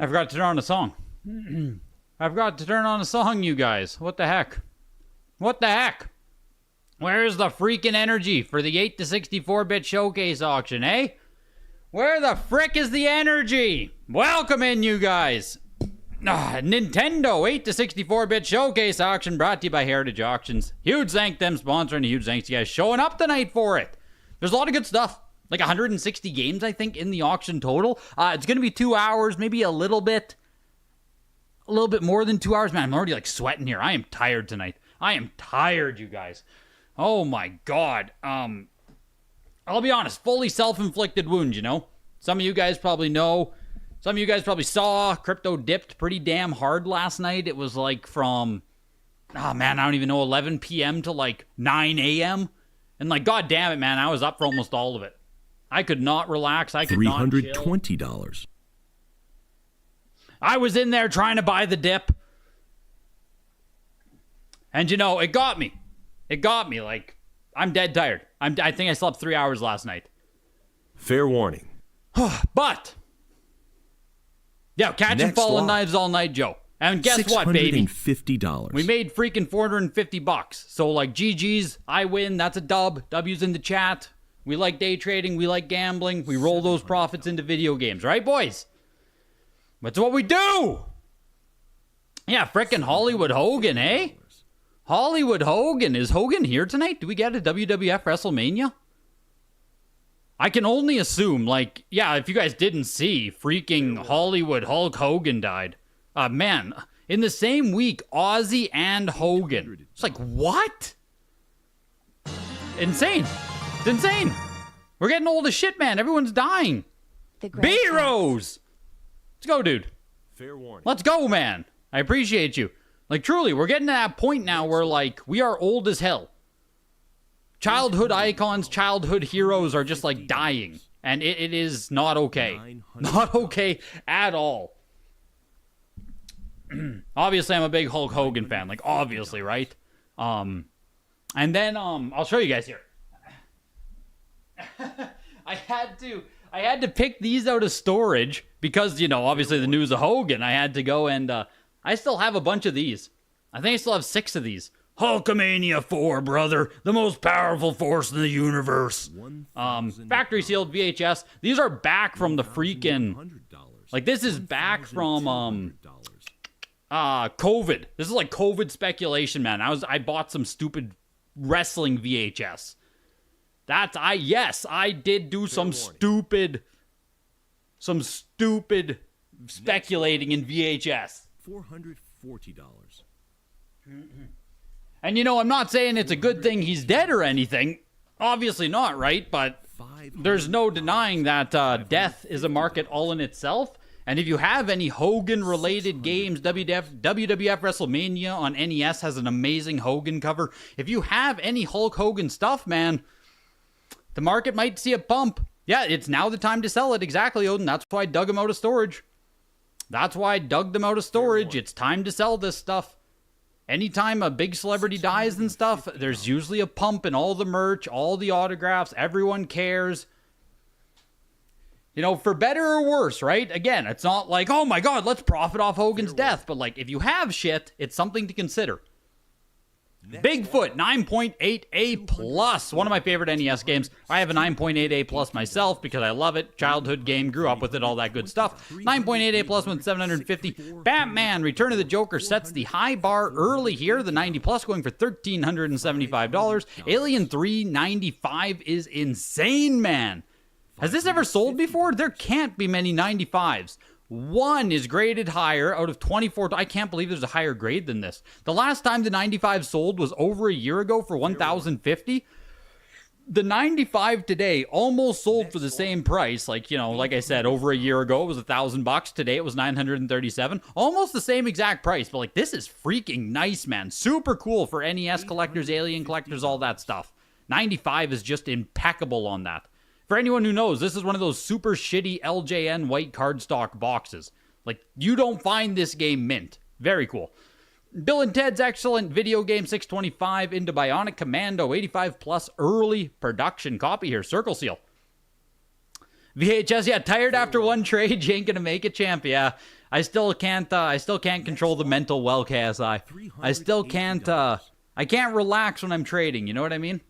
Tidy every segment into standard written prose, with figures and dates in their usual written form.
I forgot to turn on a song. I forgot to turn on a song, you guys. What the heck? What the heck? Where's the freaking energy for the 8 to 64-bit showcase auction, eh? Where the frick is the energy? Welcome in, you guys. Nintendo 8 to 64-bit showcase auction brought to you by Heritage Auctions. Huge thank them sponsoring. A huge thanks to you guys showing up tonight for it. There's a lot of good stuff. Like 160 games, I think, in the auction total. It's going to be 2 hours, maybe a little bit more than 2 hours. Man, I'm already like sweating here. I am tired tonight. I am tired, you guys. Oh my God. I'll be honest, fully self-inflicted wound, you know? Some of you guys probably know. Some of you guys probably saw crypto dipped pretty damn hard last night. It was like from, I don't even know, 11 p.m. to like 9 a.m. And like, God damn it, man, I was up for almost all of it. I could not relax. I could not chill. $320. I was in there trying to buy the dip. And you know, it got me. It got me. Like, I'm dead tired. I think I slept 3 hours last night. Fair warning. But, yeah, catching fallen knives all night, Joe. And guess what, baby? $650. We made freaking $450. So, like, GG's, I win. That's a dub. W's in the chat. We like day trading. We like gambling. We roll those profits into video games. Right, boys? That's what we do. Yeah, frickin' Hollywood Hogan, eh? Hollywood Hogan. Is Hogan here tonight? Do we get a WWF WrestleMania? I can only assume, like, yeah, if you guys didn't see, freaking Hollywood Hulk Hogan died. Man, in the same week, Ozzy and Hogan. It's like, what? Insane. It's insane. We're getting old as shit, man. Everyone's dying. B-Rose! Let's go, dude. Fair warning. Let's go, man. I appreciate you. Like, truly, we're getting to that point now where, like, we are old as hell. Childhood icons, childhood heroes are just, like, dying. And it is not okay. Not okay at all. Obviously, I'm a big Hulk Hogan fan. Like, obviously, right? And then, I'll show you guys here. I had to pick these out of storage because, you know, obviously the news of Hogan. I had to go and, I still have a bunch of these. I think I still have 6 of these. Hulkamania 4, brother. The most powerful force in the universe. Factory sealed VHS. These are back from the freaking, like, this is back from, COVID. This is like COVID speculation, man. I bought some stupid wrestling VHS. I did do some stupid speculating in VHS. $440. And you know, I'm not saying it's a good thing he's dead or anything. Obviously not, right? But there's no denying that death is a market all in itself. And if you have any Hogan-related games, WWF WrestleMania on NES has an amazing Hogan cover. If you have any Hulk Hogan stuff, man, the market might see a pump. Yeah, it's now the time to sell it. Exactly, Odin. That's why I dug them out of storage. That's why I dug them out of storage. It's time to sell this stuff. Anytime a big celebrity dies and stuff, there's usually a pump in all the merch, all the autographs. Everyone cares. You know, for better or worse, right? Again, it's not like, oh my God, let's profit off Hogan's death. But like, if you have shit, it's something to consider. Bigfoot, 9.8A plus. One of my favorite NES games. I have a 9.8A plus myself because I love it. Childhood game, grew up with it, all that good stuff. 9.8A plus went 750. Batman, Return of the Joker sets the high bar early here. The 90 plus going for $1,375. Alien 3, 95 is insane, man. Has this ever sold before? There can't be many 95s. One is graded higher out of 24. I can't believe there's a higher grade than this. The last time the 95 sold was over a year ago for $1,050. The 95 today almost sold for the same price. Like, you know, like I said, over a year ago it was $1,000. Today it was $937. Almost the same exact price. But like, this is freaking nice, man. Super cool for NES collectors, Alien collectors, all that stuff. 95 is just impeccable on that. For anyone who knows, this is one of those super shitty LJN white cardstock boxes. Like, you don't find this game mint. Very cool. Bill and Ted's excellent video game 625 into Bionic Commando 85 plus early production copy here. Circle Seal. VHS, yeah, tired after one trade. You ain't gonna make it, champ. Yeah. I still can't control the mental well, KSI. I still can't, I can't relax when I'm trading, you know what I mean?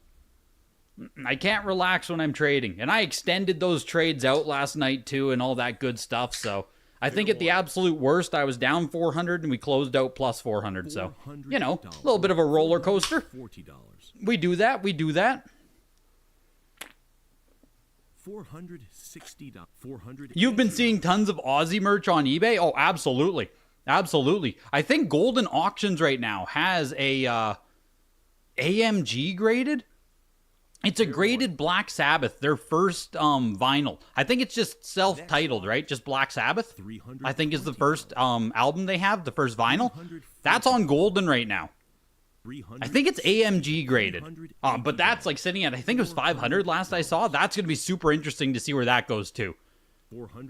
I can't relax when I'm trading. And I extended those trades out last night too and all that good stuff, so I think at the absolute worst, I was down 400 and we closed out plus 400. So, you know, a little bit of a roller coaster. We do that. We do that. $460. You've been seeing tons of Aussie merch on eBay? Oh, absolutely. Absolutely. I think Golden Auctions right now has a AMG graded. It's a graded Black Sabbath, their first vinyl. I think it's just self-titled, right? Just Black Sabbath, I think is the first album they have, the first vinyl. That's on Golden right now. I think it's AMG graded. But that's like sitting at, I think it was 500 last I saw. That's going to be super interesting to see where that goes to.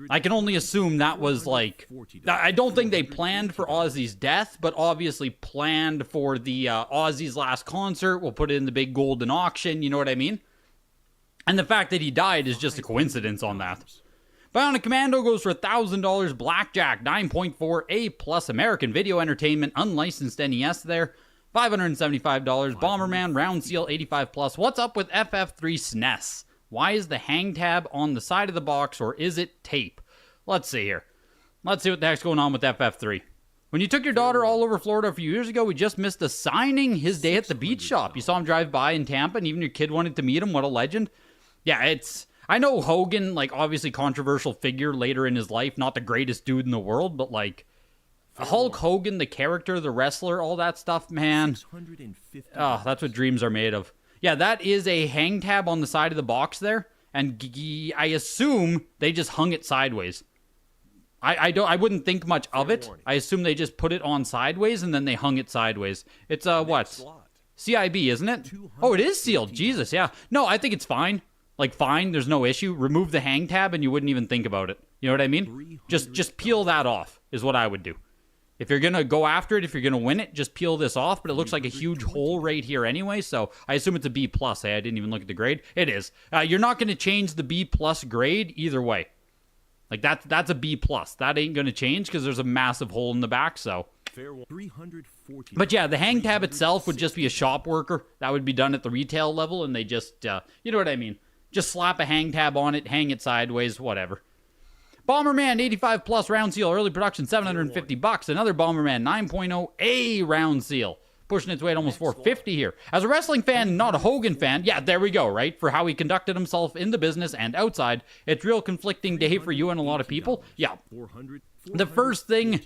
I can only assume that was like, I don't think they planned for Ozzy's death, but obviously planned for the Ozzy's last concert. We'll put it in the big Golden Auction, you know what I mean? And the fact that he died is just a coincidence on that. Bionic Commando goes for $1,000. Blackjack 9.4 A plus American Video Entertainment, unlicensed NES there. $575. Bomberman Round Seal 85 plus. What's up with FF3 SNES? Why is the hang tab on the side of the box, or is it tape? Let's see here. Let's see what the heck's going on with FF3. When you took your daughter all over Florida a few years ago, we just missed a signing his day at the beach shop. You saw him drive by in Tampa, and even your kid wanted to meet him. What a legend. Yeah, it's... I know Hogan, like, obviously controversial figure later in his life. Not the greatest dude in the world, but, like... Hulk Hogan, the character, the wrestler, all that stuff, man. Oh, that's what dreams are made of. Yeah, that is a hang tab on the side of the box there, and I assume they just hung it sideways. I wouldn't think much of it. I assume they just put it on sideways and then they hung it sideways. It's what? CIB, isn't it? Oh, it is sealed. Jesus, yeah. No, I think it's fine. Like fine, there's no issue. Remove the hang tab and you wouldn't even think about it. You know what I mean? Just peel that off is what I would do. If you're going to go after it, if you're going to win it, just peel this off. But it looks like a huge hole right here anyway, so I assume it's a B+. Hey, I didn't even look at the grade. It is. You're not going to change the B+ grade either way. Like, that's a B+. That ain't going to change because there's a massive hole in the back, so. But yeah, the hang tab itself would just be a shop worker. That would be done at the retail level, and they just, you know what I mean. Just slap a hang tab on it, hang it sideways, whatever. Bomberman 85 plus round seal, early production, $750. Another Bomberman 9.0 A round seal, pushing its way at almost $450 here. As a wrestling fan, not a Hogan fan, yeah, there we go, right? For how he conducted himself in the business and outside, it's real conflicting day for you and a lot of people. Yeah. The first thing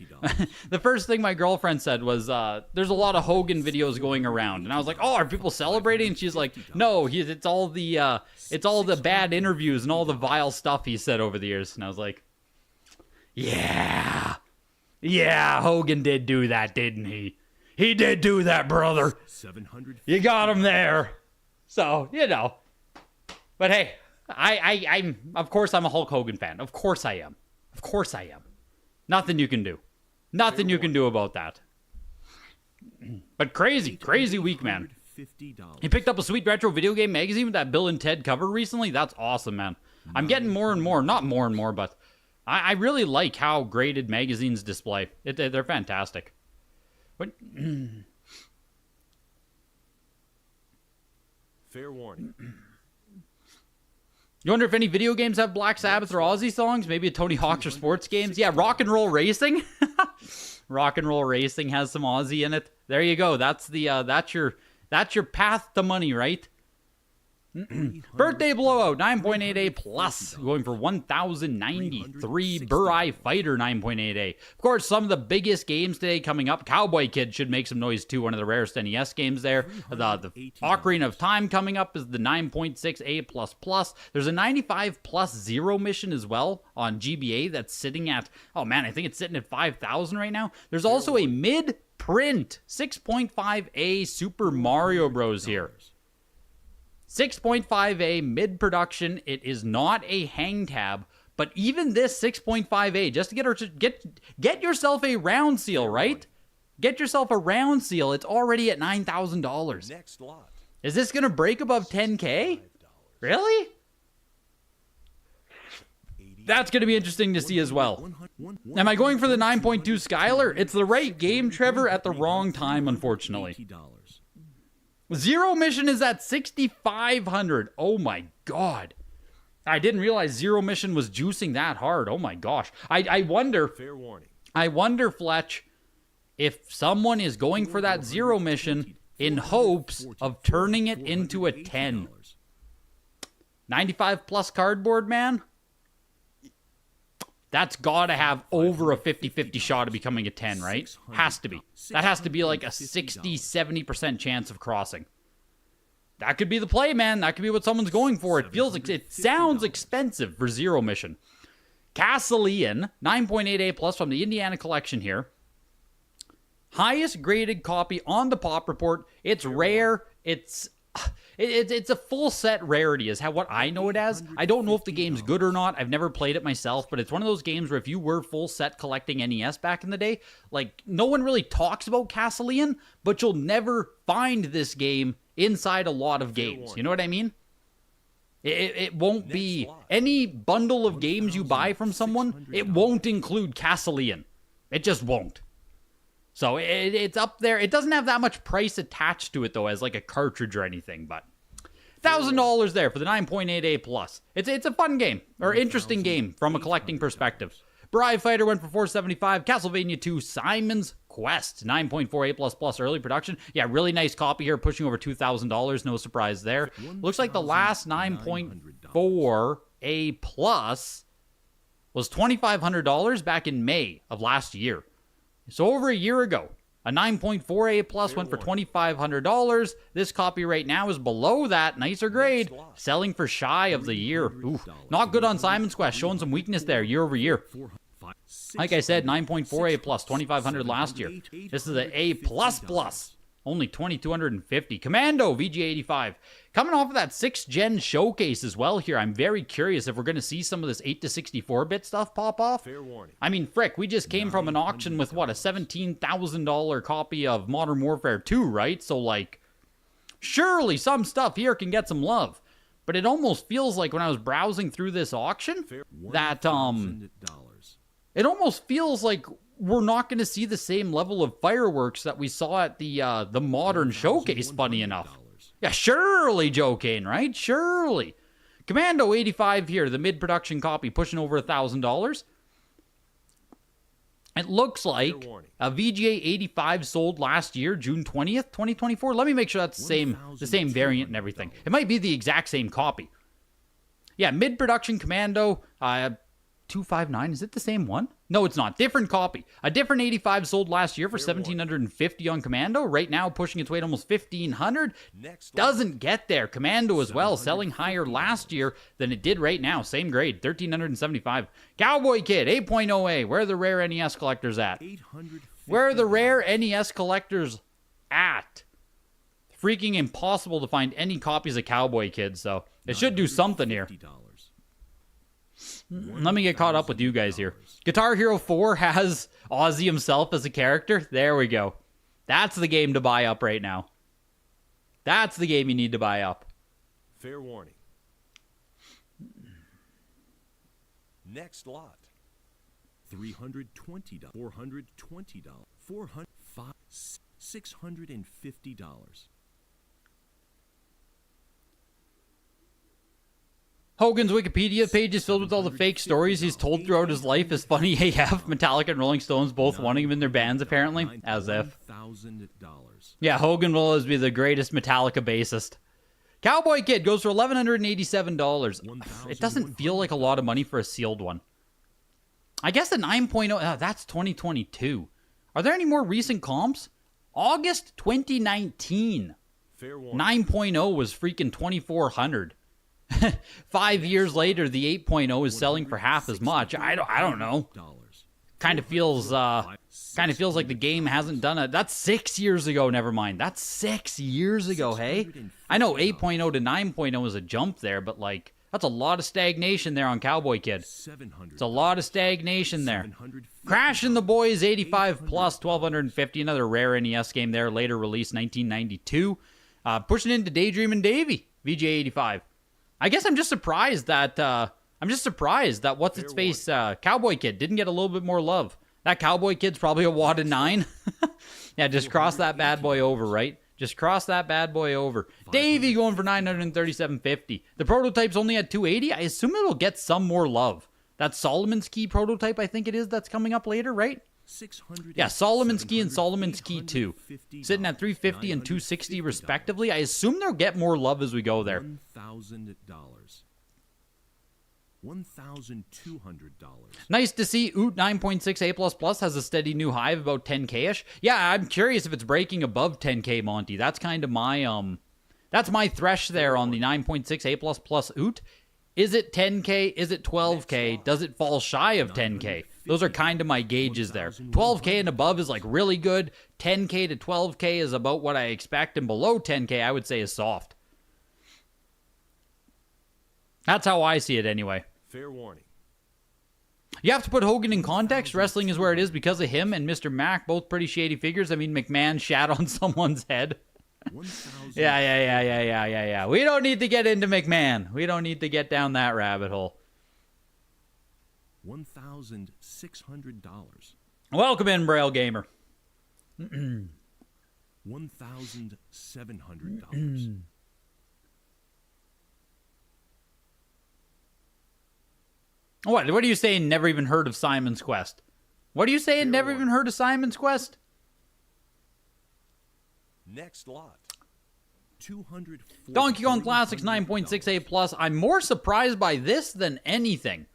my girlfriend said was, there's a lot of Hogan videos going around, and I was like, oh, are people celebrating? And she's like, no, it's all the bad interviews and all the vile stuff he said over the years. And I was like, yeah, Hogan did do that, didn't he? He did do that, brother. You got him there. So, you know. But hey, I'm of course I'm a Hulk Hogan fan. Of course I am. Of course I am. Nothing you can do. Nothing you can do about that. But crazy week, man. He picked up a sweet retro video game magazine with that Bill and Ted cover recently. That's awesome, man. I'm getting more and more, not more and more, but I really like how graded magazines display. They're fantastic. But fair warning. You wonder if any video games have Black Sabbath or Ozzy songs? Maybe a Tony Hawk's or sports games? Yeah, Rock and Roll Racing. Rock and Roll Racing has some Ozzy in it. There you go. That's your path to money, right? Birthday Blowout 9.8A plus, going for 1,093. Burai Fighter 9.8A. Of course, some of the biggest games today coming up. Cowboy Kid should make some noise too. One of the rarest NES games there. The Ocarina of Time coming up is the 9.6A++. There's a 95 plus zero mission as well on GBA that's sitting at, oh man, I think it's sitting at 5,000 right now. There's also a mid-print 6.5A Super Mario Bros. Here. 6.5A mid-production. It is not a hang tab, but even this 6.5A, just to get yourself a round seal, right? Get yourself a round seal. It's already at $9,000. Next lot. Is this going to break above 10K? Really? That's going to be interesting to see as well. Am I going for the 9.2 Skylar? It's the right game, Trevor, at the wrong time, unfortunately. Zero Mission is at 6,500. Oh my god. I didn't realize Zero Mission was juicing that hard. Oh my gosh. I wonder, Fair warning. I wonder, Fletch, if someone is going for that Zero Mission in hopes of turning it into a 10. 95 plus cardboard, man? That's got to have over a 50-50 shot of becoming a 10, right? Has to be. That has to be like a 60-70% chance of crossing. That could be the play, man. That could be what someone's going for. It sounds expensive for Zero Mission. Castellian, 9.8A plus from the Indiana collection here. Highest graded copy on the Pop Report. It's rare. It's a full set rarity is what I know it as. I don't know if the game's good or not. I've never played it myself, but it's one of those games where if you were full set collecting NES back in the day, like no one really talks about Castellian, but you'll never find this game inside a lot of games. You know what I mean? It won't be any bundle of games you buy from someone. It won't include Castellian. It just won't. So it's up there. It doesn't have that much price attached to it, though, as like a cartridge or anything. But $1,000 there for the 9.8A plus. It's a fun game, or interesting game from a collecting perspective. Bride Fighter went for $475. Castlevania 2 Simon's Quest, 9.48 plus early production. Yeah, really nice copy here, pushing over $2,000. No surprise there. Looks like the last 9.4A plus was $2,500 back in May of last year. So over a year ago, a 9.4A plus went for $2,500. This copy right now is below that, nicer grade, selling for shy of the year. Ooh, not good on Simon's Quest, showing some weakness there year over year. Like I said, 9.4A plus, $2,500 last year. This is an A plus plus. Only $2,250. Commando, VG85. Coming off of that 6th gen showcase as well here. I'm very curious if we're going to see some of this 8 to 64-bit stuff pop off. Fair warning. I mean, frick, we just came from an auction with, what, a $17,000 copy of Modern Warfare 2, right? So, like, surely some stuff here can get some love. But it almost feels like when I was browsing through this auction that, it almost feels like we're not going to see the same level of fireworks that we saw at the modern showcase, funny enough. Yeah, surely, Joe Kane, right? Surely. Commando 85 here, the mid-production copy, pushing over $1,000. It looks like a VGA 85 sold last year, June 20th, 2024. Let me make sure that's the same variant and everything. It might be the exact same copy. Yeah, mid-production Commando 259. Is it the same one? No, it's not. Different copy. A different 85 sold last year for $1,750 on Commando. Right now, pushing its way to almost $1,500. Doesn't get there. Commando as well, selling higher last year than it did right now. Same grade, $1,375. Cowboy Kid, 8.0A. Where are the rare NES collectors at? Where are the rare NES collectors at? Freaking impossible to find any copies of Cowboy Kid, so it should do something here. Let me get caught up with you guys here. Guitar Hero 4 has Ozzy himself as a character. There we go. That's the game to buy up right now. That's the game you need to buy up. Fair warning. Next lot. $320. $420. $400. $650. Hogan's Wikipedia page is filled with all the fake stories he's told throughout his life is funny AF. Metallica and Rolling Stones both wanting him in their bands, apparently. As if. Yeah, Hogan will always be the greatest Metallica bassist. Cowboy Kid goes for $1,187. It doesn't feel like a lot of money for a sealed one. I guess the 9.0, that's 2022. Are there any more recent comps? August 2019. 9.0 was freaking $2,400. 5 years later, the 8.0 is selling for half as much. I don't know. Kind of feels like the game hasn't done it. That's 6 years ago. Never mind. That's 6 years ago. Hey, I know 8.0 to 9.0 is a jump there, but like that's a lot of stagnation there on Cowboy Kid. It's a lot of stagnation there. Crashing the Boys 85 plus $1,250. Another rare NES game there. Later released 1992. Pushing into Daydreamin' Davy VJ 85. I guess I'm just surprised that, I'm just surprised that what's-its-face Cowboy Kid didn't get a little bit more love. That Cowboy Kid's probably a wad of 9. Yeah, just cross that bad boy over, right? Just cross that bad boy over. Davey going for $937.50. The prototype's only at $280. I assume it'll get some more love. That Solomon's Key prototype, I think it is, that's coming up later, right? Yeah, Solomon's Key and Solomon's Key 2. Sitting at $350 and $260 respectively. I assume they'll get more love as we go there. $1,000. $1,200. Nice to see Oot 9.6 A++ has a steady new high of about 10K-ish. Yeah, I'm curious if it's breaking above 10K, Monty. That's kind of my that's my thresh there on the 9.6 A++ Oot. Is it 10K? Is it 12K? Does it fall shy of 10K? Those are kind of my gauges there. 12K and above is like really good. 10K to 12K is about what I expect, and below 10K I would say is soft. That's how I see it anyway. Fair warning. You have to put Hogan in context. Wrestling is where it is because of him and Mr. Mac, both pretty shady figures. I mean, McMahon shat on someone's head. Yeah. We don't need to get into McMahon. We don't need to get down that rabbit hole. $1,600. Welcome in, Braille Gamer. $1,700. What are you saying? Never even heard of Simon's Quest? What are you saying? Never even heard of Simon's Quest? Next lot. Donkey Kong Classics 9.6A+. I'm more surprised by this than anything.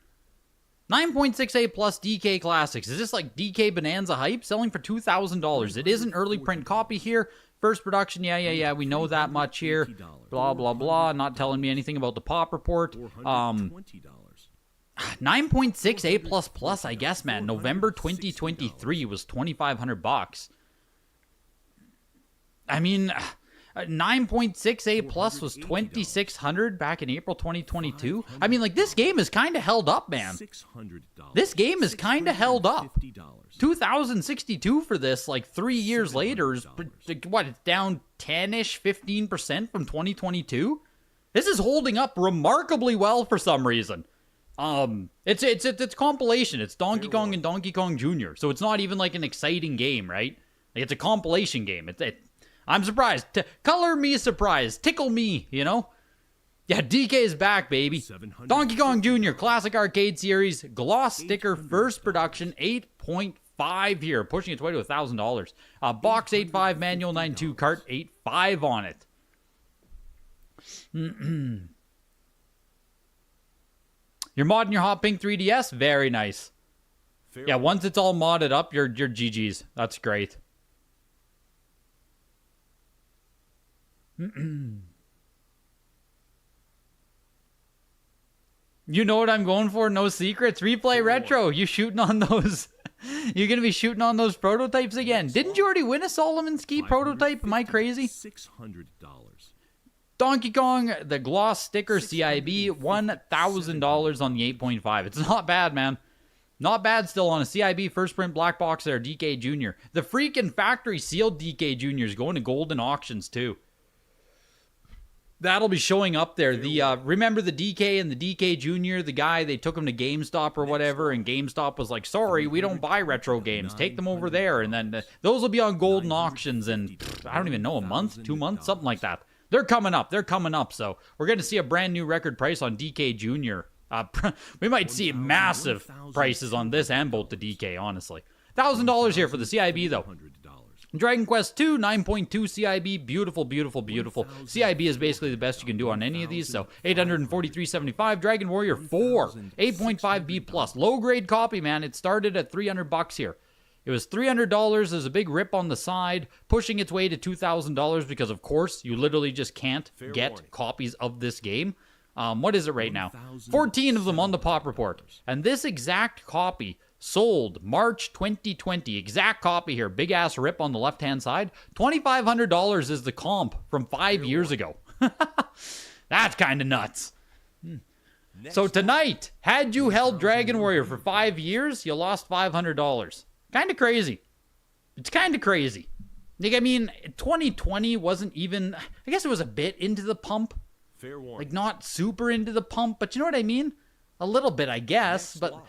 9.6A+ DK Classics. Is this like DK Bonanza hype? Selling for $2,000. It is an early print copy here. First production, yeah. We know that much here. Blah, blah, blah. Not telling me anything about the pop report. 9.6A++, I guess, man. November 2023 was $2,500. I mean, 9.6A+ was $2,600 back in April 2022. I mean, like, this game is kind of held up, man. This game is kind of held up. 2,062 for this, like, 3 years later, is, what, it's down 10-ish, 15% from 2022? This is holding up remarkably well for some reason. It's compilation. It's Donkey Kong and Donkey Kong Jr., so it's not even like an exciting game, right? Like, it's a compilation game. I'm surprised. Color me surprised. Tickle me, you know? Yeah, DK is back, baby. Donkey Kong Jr. Classic Arcade Series. Gloss sticker, first production, 8.5 here. Pushing its way to $1,000. Box 8.5, manual 9.2, cart 8.5 on it. You're modding your Hot Pink 3DS? Very nice. Yeah, once it's all modded up, you're GG's. That's great. You know what I'm going for? No secrets. Replay Retro. You shooting on those? You're going to be shooting on those prototypes again. Didn't you already win a Solomon's Key prototype? Am I crazy? $600. Donkey Kong, the gloss sticker CIB, $1,000 on the 8.5. It's not bad, man. Not bad still on a CIB first print black box there, DK Jr. The freaking factory sealed DK Jr. is going to golden auctions too. That'll be showing up there. The remember the DK and the DK Jr., the guy, they took him to GameStop or whatever, and GameStop was like, sorry, we don't buy retro games. Take them over there. And then those will be on golden auctions in, I don't even know, a month, 2 months, something like that. They're coming up. They're coming up. So we're going to see a brand new record price on DK Jr. We might see massive prices on this and both the DK, honestly. $1,000 here for the CIB, though. Dragon Quest II, 9.2 CIB. Beautiful, beautiful, beautiful. CIB is basically the best you can do on any of these. So $843.75. Dragon Warrior 4, 8.5 B+. Low-grade copy, man. It started at $300 here. It was $300. There's a big rip on the side, pushing its way to $2,000 because, of course, you literally just can't get copies of this game. What is it right now? 14 of them on the pop report. And this exact copy sold March 2020. Exact copy here. Big ass rip on the left-hand side. $2,500 is the comp from 5 years ago. That's kind of nuts. So tonight, had you held Dragon Warrior for 5 years, you lost $500. Kind of crazy. It's kind of crazy. Like, I mean, 2020 wasn't even, I guess it was a bit into the pump. Fair warning. Like, not super into the pump, but you know what I mean? a little bit, I guess, Next but lot.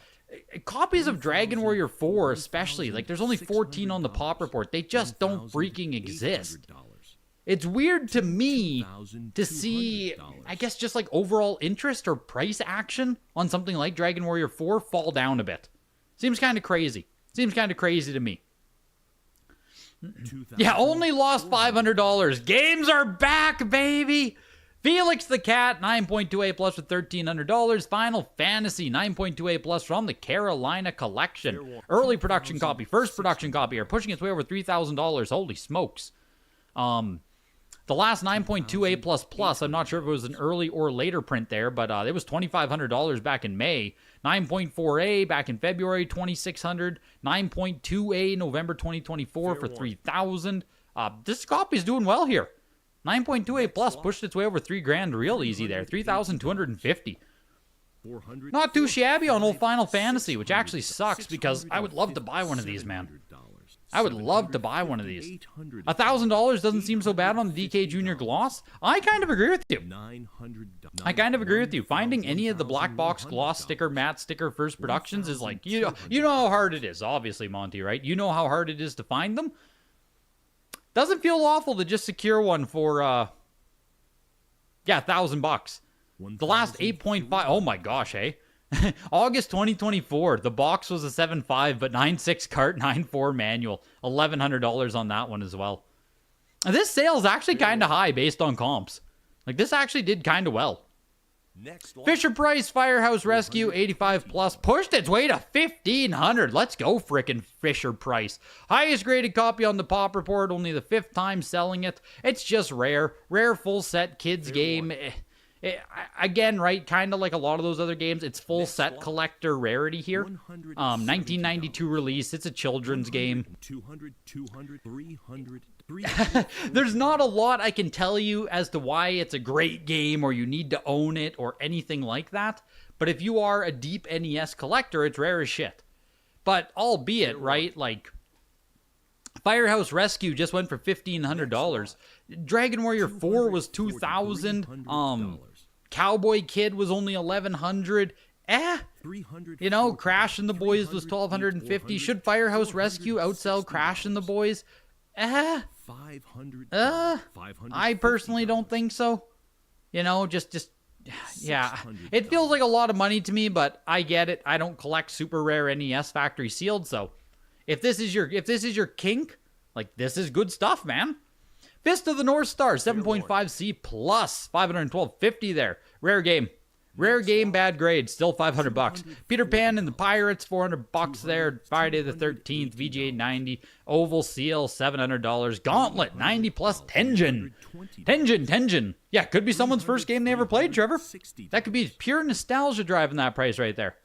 copies of Dragon Warrior 4 especially, like there's only 14 on the pop report. They just don't freaking exist. It's weird to me to see, I guess, just like overall interest or price action on something like Dragon Warrior 4 fall down a bit. Seems kind of crazy. Seems kind of crazy to me. Yeah, only lost $500. Games are back, baby! Felix the Cat, 9.2A plus with $1,300. Final Fantasy, 9.2A plus from the Carolina Collection. Early production copy, first production copy are pushing its way over $3,000. Holy smokes. The last 9.2A plus plus, I'm not sure if it was an early or later print there, but it was $2,500 back in May. 9.4A back in February, $2,600. 9.2A November 2024 for $3,000. This copy's doing well here. 9.2A plus pushed its way over $3,000 real easy there. $3,250. Not too shabby on old Final Fantasy, which actually sucks because I would love to buy one of these, man. I would love to buy one of these. $1,000 doesn't seem so bad on the DK Junior Gloss. I kind of agree with you. I kind of agree with you. Finding any of the black box gloss sticker, matte sticker first productions is like, you know how hard it is, obviously, Monty, right? You know how hard it is to find them. Doesn't feel awful to just secure one for, $1,000. The last 8.5, oh my gosh, hey. August 2024, the box was a 7.5, but 9.6 cart, 9.4 manual. $1,100 on that one as well. And this sale's actually kind of high based on comps. Like, this actually did kind of well. Fisher Price Firehouse Rescue 85 plus pushed its way to $1,500. Let's go, frickin' Fisher Price. Highest graded copy on the pop report, only the 5th time selling it. It's just rare. Rare full set kids game. Again, right, kind of like a lot of those other games, it's full set collector rarity here. 1992 release, it's a children's game. 200, 300. There's not a lot I can tell you as to why it's a great game or you need to own it or anything like that. But if you are a deep NES collector, it's rare as shit. But albeit, right, like Firehouse Rescue just went for $1,500. Dragon Warrior 4 was $2,000. Cowboy Kid was only $1,100. You know, Crash and the Boys was $1,250. Should Firehouse Rescue outsell Crash and the Boys? I personally don't think so. You know, just yeah. It feels like a lot of money to me, but I get it. I don't collect super rare NES factory sealed, so if this is your kink, like, this is good stuff, man. Fist of the North Star, 7.5C plus, $512.50 there. Rare game. Rare game, bad grade, still $500. Peter Pan and the Pirates, $400 there. Friday the 13th, VGA 90. Oval Seal, $700. Gauntlet, 90 plus. Tenjin. Yeah, could be someone's first game they ever played, Trevor. That could be pure nostalgia driving that price right there.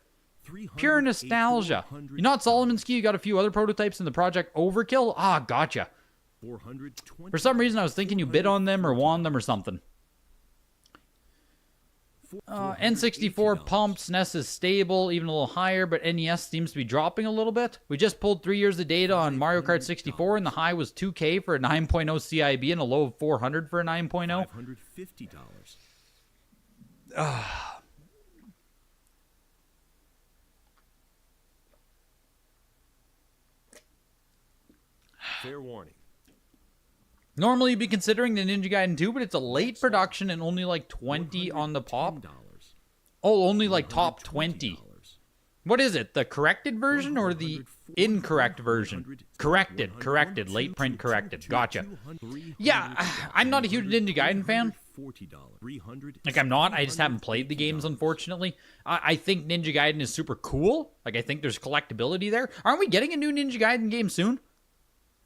Pure nostalgia. You're not Solomon Ski, you got a few other prototypes in the Project Overkill? Ah, gotcha. For some reason, I was thinking you bid on them or won them or something. N64 pump, SNES is stable, even a little higher, but NES seems to be dropping a little bit. We just pulled 3 years of data on Mario Kart 64, and the high was $2K for a 9.0 CIB and a low of $400 for a 9.0. $550. Fair warning. Normally you'd be considering the Ninja Gaiden 2, but it's a late production and only like 20 on the pop. Oh, only like top 20. What is it? The corrected version or the incorrect version? Corrected. Late print corrected. Gotcha. Yeah, I'm not a huge Ninja Gaiden fan. Like, I'm not. I just haven't played the games, unfortunately. I think Ninja Gaiden is super cool. Like, I think there's collectability there. Aren't we getting a new Ninja Gaiden game soon?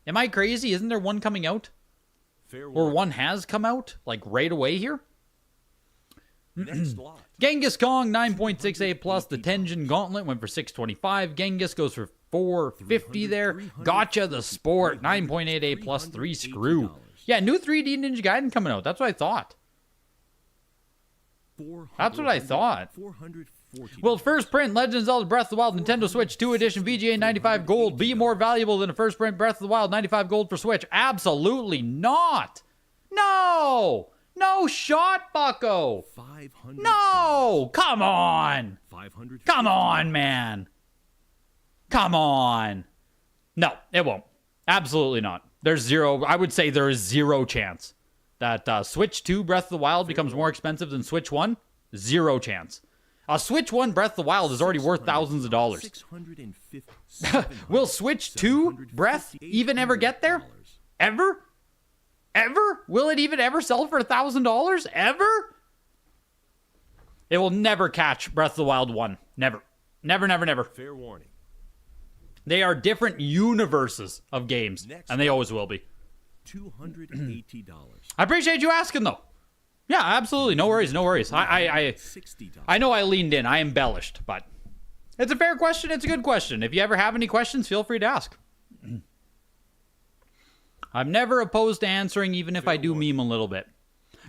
Am I crazy? Isn't there one coming out? Or one has come out, like, right away here? Genghis Kong, 9.68 plus. The Tenjin Gauntlet went for $625. Genghis goes for $450 there. Gotcha the Sport, 9.88 plus, 3 screw. Yeah, new 3D Ninja Gaiden coming out. That's what I thought. Will first print Legend of Zelda Breath of the Wild Nintendo Switch 2 Edition VGA 95 Gold be more valuable than a first print Breath of the Wild 95 Gold for Switch? Absolutely not. No, No shot, bucko. 500. No, come on. 500. Come on, man. Come on. No, it won't. Absolutely not. There's zero. I would say there is zero chance that Switch 2 Breath of the Wild becomes more expensive than Switch 1. Zero chance. Switch 1 Breath of the Wild is already worth thousands of dollars. 650. Will Switch 2 Breath even ever get there? Ever? Ever? Will it even ever sell for $1,000? Ever? It will never catch Breath of the Wild 1. Never. Never, never, never. Fair warning. They are different universes of games, and they always will be. $280. I appreciate you asking, though. Yeah, absolutely. No worries, no worries. I know I leaned in. I embellished, but it's a fair question. It's a good question. If you ever have any questions, feel free to ask. I'm never opposed to answering, even if I do meme a little bit.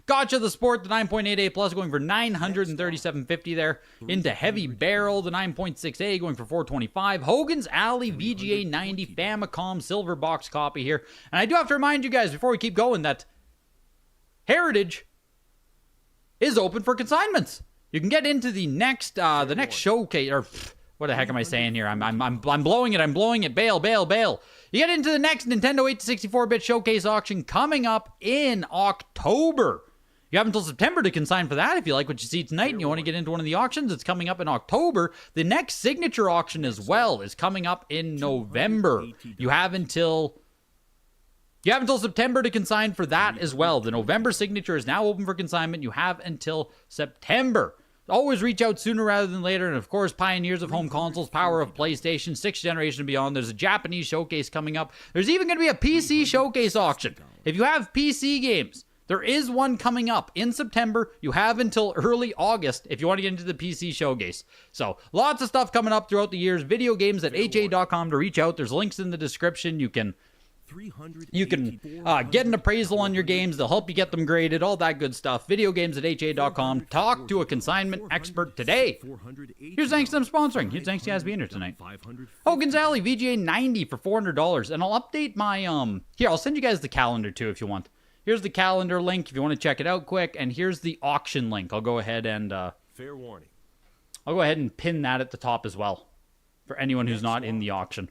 Gotcha the Sport, the 9.88 Plus, going for $937.50 there. Into Heavy Barrel, the 9.6A, going for $425. Hogan's Alley VGA 90 Famicom Silver Box copy here. And I do have to remind you guys, before we keep going, that Heritage is open for consignments. You can get into the next showcase, or what the heck am I saying here? I'm blowing it. I'm blowing it. Bail. You get into the next Nintendo 8 to 64-bit showcase auction coming up in October. You have until September to consign for that if you like what you see tonight and you want to get into one of the auctions. It's coming up in October. The next signature auction as well is coming up in November. You have until September to consign for that as well. The November signature is now open for consignment. You have until September. Always reach out sooner rather than later. And of course, pioneers of home consoles, power of PlayStation, 6th generation and beyond. There's a Japanese showcase coming up. There's even going to be a PC showcase auction. If you have PC games, there is one coming up in September. You have until early August if you want to get into the PC showcase. So lots of stuff coming up throughout the years. Video games at ha.com to reach out. There's links in the description. You can get an appraisal on your games. They'll help you get them graded, all that good stuff. Video games at ha.com. Talk to a consignment expert today. Here's thanks to them sponsoring. Here's thanks to you guys being here tonight. Hogan's Alley VGA 90 for $400. And I'll update my, here, I'll send you guys the calendar too if you want. Here's the calendar link if you want to check it out quick. And here's the auction link. I'll go ahead and, fair warning. I'll go ahead and pin that at the top as well for anyone who's not in the auction.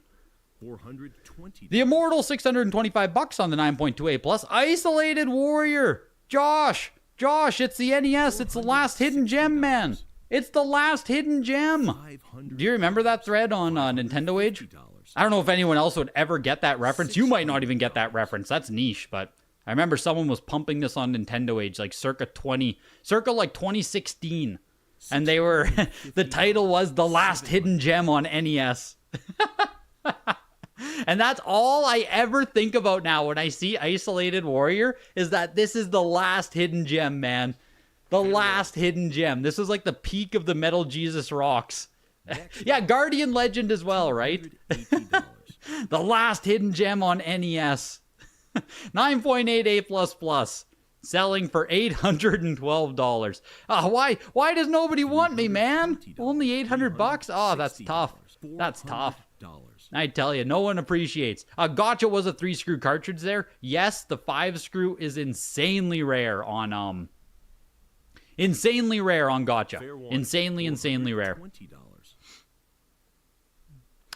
$420. The Immortal, $625 on the 9.2A Plus. Isolated Warrior. Josh, it's the NES. It's the last hidden gem, man. It's the last hidden gem. Do you remember that thread on Nintendo Age? I don't know if anyone else would ever get that reference. You might not even get that reference. That's niche, but I remember someone was pumping this on Nintendo Age, like circa 2016. And they were, the title was The Last Hidden Gem on NES. And that's all I ever think about now when I see Isolated Warrior, is that this is the last hidden gem, man. The last hidden gem. This is like the peak of the Metal Jesus rocks. Yeah, Guardian Legend as well, right? The last hidden gem on NES. 9.88++. Selling for $812. Why does nobody want me, man? Only $800? Oh, that's tough. That's tough. I tell you, no one appreciates. Gotcha was a 3-screw cartridge there. Yes, the 5-screw is insanely rare on Gotcha. Insanely rare.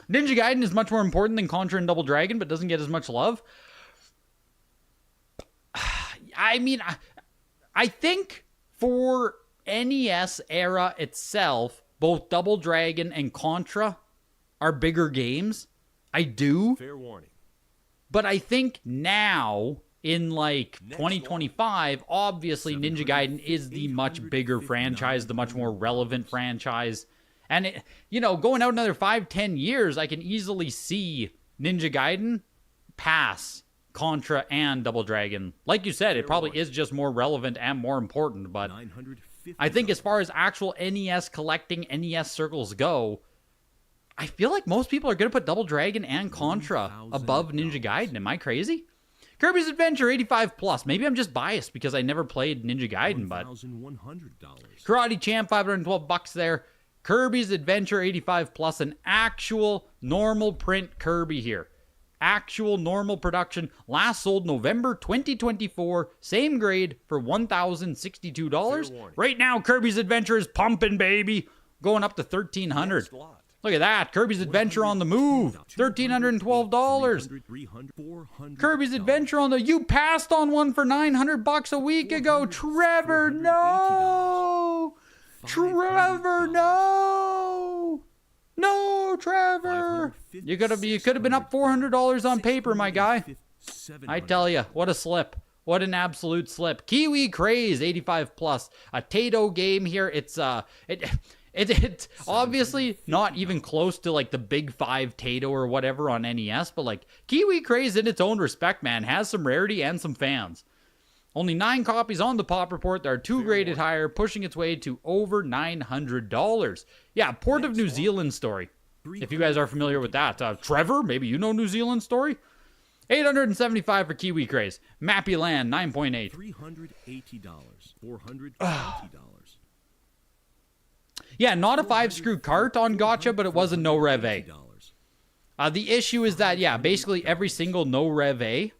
Ninja Gaiden is much more important than Contra and Double Dragon, but doesn't get as much love. I mean, I think for NES era itself, both Double Dragon and Contra are bigger games. I do. Fair warning. But I think now, in like 2025, obviously Ninja Gaiden is the much bigger franchise, the much more relevant franchise. And, going out another 5-10 years, I can easily see Ninja Gaiden pass Contra and Double Dragon. Like you said, it probably is just more relevant and more important. But I think as far as actual NES collecting, NES circles go, I feel like most people are going to put Double Dragon and Contra above Ninja Gaiden. Am I crazy? Kirby's Adventure, $85+. Maybe I'm just biased because I never played Ninja Gaiden, but Karate Champ, $512 there. Kirby's Adventure, $85+. An actual normal print Kirby here. Actual normal production. Last sold November 2024. Same grade for $1,062. Right now, Kirby's Adventure is pumping, baby. Going up to $1,300. Next lot. Look at that. Kirby's Adventure on the move. $1,312. Kirby's Adventure on the... You passed on one for $900 a week ago. Trevor, no. Trevor, no. No, Trevor. You could have been up $400 on paper, my guy. I tell you, what a slip. What an absolute slip. Kiwi Craze 85 plus. A Tato game here. It's it's obviously not even close to like the Big 5 Tato or whatever on NES, but like Kiwi Craze in its own respect, man, has some rarity and some fans. Only 9 copies on the Pop Report. There are 2 graded higher, pushing its way to over $900. Yeah, Port of New Zealand story. If you guys are familiar with that. Trevor, maybe you know New Zealand story? $875 for Kiwi Craze. Mappy Land, 9.8. $380. $420. Yeah, not a 5-screw cart on Gotcha, but it was a no Rev A. The issue is that, yeah, basically every single no Rev A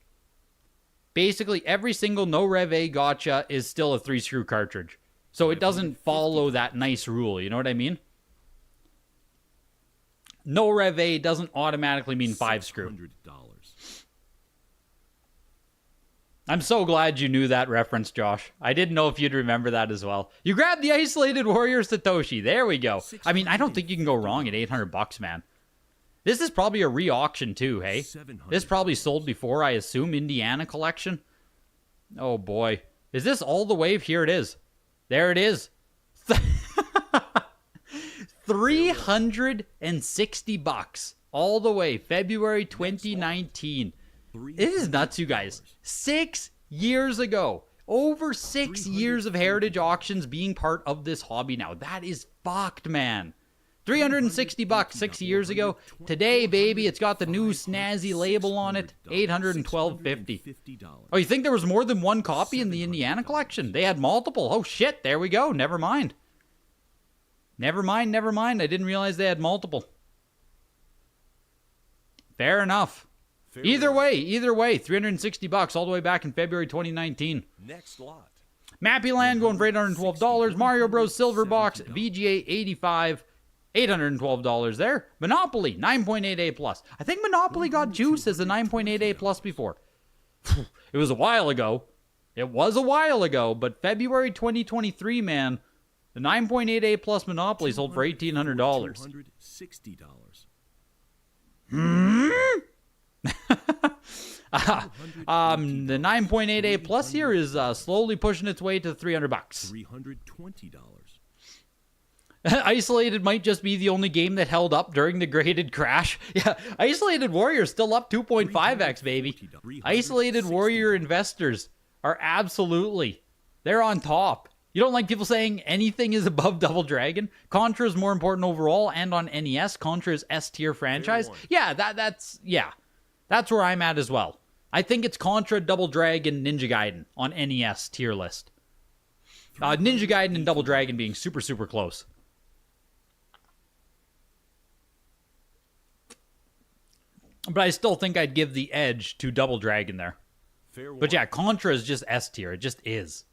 Gotcha is still a 3-screw cartridge. So it doesn't follow that nice rule, you know what I mean? No Rev A doesn't automatically mean 5-screw. I'm so glad you knew that reference, Josh. I didn't know if you'd remember that as well. You grabbed the Isolated Warrior Satoshi. There we go. I mean, I don't think you can go wrong at $800, man. This is probably a re-auction too, hey? This probably sold before, I assume, Indiana collection. Oh boy. Is this all the way? Here it is. There it is. $360 all the way. February 2019. This is nuts, you guys. 6 years ago. Over 6 years of Heritage Auctions being part of this hobby now. That is fucked, man. $360 6 years ago. Today, baby, it's got the new snazzy label on it. $812.50. Oh, you think there was more than one copy in the Indiana collection? They had multiple. Oh, shit. There we go. Never mind. Never mind. I didn't realize they had multiple. Fair enough. Either way, $360 all the way back in February 2019. Next lot. Mappy Land going for $812. Mario Bros. Silver Box, VGA 85, $812 there. Monopoly, 9.8A plus. I think Monopoly got juice as a 9.8A plus before. It was a while ago. But February 2023, man, the 9.8A plus Monopoly sold for $1,800. $260. The 9.8A plus here is slowly pushing its way to $300. $320. Isolated might just be the only game that held up during the graded crash. Yeah, Isolated Warrior still up 2.5x, baby. Isolated Warrior investors are they're on top. You don't like people saying anything is above Double Dragon? Contra is more important overall, and on NES, Contra is S-tier franchise. Yeah, that's where I'm at as well. I think it's Contra, Double Dragon, Ninja Gaiden on NES tier list. Ninja Gaiden and Double Dragon being super, super close. But I still think I'd give the edge to Double Dragon there. But yeah, Contra is just S tier. It just is.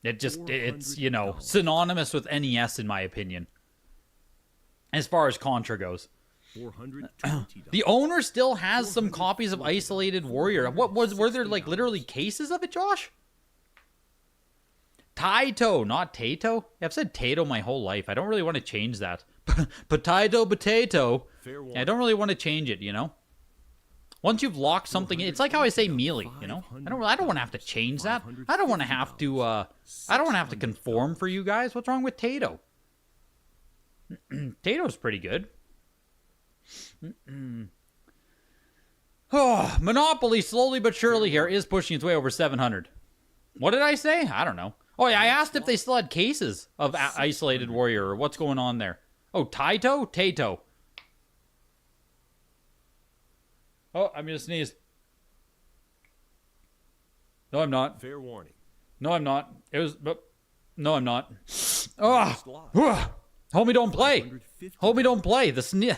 It's, you know, synonymous with NES in my opinion. As far as Contra goes. The owner still has some copies of Isolated Warrior. Were there like literally cases of it, Josh? Taito, not Tato. I've said Tato my whole life. I don't really want to change that. Potato. I don't really want to change it, you know? Once you've locked something, it's like how I say mealy, you know? I don't want to have to change that. I don't want to have to conform for you guys. What's wrong with Tato? Tato's pretty good. Oh, Monopoly slowly but surely here is pushing its way over 700. What did I say? I don't know. Oh yeah, I asked if they still had cases of Isolated Warrior or what's going on there. Oh, Tato. Oh, I'm gonna sneeze. No, I'm not. Fair warning. No, I'm not. No, I'm not. Oh, Homie don't play. $550. Homie don't play. The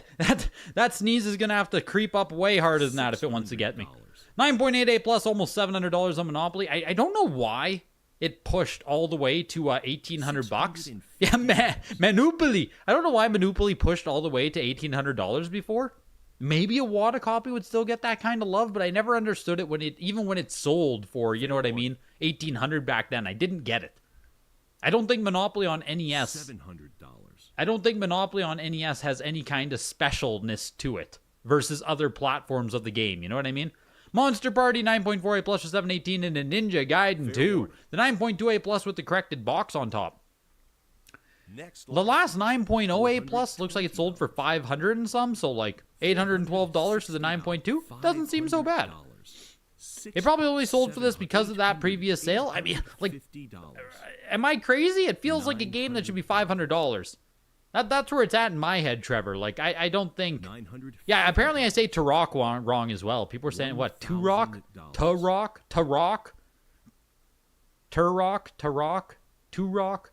that sneeze is gonna have to creep up way harder than that if it wants to get me. 9.88 plus, almost $700 on Monopoly. I don't know why it pushed all the way to 1,800 bucks. Yeah, Monopoly. I don't know why Monopoly pushed all the way to $1,800 before. Maybe a WADA copy would still get that kind of love, but I never understood it even when it sold for, you know what I mean, 1,800 back then. I didn't get it. I don't think Monopoly on NES. $700. I don't think Monopoly on NES has any kind of specialness to it versus other platforms of the game. You know what I mean? Monster Party 9.48 plus for 718 and a Ninja Gaiden 2. The 9.28 plus with the corrected box on top. The last 9.08 plus looks like it sold for 500 and some, so like $812 for the 9.2 doesn't seem so bad. It probably only sold for this because of that previous sale. I mean, like, am I crazy? It feels like a game that should be $500. That's where it's at in my head, Trevor. Like, I don't think... Yeah, apparently I say Turok wrong as well. People are saying, what, Turok? Turok? Turok? Turok? Turok? Turok?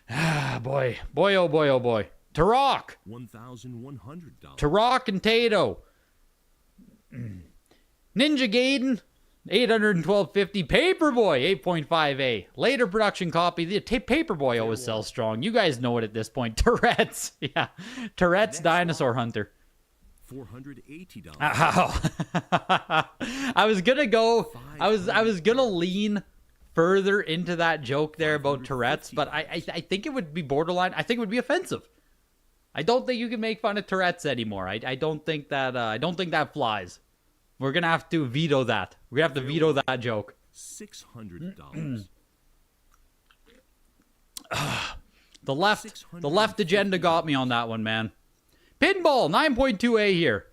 Ah, boy. Boy, oh boy, oh boy. Turok! $1,100. Turok and Tato. Ninja Gaiden, $812.50. Paperboy, 8.5A. Later production copy. The Paperboy always sells strong. You guys know it at this point. Tourette's. Yeah. Tourette's Dinosaur Hunter. $480. I was gonna go. I was gonna lean further into that joke there about Tourette's, but I think it would be borderline. I think it would be offensive. I don't think you can make fun of Tourette's anymore. I don't think that flies. We're gonna have to veto that. We're gonna have to veto that joke. $600. The left agenda got me on that one, man. Pinball 9.2A here.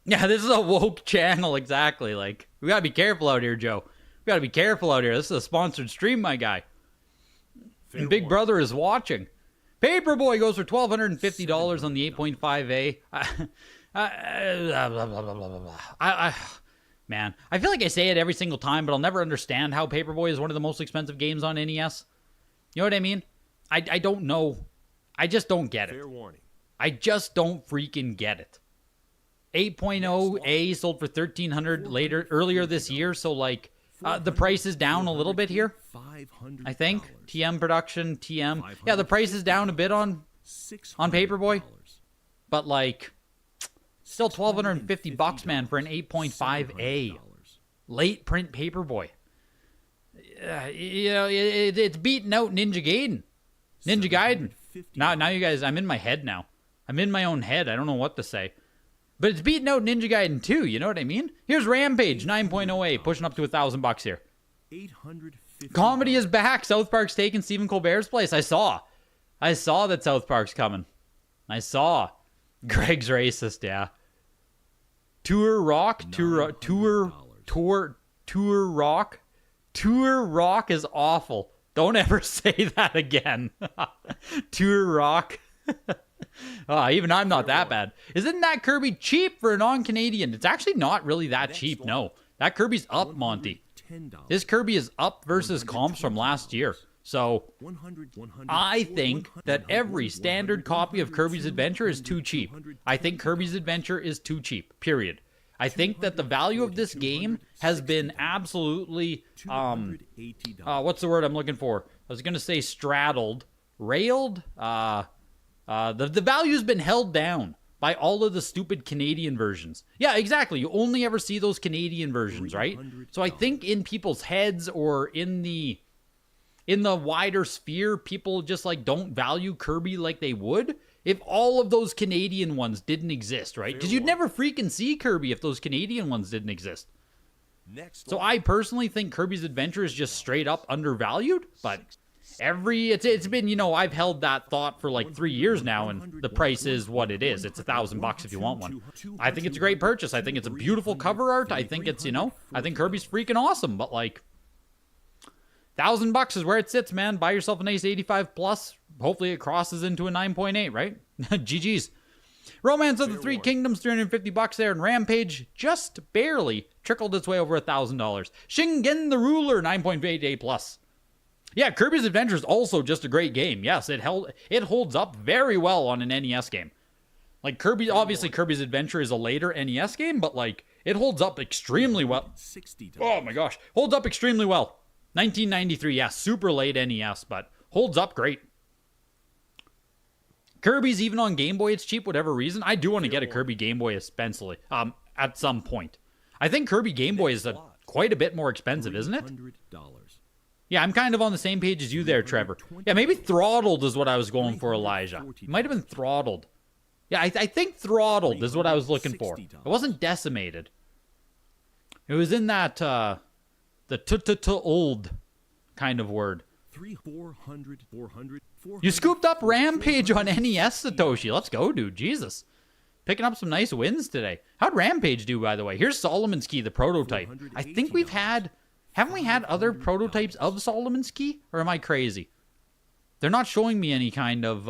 Yeah, this is a woke channel, exactly. Like, we gotta be careful out here, Joe. We gotta be careful out here. This is a sponsored stream, my guy. And Big Brother is watching. Paperboy goes for $1,250 on the 8.5A. Man, I feel like I say it every single time, but I'll never understand how Paperboy is one of the most expensive games on NES. You know what I mean? I don't know. I just don't get it. Fair warning. I just don't freaking get it. 8.0A sold for $1,300 earlier this year, so like the price is down a little bit here. I think TM production, TM. Yeah, the price is down a bit on Paperboy, but like still $1,250, man, for an 8.5A late print Paperboy. You know, it's beating out Ninja Gaiden. Ninja Gaiden. Now you guys, I'm in my head now. I'm in my own head. I don't know what to say. But it's beating out Ninja Gaiden 2, you know what I mean? Here's Rampage, 9.08, pushing up to $1,000 here. Comedy is back. South Park's taking Stephen Colbert's place. I saw that South Park's coming. I saw. Greg's racist, yeah. Tour Rock is awful. Don't ever say that again. Tour Rock. Even I'm not that bad. Isn't that Kirby cheap for a non-Canadian? It's actually not really that cheap, no. That Kirby's up, Monty. This Kirby is up versus comps from last year. So, I think that every standard copy of Kirby's Adventure is too cheap. I think Kirby's Adventure is too cheap, period. I think that the value of this game has been absolutely, what's the word I'm looking for? I was going to say straddled, railed, the value's been held down by all of the stupid Canadian versions. Yeah, exactly. You only ever see those Canadian versions, right? So I think in people's heads or in the wider sphere, people just like don't value Kirby like they would if all of those Canadian ones didn't exist, right? Because you'd never freaking see Kirby if those Canadian ones didn't exist. So I personally think Kirby's Adventure is just straight up undervalued, but it's been, you know, I've held that thought for like 3 years now, and the price is what it is. It's $1,000 if you want one. I think it's a great purchase. I think it's a beautiful cover art. I think it's, you know, I think Kirby's freaking awesome, but like $1,000 is where it sits, man. Buy yourself a nice 85 plus. Hopefully it crosses into a 9.8, right? GG's. Romance of the Three Kingdoms, $350 there, and Rampage just barely trickled its way over $1,000. Shingen the Ruler, 9.8A plus. Yeah, Kirby's Adventure is also just a great game. Yes, it holds up very well on an NES game. Like obviously Kirby's Adventure is a later NES game, but like it holds up extremely well. Oh my gosh, holds up extremely well. 1993, yeah, super late NES, but holds up great. Kirby's even on Game Boy, it's cheap, whatever reason. I do want to get a Kirby Game Boy especially, at some point. I think Kirby Game Boy is quite a bit more expensive, isn't it? Yeah, I'm kind of on the same page as you there, Trevor. Yeah, maybe Throttled is what I was going for, Elijah. It might have been Throttled. Yeah, I think Throttled is what I was looking for. It wasn't Decimated. It was in that, the old kind of word. 400, 400, 400. You scooped up Rampage on NES, Satoshi. Let's go, dude. Jesus. Picking up some nice wins today. How'd Rampage do, by the way? Here's Solomon's Key, the prototype. I think we've had... Haven't we had other prototypes of Solomon's Key? Or am I crazy? They're not showing me any kind of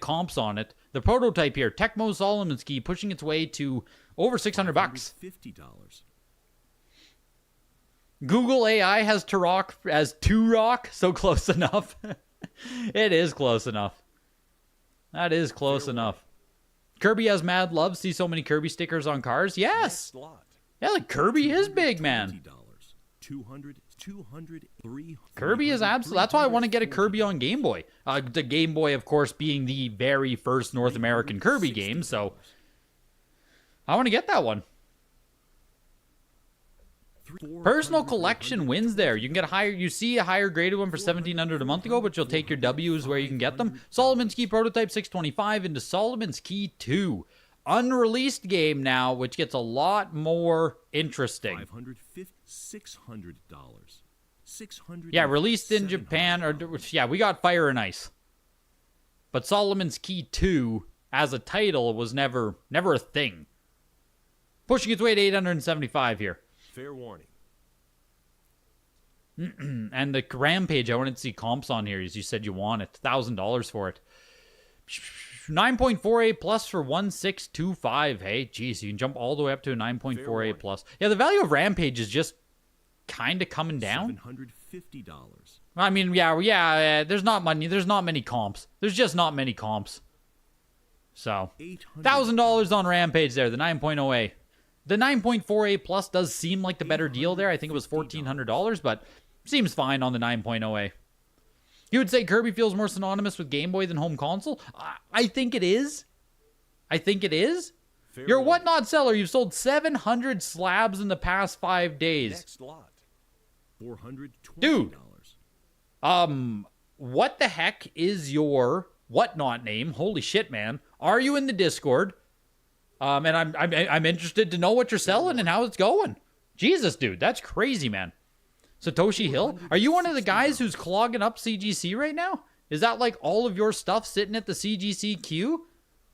comps on it. The prototype here, Tecmo Solomon's Key, pushing its way to over $600. $50. Google AI has Turok as Turok, so close enough. It is close enough. That is close enough. Kirby has mad love. See so many Kirby stickers on cars. Yes. Yeah, like Kirby is big, man. 200, 300. Kirby is absolutely. That's why I want to get a Kirby on Game Boy. The Game Boy, of course, being the very first North American Kirby game. So I want to get that one. Personal collection wins there. You can get a higher. You see a higher graded one for $1,700 a month ago, but you'll take your W's where you can get them. Solomon's Key prototype $625 into Solomon's Key 2. Unreleased game now, which gets a lot more interesting. $600. Yeah, released in Japan. Yeah, we got Fire and Ice. But Solomon's Key 2, as a title, was never a thing. Pushing its way to $875 here. Fair warning. And the Rampage, I wanted to see comps on here, as you said you want it. $1,000 for it. 9.48 plus for 1,625. Hey, geez, you can jump all the way up to a 9.48 plus. Yeah, the value of Rampage is just kind of coming down. $750. I mean, yeah. There's not many comps. There's just not many comps. So, $1,000 on Rampage there. The 9.08. The 9.48 plus does seem like the better deal there. I think it was $1,400, but seems fine on the 9.08. You would say Kirby feels more synonymous with Game Boy than home console? I think it is. You're a whatnot seller. You've sold 700 slabs in the past 5 days. Next lot. $420. Dude. What the heck is your whatnot name? Holy shit, man. Are you in the Discord? And I'm interested to know what you're selling and how it's going. Jesus, dude. That's crazy, man. Satoshi Hill? Are you one of the guys who's clogging up CGC right now? Is that like all of your stuff sitting at the CGC queue?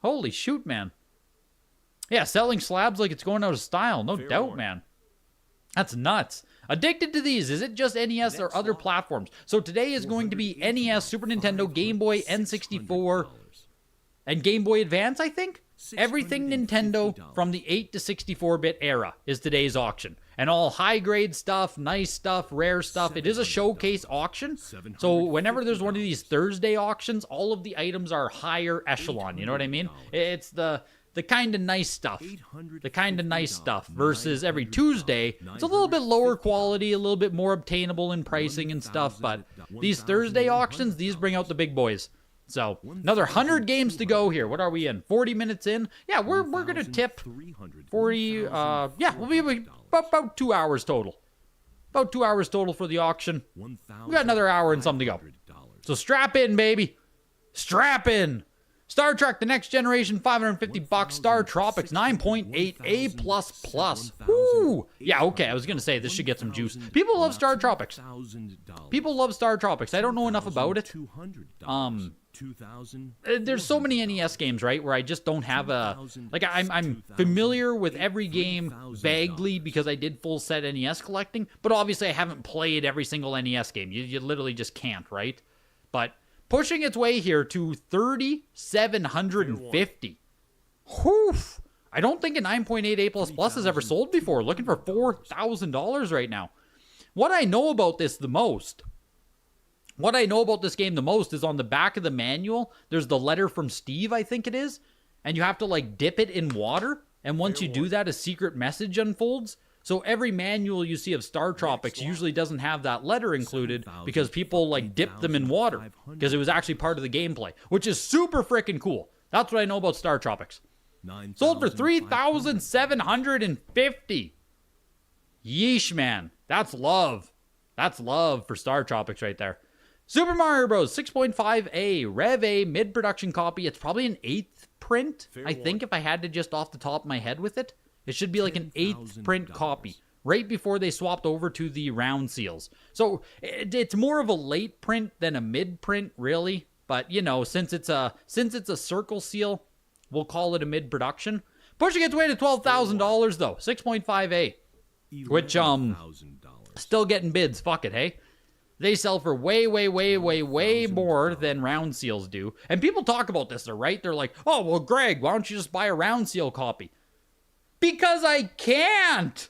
Holy shoot, man. Yeah, selling slabs like it's going out of style. No doubt, man. That's nuts. Addicted to these. Is it just NES or other platforms? So today is going to be NES, Super Nintendo, Game Boy, N64, and Game Boy Advance, I think? Everything Nintendo from the 8 to 64-bit era is today's auction. And all high-grade stuff, nice stuff, rare stuff. It is a showcase auction. So whenever there's one of these Thursday auctions, all of the items are higher echelon. You know what I mean? It's the kind of nice stuff. The kind of nice stuff. Versus every Tuesday, it's a little bit lower quality, a little bit more obtainable in pricing and stuff. But these Thursday auctions, these bring out the big boys. So, another 100 games to go here. What are we in? 40 minutes in? Yeah, we're going to tip 40, yeah, we'll be about 2 hours total. About 2 hours total for the auction. We got another hour and something to go. So strap in, baby. Strap in. Star Trek The Next Generation, $550. Star Tropics, 9.8 A++. Woo! Yeah, okay, I was going to say, this should get some juice. People love Star Tropics. People love Star Tropics. I don't know enough about it. There's so many NES games, right, where I just don't have a... Like, I'm familiar with every game vaguely because I did full set NES collecting, but obviously I haven't played every single NES game. You literally just can't, right? But... pushing its way here to $3,750. Whew. I don't think a 9.8 A++ has ever sold before. Looking for $4,000 right now. What I know about this the most What I know about this game the most is on the back of the manual, there's the letter from Steve, I think it is, and you have to like dip it in water, and once you do that, a secret message unfolds. So every manual you see of Star Tropics usually doesn't have that letter included because people like dip them in water because it was actually part of the gameplay, which is super freaking cool. That's what I know about Star Tropics. Sold for $3,750. Yeesh, man. That's love. That's love for Star Tropics right there. Super Mario Bros. 6.5A, Rev A, mid-production copy. It's probably an 8th print, I think, if I had to just off the top of my head with it. It should be like an 8th print copy, right before they swapped over to the round seals. So it's more of a late print than a mid-print, really. But, you know, since it's a circle seal, we'll call it a mid-production. Pushing its way to $12,000, though. 6.5A, which, still getting bids. Fuck it, hey? They sell for way more than round seals do. And people talk about this, right? They're like, oh, well, Greg, why don't you just buy a round seal copy? Because I can't.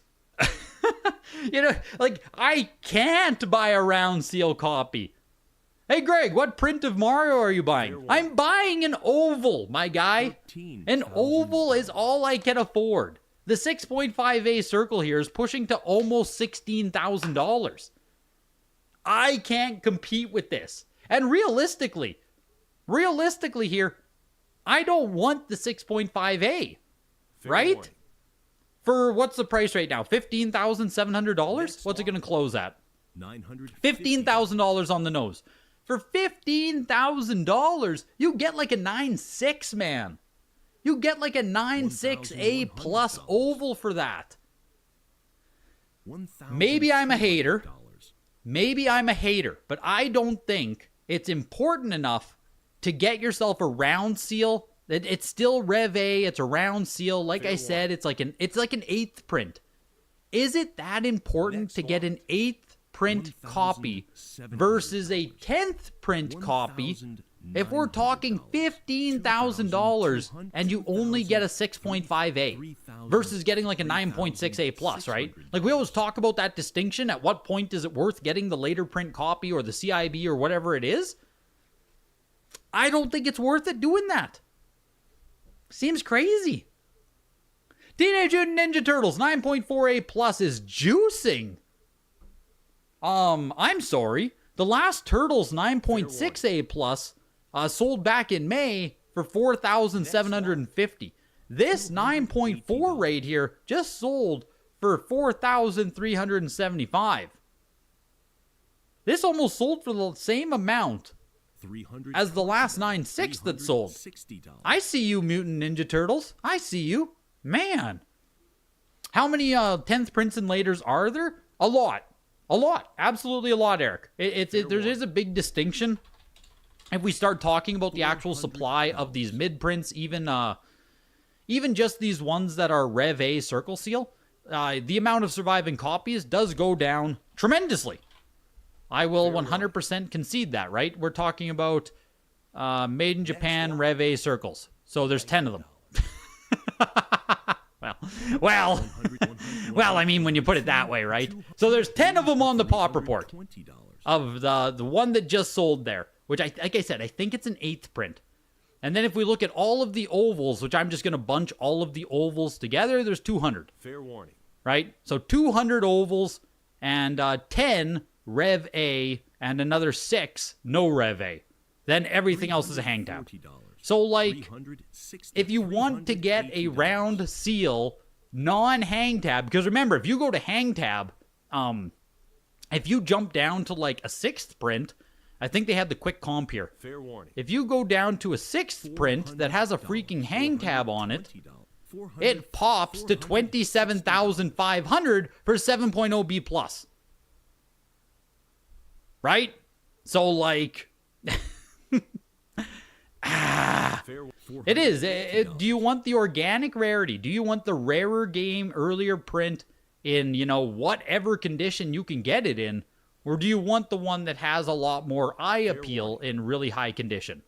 You know, like, I can't buy a round seal copy. Hey, Greg, what print of Mario are you buying? I'm buying an oval, my guy. An oval is all I can afford. The 6.5A circle here is pushing to almost $16,000. I can't compete with this. And realistically here, I don't want the 6.5A, right? For what's the price right now? $15,700? What's it going to close at? $15,000 on the nose. For $15,000, you get like a 9.6, man. You get like a 9.6A plus oval for that. Maybe I'm a hater. Maybe I'm a hater, but I don't think it's important enough to get yourself a round seal. It's still Rev A, it's a round seal. Like I said, it's like an 8th print. Is it that important to get an 8th print copy versus a 10th print copy if we're talking $15,000 and you only get a 6.5A versus getting like a 9.6A plus, right? Like we always talk about that distinction. At what point is it worth getting the later print copy or the CIB or whatever it is? I don't think it's worth it doing that. Seems crazy. Teenage Mutant Ninja Turtles 9.4A plus is juicing. I'm sorry. The last Turtles 9.6A plus sold back in May for $4,750. This 9.4 right here just sold for $4,375. This almost sold for the same amount as the last 9.6 that sold. I see you, Mutant Ninja Turtles. I see you. Man. How many 10th prints and laters are there? A lot. A lot. Absolutely a lot, Eric. There is a big distinction. If we start talking about the actual supply of these mid-prints, even just these ones that are Rev A circle seal, the amount of surviving copies does go down tremendously. I will 100% concede that, right? We're talking about made in Japan Rev A circles. So there's 10 of them. Well, I mean, when you put it that way, right? So there's 10 of them on the pop report of the one that just sold there, which, like I said, I think it's an 8th print. And then if we look at all of the ovals, which I'm just going to bunch all of the ovals together, there's 200. Fair warning. Right? So 200 ovals and 10 Rev A and another 6 no Rev A. Then everything else is a hang tab. So, like, if you want to get a round seal, non-hang tab, because remember, if you go to hang tab, if you jump down to, like, a 6th print, I think they have the quick comp here. Fair warning. If you go down to a 6th print that has a freaking hang tab on it, it pops to $27,500 for 7.0B+. Right? So, like... It is. Do you want the organic rarity? Do you want the rarer game, earlier print in, you know, whatever condition you can get it in? Or do you want the one that has a lot more eye appeal in really high condition?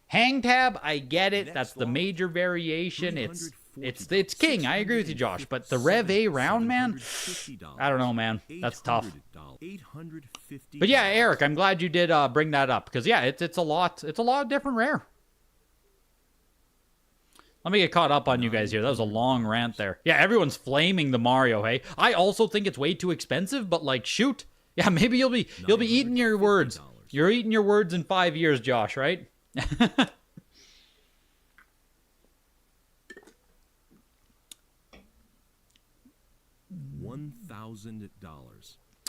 Hang tab, I get it. That's the major variation. It's It's king. I agree with you, Josh. But the Rev A round, man, I don't know, man. That's tough. But yeah, Eric, I'm glad you did bring that up because yeah, it's a lot. It's a lot of different rare. Let me get caught up on you guys here. That was a long rant there. Yeah, everyone's flaming the Mario, hey? I also think it's way too expensive, but like, shoot. Yeah, maybe you'll be eating your words. You're eating your words in 5 years, Josh, right? $1,000.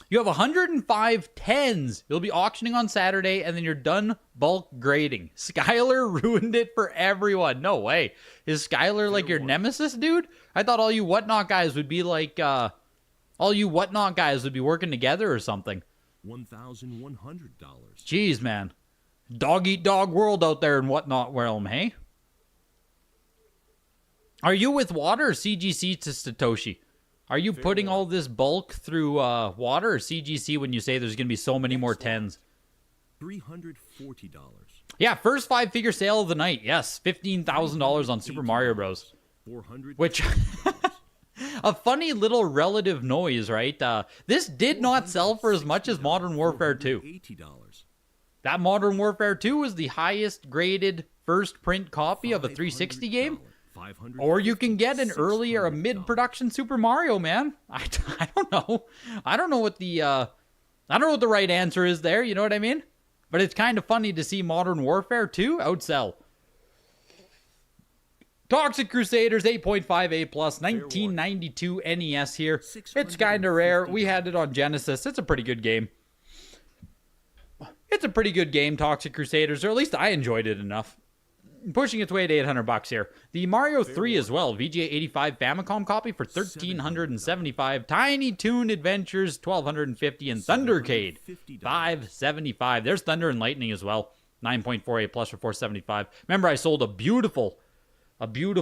You have 105 tens. You'll be auctioning on Saturday, and then you're done bulk grading. Skylar ruined it for everyone. No way. Is Skylar like your nemesis, dude? I thought all you whatnot guys would be like, all you whatnot guys would be working together or something. $1,100. Jeez, man. Dog eat dog world out there in whatnot realm, hey? Are you with water or CGC to Satoshi? Are you putting all this bulk through water or CGC when you say there's going to be so many more tens? $340. Yeah, first 5-figure sale of the night. Yes, $15,000 on Super Mario Bros. Which, a funny little relative noise, right? This did not sell for as much as Modern Warfare 2. That Modern Warfare 2 was the highest graded first print copy of a 360 game. Or you can get an early or a mid-production Super Mario, man. I don't know. I don't know what the right answer is there, you know what I mean? But it's kind of funny to see Modern Warfare 2 outsell. Toxic Crusaders 8.5A+, 1992 NES here. It's kind of rare. We had it on Genesis. It's a pretty good game. It's a pretty good game, Toxic Crusaders, or at least I enjoyed it enough. Pushing its way to $800 here. The Mario 3 as well, VGA 85 Famicom copy for $1,375. Tiny Toon Adventures 1,250, and Thundercade 575. There's Thunder and Lightning as well, 9.48 plus for $475. Remember, I sold a beautiful CIB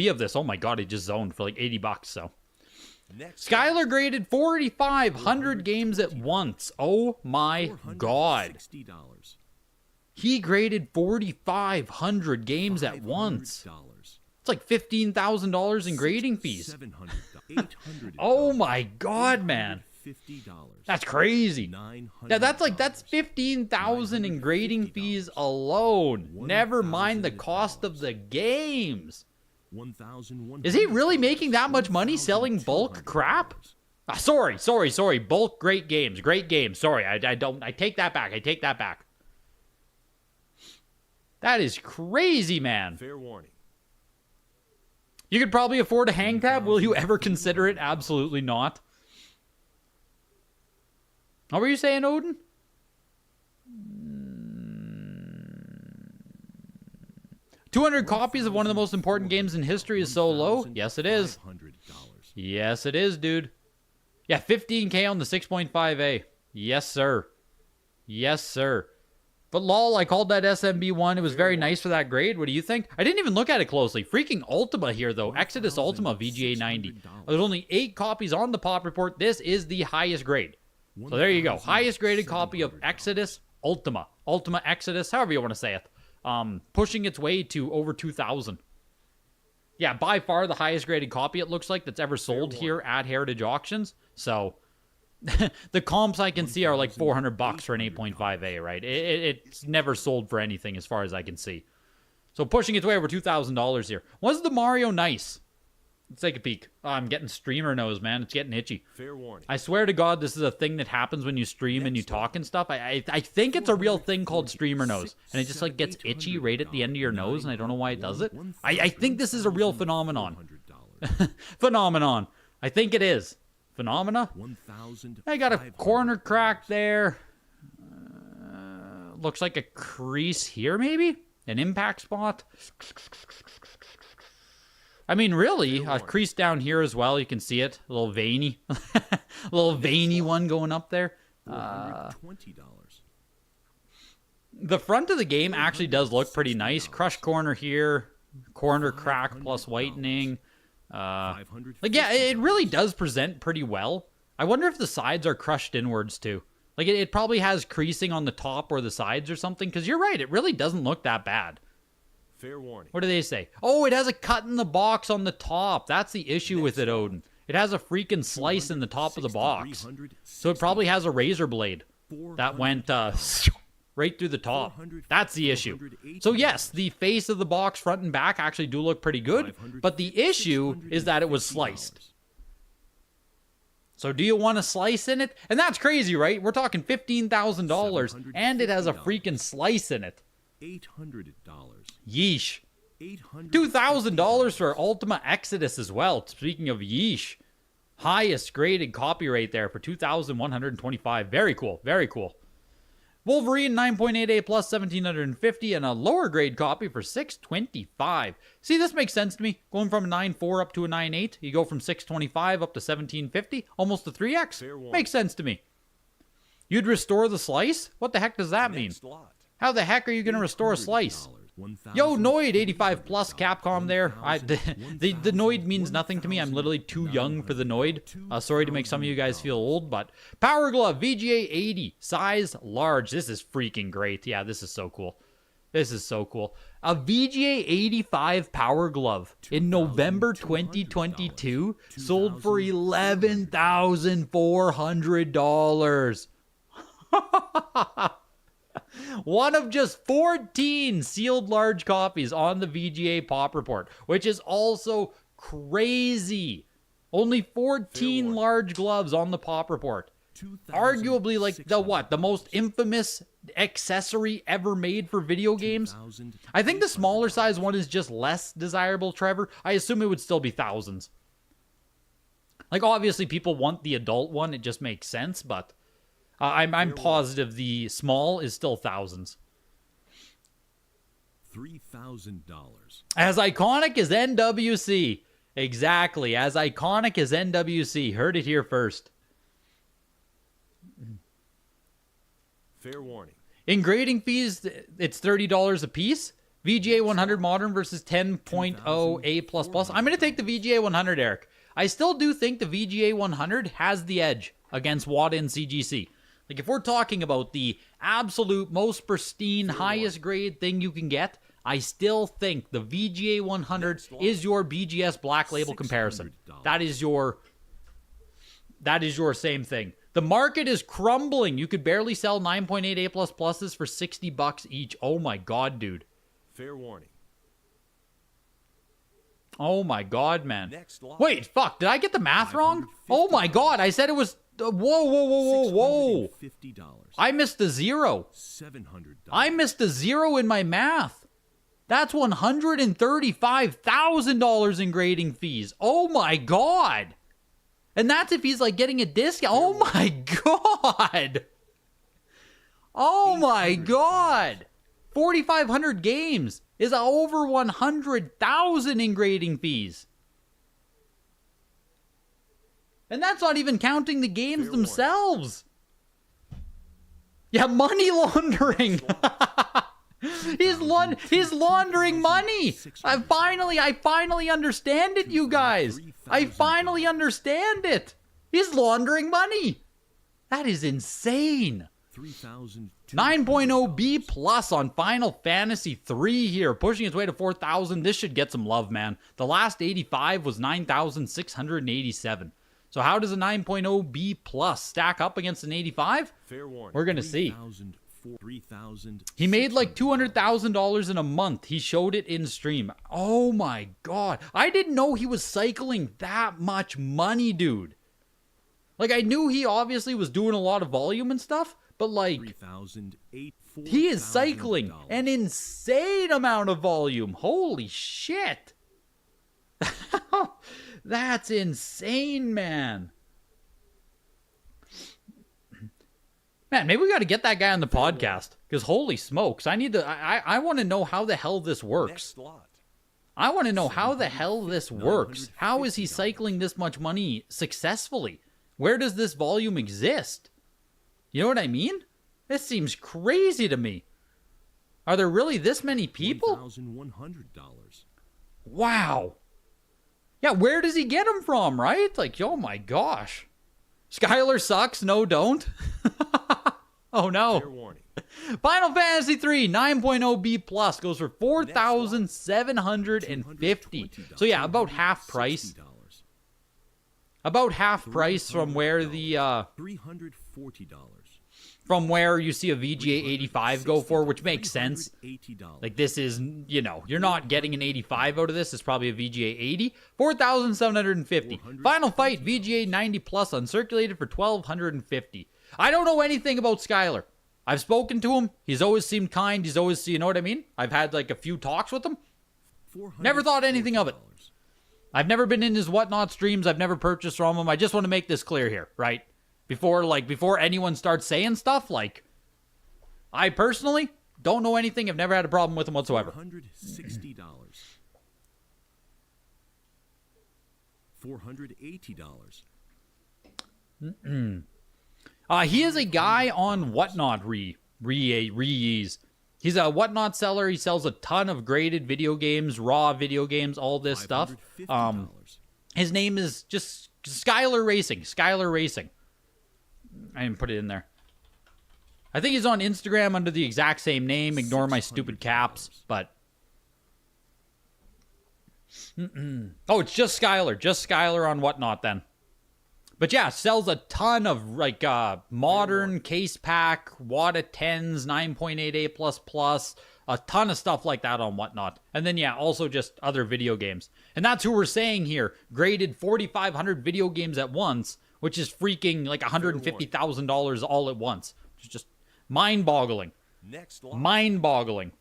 of this. Oh my god, it just zoned for like $80. So. Skylar graded 4,500 games at once. Oh my god. He graded 4,500 games at once. It's like $15,000 in grading fees. Oh my god, man. That's crazy. Yeah, that's 15,000 in grading fees alone. Never mind the cost of the games. Is he really making that much money selling bulk crap? Sorry. Bulk great games. Sorry, I take that back. That is crazy, man. Fair warning. You could probably afford a hang tab. Will you ever consider it? Absolutely not. What were you saying, Odin? 200 copies of one of the most important games in history is so low? Yes, it is. Yes, it is, dude. Yeah, 15K on the 6.5A. Yes, sir. Yes, sir. But lol, I called that SMB1. It was very nice for that grade. What do you think? I didn't even look at it closely. Freaking Ultima here, though. Exodus Ultima VGA 90. There's only 8 copies on the pop report. This is the highest grade. So there you go. Highest graded copy of Exodus Ultima. Ultima Exodus, however you want to say it. Pushing its way to over 2,000. Yeah, by far the highest graded copy it looks like that's ever sold here at Heritage Auctions. So the comps I can see are like $400 for an 8.5A, right? It's never sold for anything as far as I can see. So pushing its way over $2,000 here. Was the Mario nice? Let's take a peek. Oh, I'm getting streamer nose, man. It's getting itchy. Fair warning. I swear to God, this is a thing that happens when you stream and you talk and stuff. I think it's a real thing called streamer nose. And it just like gets itchy right at the end of your nose, and I don't know why it does it. I think this is a real phenomenon. Phenomenon. I think it is. Phenomena? I got a corner crack there. Looks like a crease here, maybe? An impact spot? I mean, really, a crease down here as well. You can see it. A little veiny. A little veiny one going up there. The front of the game actually does look pretty nice. Crush corner here. Corner crack plus whitening. Like, yeah, it really does present pretty well. I wonder if the sides are crushed inwards, too. Like, it probably has creasing on the top or the sides or something. Because you're right, it really doesn't look that bad. Fair warning. What do they say? Oh, it has a cut in the box on the top. That's the issue with it, Odin. It has a freaking slice in the top of the box. So it probably has a razor blade that went right through the top. That's the issue. So yes, the face of the box, front and back, actually do look pretty good. But the issue is that it was sliced. So do you want a slice in it? And that's crazy, right? We're talking $15,000, and it has a freaking slice in it. $800. Yeesh. $2,000 for Ultima Exodus as well. Speaking of yeesh. Highest graded copy rate there for 2,125. Very cool. Very cool. Wolverine 9.88 plus 1,750, and a lower grade copy for 625. See, this makes sense to me. Going from a 9.4 up to a 9.8, you go from 625 up to 1,750, almost a 3x. Makes sense to me. You'd restore the slice? What the heck does that mean? How the heck are you going to restore a slice? Yo, Noid 85 plus Capcom there. The Noid means nothing to me. I'm literally too young for the Noid. Sorry to make some of you guys feel old, but Power Glove VGA 80 size large. This is freaking great. Yeah, this is so cool. This is so cool. A VGA 85 Power Glove in November 2022 sold for $11,400. One of just 14 sealed large copies on the VGA Pop Report, which is also crazy. Only 14 large gloves on the Pop Report. Arguably like the most infamous accessory ever made for video games. I think the smaller size one is just less desirable, Trevor. I assume it would still be thousands. Like obviously people want the adult one, it just makes sense, but I'm positive the small is still thousands. $3,000. As iconic as NWC. Exactly. As iconic as NWC. Heard it here first. Fair warning. In grading fees, it's $30 a piece. VGA 100 Modern versus 10.0 A++. I'm going to take the VGA 100, Eric. I still do think the VGA 100 has the edge against WATA and CGC. Like, if we're talking about the absolute most pristine, highest grade thing you can get, I still think the VGA 100 is your BGS Black Label comparison. That is your same thing. The market is crumbling. You could barely sell 9.8 A++s for $60 each. Oh my god, dude. Fair warning. Oh my god, man. Wait, fuck, did I get the math wrong? Oh my god, I said it was... Whoa. I missed a zero. $700. I missed a zero in my math. That's $135,000 in grading fees. Oh my god. And that's if he's like getting a discount. Oh my god. Oh my god. 4,500 games is over 100,000 in grading fees. And that's not even counting the games themselves. Yeah, money laundering. He's laundering money. I finally understand it, you guys. I finally understand it. He's laundering money. That is insane. 9.0 B plus on Final Fantasy 3 here, pushing its way to 4,000. This should get some love, man. The last 85 was 9,687. So how does a 9.0 B plus stack up against an 85? Fair warning. We're gonna see. 3,000. He made like $200,000 in a month. He showed it in stream. Oh my god. I didn't know he was cycling that much money, dude. Like, I knew he obviously was doing a lot of volume and stuff, but like, he is cycling an insane amount of volume. Holy shit. That's insane, man. Man, maybe we got to get that guy on the podcast, because holy smokes, I want to know how the hell this works. I want to know how the hell this works. How is he cycling this much money successfully? Where does this volume exist? You know what I mean? This seems crazy to me. Are there really this many people? $1,100. Wow. Yeah, where does he get them from, right? Like, oh my gosh. Skylar sucks, no don't. Oh no. Fair warning. Final Fantasy 3 9.0 B plus goes for $4,750. So yeah, about half price. $60. About half price from where the $340. from where you see a VGA 85 go for, which makes sense. $380. Like this is, you know, you're not getting an 85 out of this. It's probably a VGA 80. 4,750. Final Fight VGA 90 plus uncirculated for 1,250. I don't know anything about Skylar. I've spoken to him. He's always seemed kind. He's always, you know what I mean? I've had like a few talks with him. Never thought anything of it. I've never been in his Whatnot streams. I've never purchased from him. I just want to make this clear here, right? Before anyone starts saying stuff, like, I personally don't know anything. I've never had a problem with him whatsoever. $460. $480. He is a guy on Whatnot Rees. He's a Whatnot seller. He sells a ton of graded video games, raw video games, all this stuff. His name is just Skylar Racing. Skylar Racing. I didn't put it in there. I think he's on Instagram under the exact same name. Ignore my stupid caps, but... Oh, it's just Skylar. Just Skylar on Whatnot then. But yeah, sells a ton of like modern case pack, WATA 10s, 9.8A++, a ton of stuff like that on Whatnot. And then yeah, also just other video games. And that's who we're saying here. Graded 4,500 video games at once, which is freaking like $150,000 all at once. It's just mind-boggling. Next lot. Mind-boggling.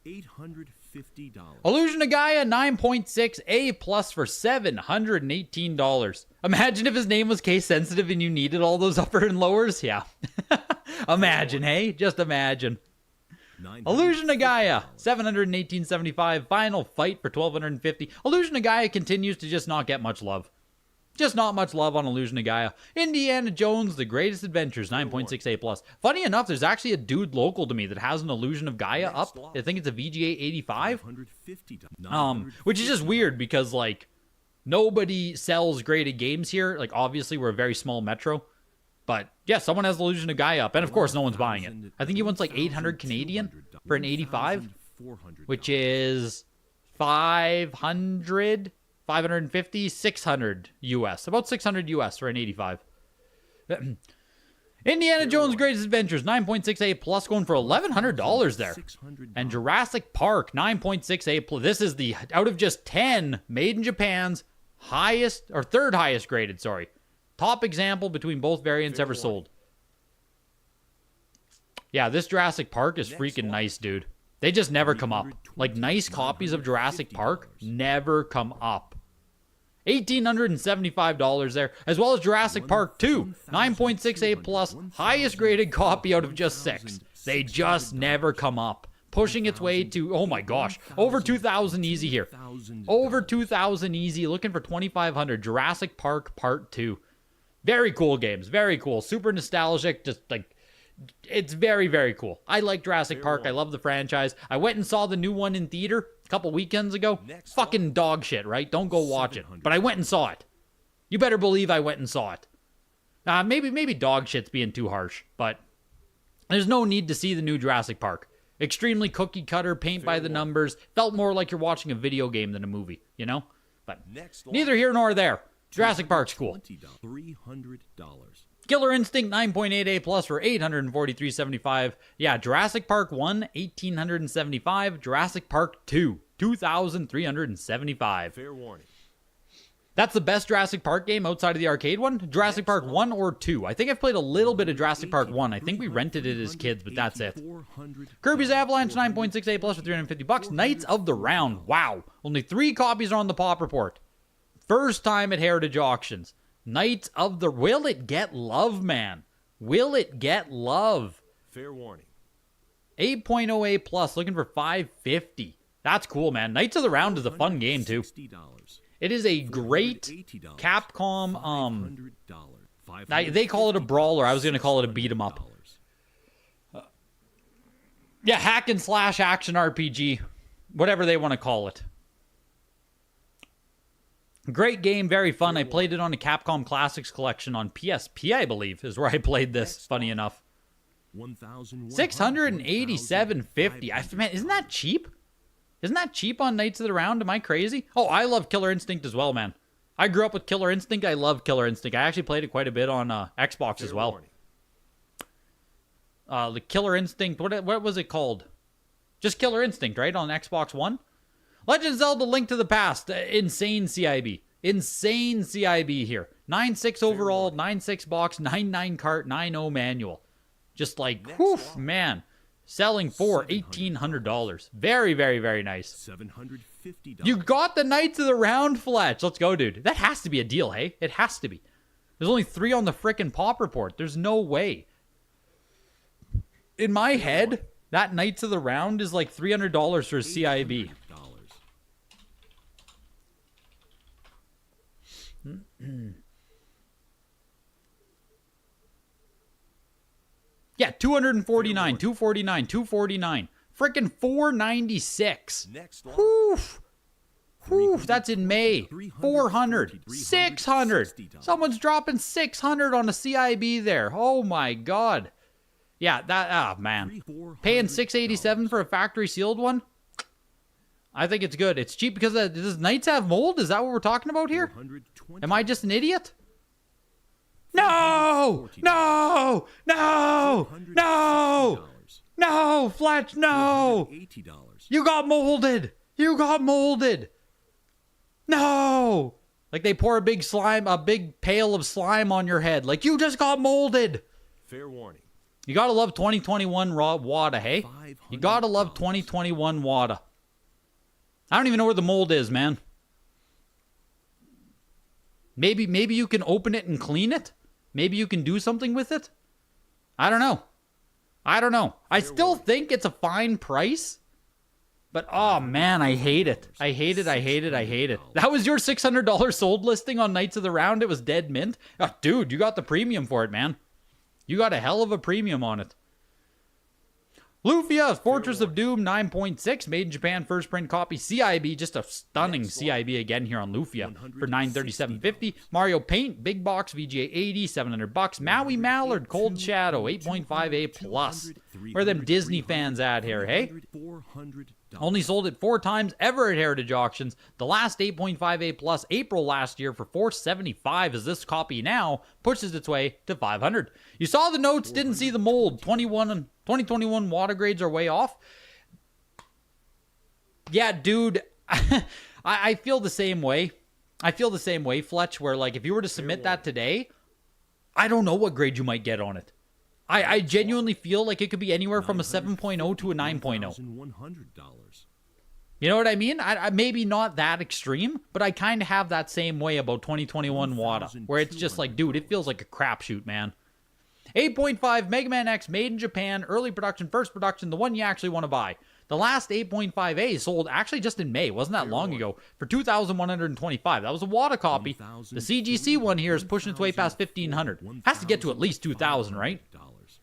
$850. Illusion of Gaia 9.6 A plus for $718. Imagine if his name was case sensitive and you needed all those upper and lowers. Yeah. Imagine, hey? Just imagine. Illusion of Gaia, $718.75. Final Fight for $1,250. Illusion of Gaia continues to just not get much love. Just not much love on Illusion of Gaia. Indiana Jones, The Greatest Adventures, 9.6 A plus. Funny enough, there's actually a dude local to me that has an Illusion of Gaia up. I think it's a VGA 85. Which is just weird because, like, nobody sells graded games here. Like, obviously, we're a very small metro. But, yeah, someone has Illusion of Gaia up. And, of course, no one's buying it. I think he wants, like, 800 Canadian for an 85. Which is 500... 550, 600 US. About 600 US for an 85. Indiana Jones Greatest Adventures, 9.6 A plus, going for $1,100 there. And Jurassic Park, 9.6 A plus. This is the, out of just 10, made in Japan's highest, or third highest graded, sorry. Top example between both variants ever sold. Yeah, this Jurassic Park is freaking nice, dude. They just never come up. Like, nice copies of Jurassic Park never come up. $1,875 there, as well as Jurassic Park 2, 9.6 A plus, highest graded copy out of just 6. They just never come up. Pushing its way to, oh my gosh, over 2,000 easy here. Over 2,000 easy, looking for 2,500. Jurassic Park Part 2. Very cool games, very cool. Super nostalgic, just like... It's very, very cool. I like Jurassic Park. I love the franchise. I went and saw the new one in theater a couple weekends ago. Fucking dog shit, right? Don't go watch it. But I went and saw it. You better believe I went and saw it. Maybe dog shit's being too harsh, but there's no need to see the new Jurassic Park. Extremely cookie cutter, paint by the numbers. Felt more like you're watching a video game than a movie, you know? But neither here nor there. Jurassic Park's cool. $300. Killer Instinct 9.8 A plus for $843.75. Yeah, Jurassic Park 1, $1,875. Jurassic Park 2, $2,375. Fair warning. That's the best Jurassic Park game outside of the arcade one. Jurassic Park 1 or 2. I think I've played a little bit of Jurassic Park 1. I think we rented it as kids, but that's it. Kirby's Avalanche 9.6 A plus for $350. Knights of the Round. Wow. Only 3 copies are on the Pop Report. First time at Heritage Auctions. Knights of the... Will it get love, man? Will it get love? Fair warning. 8.0 A plus, looking for $550. That's cool, man. Knights of the Round is a fun game, too. It is a great Capcom, they call it a brawler. I was going to call it a beat-em-up. Yeah, hack and slash action RPG. Whatever they want to call it. Great game, very fun. I played it on a Capcom Classics collection on PSP, I believe, is where I played this, funny enough. $687.50. Man, isn't that cheap? Isn't that cheap on Knights of the Round? Am I crazy? Oh, I love Killer Instinct as well, man. I grew up with Killer Instinct. I love Killer Instinct. I actually played it quite a bit on Xbox as well. The Killer Instinct, what was it called? Just Killer Instinct, right? On Xbox One? Legend of Zelda Link to the Past. Insane CIB. Insane CIB here. 9.6 overall, 9.6 box, 9.9 cart, 9.0 manual. Just like, whew, man. Selling for $1,800. Very, very, very nice. $750. You got the Knights of the Round, Fletch. Let's go, dude. That has to be a deal, hey? It has to be. There's only 3 on the frickin' pop report. There's no way. In my head, that Knights of the Round is like $300 for a CIB. Yeah, 249, 249, 249. Frickin' 496. Next lot. Whew. Whew, that's in May. 400, 600. Someone's dropping 600 on a CIB there. Oh my god. Yeah, that, man. Paying 687 for a factory sealed one? I think it's good. It's cheap because does Knights have mold? Is that what we're talking about here? Am I just an idiot? No! No! No! No! No, Fletch, no! You got molded! You got molded! No! Like they pour a big pail of slime on your head. Like you just got molded! Fair warning. You gotta love 2021 WADA, hey? You gotta love 2021 WADA. I don't even know where the mold is, man. Maybe you can open it and clean it? Maybe you can do something with it? I don't know. I still think it's a fine price. But, oh, man, I hate it. I hate it. That was your $600 sold listing on Knights of the Round? It was dead mint? Oh, dude, you got the premium for it, man. You got a hell of a premium on it. Lufia, Fortress of Doom 9.6, made in Japan, first print copy, CIB, just a stunning CIB again here on Lufia for $937.50. Mario Paint, big box, VGA 80, $700. Maui Mallard, Cold Shadow, 8.5A plus. Where are them Disney fans at here, hey? Only sold it 4 times ever at Heritage Auctions. The last 8.5A plus April last year for $475, as this copy now pushes its way to $500. You saw the notes, didn't see the mold. 2021 water grades are way off. Yeah, dude, I feel the same way. Fletch, where like if you were to submit that today, I don't know what grade you might get on it. I genuinely feel like it could be anywhere from a 7.0 to a 9.0. You know what I mean? I maybe not that extreme, but I kind of have that same way about 2021 WADA, where it's just like, dude, it feels like a crapshoot, man. 8.5 Mega Man X, made in Japan, early production, first production, the one you actually want to buy. The last 8.5A sold actually just in May, wasn't that long ago, for $2,125. That was a WADA copy. The CGC one here is pushing its way past $1,500. Has to get to at least $2,000, right?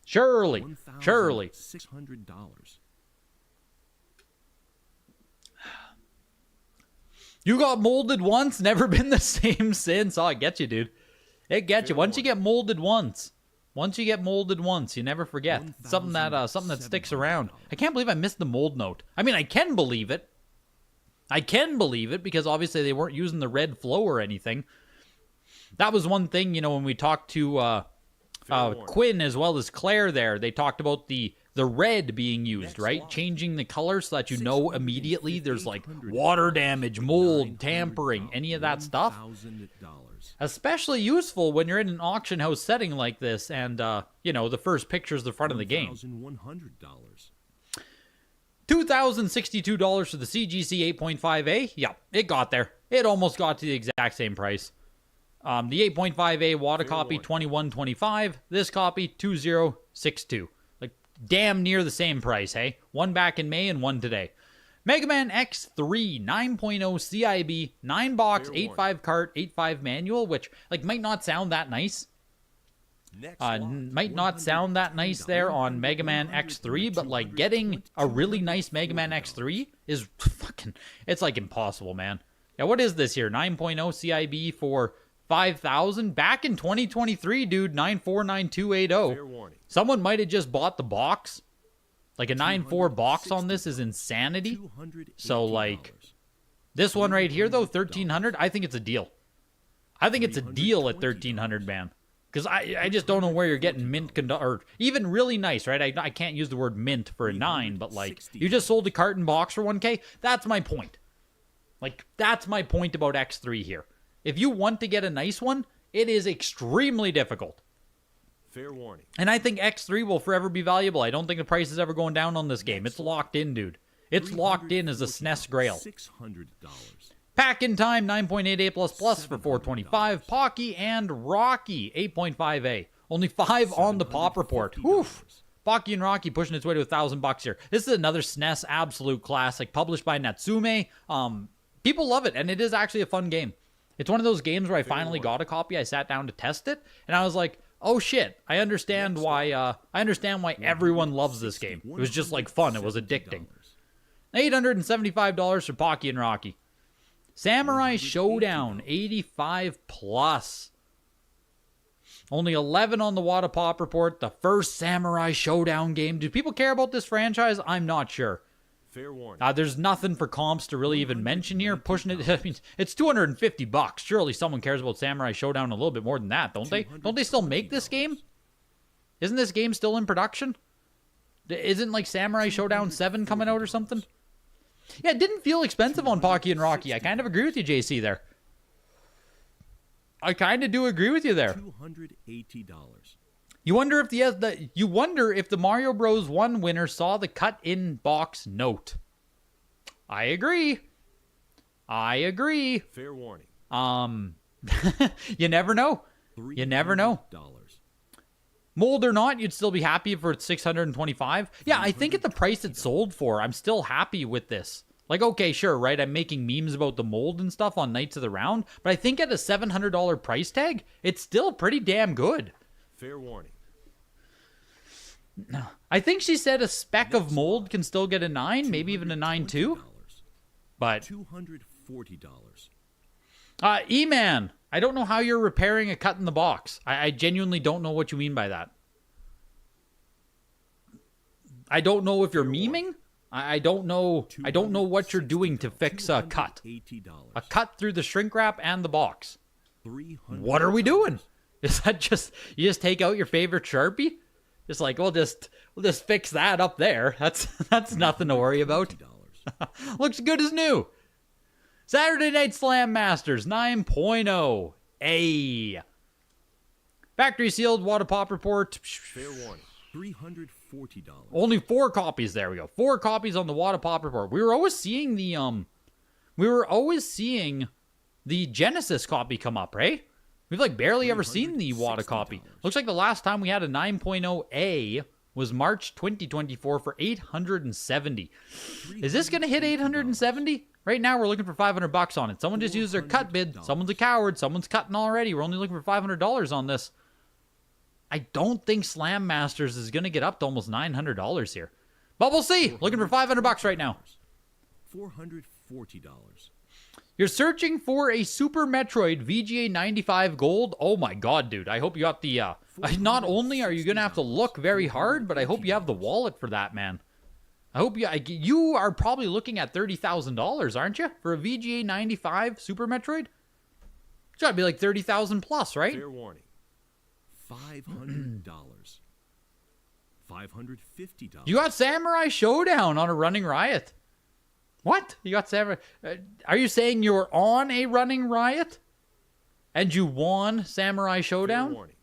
Surely. $600. You got molded once, never been the same since. Oh, it gets you, dude. It gets you. Once you get molded once, you never forget. Something that sticks around. I can't believe I missed the mold note. I mean, I can believe it. Because obviously they weren't using the red flow or anything. That was one thing, you know, when we talked to Quinn as well as Claire there, they talked about the red being used, right? Changing the color so that you know immediately there's like water damage, mold, tampering, any of that stuff. Especially useful when you're in an auction house setting like this and, you know, the first picture's the front of the game. $2,062 for the CGC 8.5A. Yeah, it got there. It almost got to the exact same price. The 8.5A WADA copy, $21.25. This copy, $20.62. Like, damn near the same price, hey? One back in May and one today. Mega Man X3 9.0 CIB, 9 box, 8.5 cart, 8.5 manual, which, like, might not sound that nice. Might not sound that nice there on Mega Man X3, but, like, getting a really nice Mega Man X3 is fucking, it's, like, impossible, man. Yeah, what is this here? 9.0 CIB for 5,000 back in 2023, dude. 949280. Fair warning. Someone might have just bought the box. Like a 9.4 box on this is insanity. So like this one right here though, 1,300. I think it's a deal. I think it's a deal at 1,300, man. Because I just don't know where you're getting mint or even really nice, right? I can't use the word mint for a 9, but like you just sold a carton box for 1K. That's my point. Like that's my point about X3 here. If you want to get a nice one, it is extremely difficult. Fair warning. And I think X3 will forever be valuable. I don't think the price is ever going down on this game. It's locked in, dude. It's locked in as a SNES Grail. $600. Pack in Time 9.88++ for $425. Pocky and Rocky 8.5A. Only 5 on the pop report. Oof. Pocky and Rocky pushing its way to $1,000 here. This is another SNES absolute classic published by Natsume. People love it, and it is actually a fun game. It's one of those games where I finally got a copy. I sat down to test it, and I was like, oh shit, I understand why everyone loves this game. It was just like fun. It was addicting. $875 for Pocky and Rocky. Samurai Showdown 85+. Only 11 on the Wada Pop report. The first Samurai Showdown game. Do people care about this franchise? I'm not sure. Fair warning. There's nothing for comps to really even mention here. Pushing it, I mean, it's $250. Surely someone cares about Samurai Showdown a little bit more than that, don't they? Don't they still make this game? Isn't this game still in production? Isn't like Samurai Showdown 7 coming out or something? Yeah, it didn't feel expensive on Pocky and Rocky. I kind of agree with you, JC, there. I kind of do agree with you there. $280. You wonder if the Mario Bros. 1 winner saw the cut-in box note. I agree. Fair warning. You never know. You never know. Mold or not, you'd still be happy for $625. Yeah, I think at the price it sold for, I'm still happy with this. Like, okay, sure, right? I'm making memes about the mold and stuff on Knights of the Round, but I think at a $700 price tag, it's still pretty damn good. Fair warning. I think she said a speck of mold can still get a 9, maybe even a 9.2. But $240. E-Man, I don't know how you're repairing a cut in the box. I genuinely don't know what you mean by that. I don't know if you're memeing. I don't know what you're doing to fix a cut. A cut through the shrink wrap and the box. What are we doing? Is that just, you just take out your favorite Sharpie? Just like, we'll just fix that up there. That's nothing to worry about. Looks good as new. Saturday Night Slam Masters 9.0 A. Factory sealed Wada Pop report. Fair warning. $340. Only 4 copies. There we go. 4 copies on the Wada Pop report. We were always seeing the Genesis copy come up, right? We've like barely ever seen the Wada copy. Looks like the last time we had a 9.0 A was March 2024 for $870. Is this going to hit $870? Right now we're looking for $500 on it. Someone just used their cut bid. Someone's a coward. Someone's cutting already. We're only looking for $500 on this. I don't think Slam Masters is going to get up to almost $900 here. But we'll see. Looking for $500 right now. $440. You're searching for a Super Metroid VGA 95 Gold. Oh my god, dude. I hope you got the... not only are you going to have to look very hard, but I hope you have the wallet for that, man. I hope you are probably looking at $30,000, aren't you? For a VGA 95 Super Metroid? It's got to be like $30,000 plus, right? Fair warning. $500. $550. You got Samurai Showdown on a Running Riot. What? You got Samurai... are you saying you're on a Running Riot? And you won Samurai Showdown? Fair warning.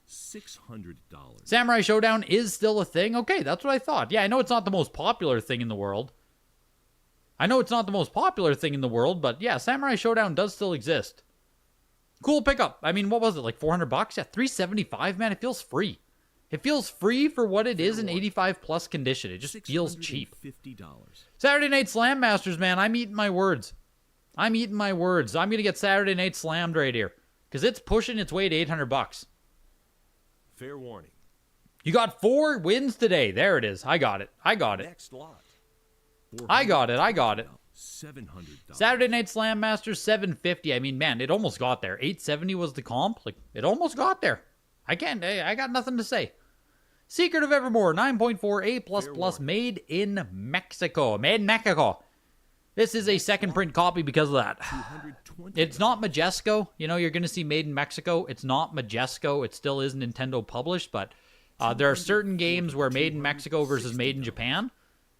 $600. Samurai Showdown is still a thing? Okay, that's what I thought. Yeah, I know it's not the most popular thing in the world. But yeah, Samurai Showdown does still exist. Cool pickup. I mean, what was it, like $400? Yeah, $375, man. It feels free. It feels free for what it is in 85 plus condition. It just feels cheap. $50. Saturday Night Slam Masters, man. I'm eating my words. I'm going to get Saturday Night Slammed right here. Because it's pushing its way to $800. Fair warning. You got 4 wins today. There it is. I got it. Next lot. I got it. $700. Saturday Night Slam Master, $750. I mean, man, it almost got there. $870 was the comp. Like, it almost got there. I got nothing to say. Secret of Evermore, 9.4 A++, made in Mexico. Made in Mexico. This is a second print copy because of that. It's not Majesco. You know, you're going to see made in Mexico. It's not Majesco. It still is Nintendo published, but there are certain games where made in Mexico versus made in Japan,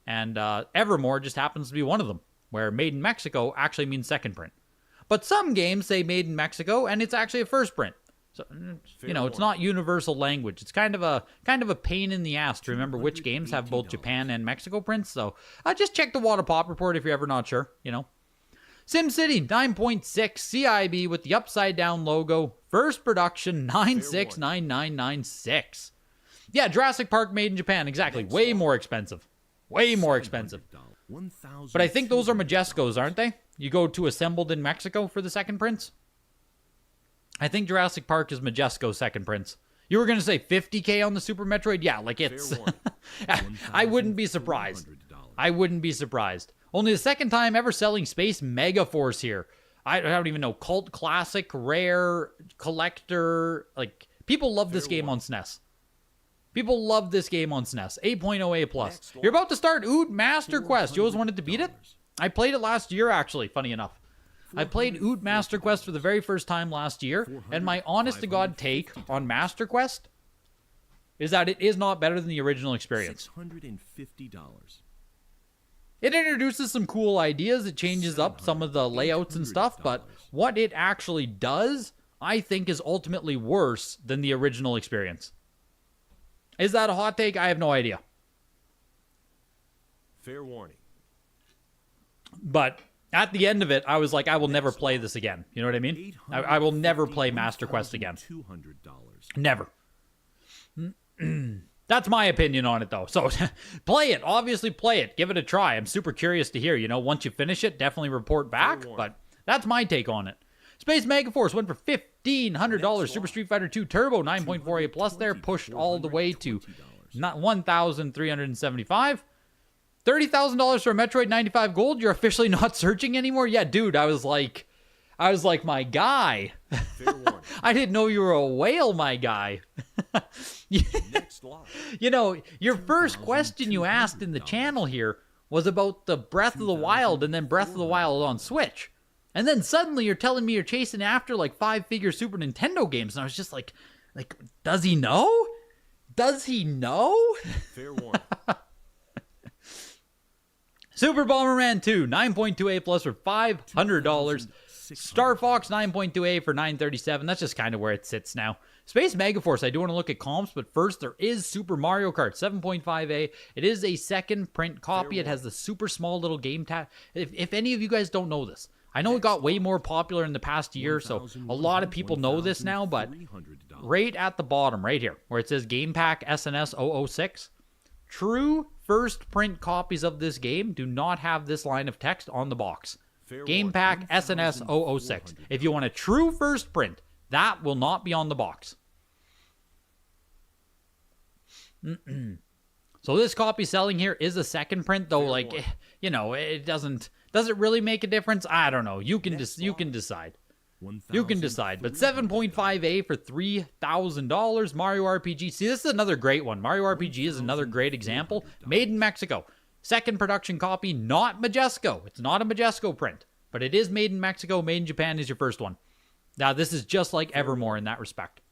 and Evermore just happens to be one of them, where made in Mexico actually means second print. But some games say made in Mexico, and it's actually a first print. So, you know, it's not universal language. It's kind of a pain in the ass to remember which games have both Japan and Mexico prints. So just check the Water Pop report if you're ever not sure, you know. SimCity 9.6 CIB with the upside down logo. First production 969996. Yeah, Jurassic Park made in Japan. Exactly. Way more expensive. Way more expensive. But I think those are Majescos, aren't they? You go to assembled in Mexico for the second prints? I think Jurassic Park is Majesco second prints. You were going to say $50K on the Super Metroid? Yeah, like it's... I wouldn't be surprised. I wouldn't be surprised. Only the second time ever selling Space Megaforce here. I don't even know. Cult Classic, Rare, Collector. Like, people love this game on SNES. People love this game on SNES. 8.0 A+. You're about to start Ood Master Quest. You always wanted to beat it? I played it last year, actually, funny enough. I played Ood Master Quest for the very first time last year, and my honest-to-God take on Master Quest is that it is not better than the original experience. $650. It introduces some cool ideas. It changes up some of the layouts and stuff, but what it actually does, I think, is ultimately worse than the original experience. Is that a hot take? I have no idea. Fair warning. But at the end of it, I was like, I will never play this again. You know what I mean? I will never play Master Quest again. Never. That's my opinion on it, though. So play it. Obviously play it. Give it a try. I'm super curious to hear. You know, once you finish it, definitely report back. But that's my take on it. Space Megaforce went for $1,500. Super Street Fighter 2 Turbo, 9.4 A+ there. Pushed all the way to $1,375. $30,000 for a Metroid 95 Gold? You're officially not searching anymore? Yeah, dude, I was like, my guy. I didn't know you were a whale, my guy. You know, your first question you asked in the channel here was about the Breath of the Wild and then Breath of the Wild on Switch. And then suddenly you're telling me you're chasing after like 5-figure Super Nintendo games. And I was just like, does he know? Does he know? Fair warning. Super Bomberman 2, 9.2 A+ for $500. Star Fox 9.2A for $937. That's just kind of where it sits now. Space Megaforce, I do want to look at comps, but first there is Super Mario Kart 7.5A. It is a second print copy. It has the super small little game tag. If any of you guys don't know this, I know it got way more popular in the past year, so a lot of people know this now, but right at the bottom, right here, where it says Game Pack SNS 006, true first print copies of this game do not have this line of text on the box. Game Pack SNS 006. If you want a true first print, that will not be on the box. So this copy selling here is a second print, though. Like, you know, it doesn't. Does it really make a difference? I don't know. You can decide. You can decide. But 7.5A for $3,000. Mario RPG. See, this is another great one. Mario RPG is another great example. Made in Mexico. Second production copy, not Majesco. It's not a Majesco print, but it is made in Mexico. Made in Japan is your first one. Now, this is just like Evermore in that respect.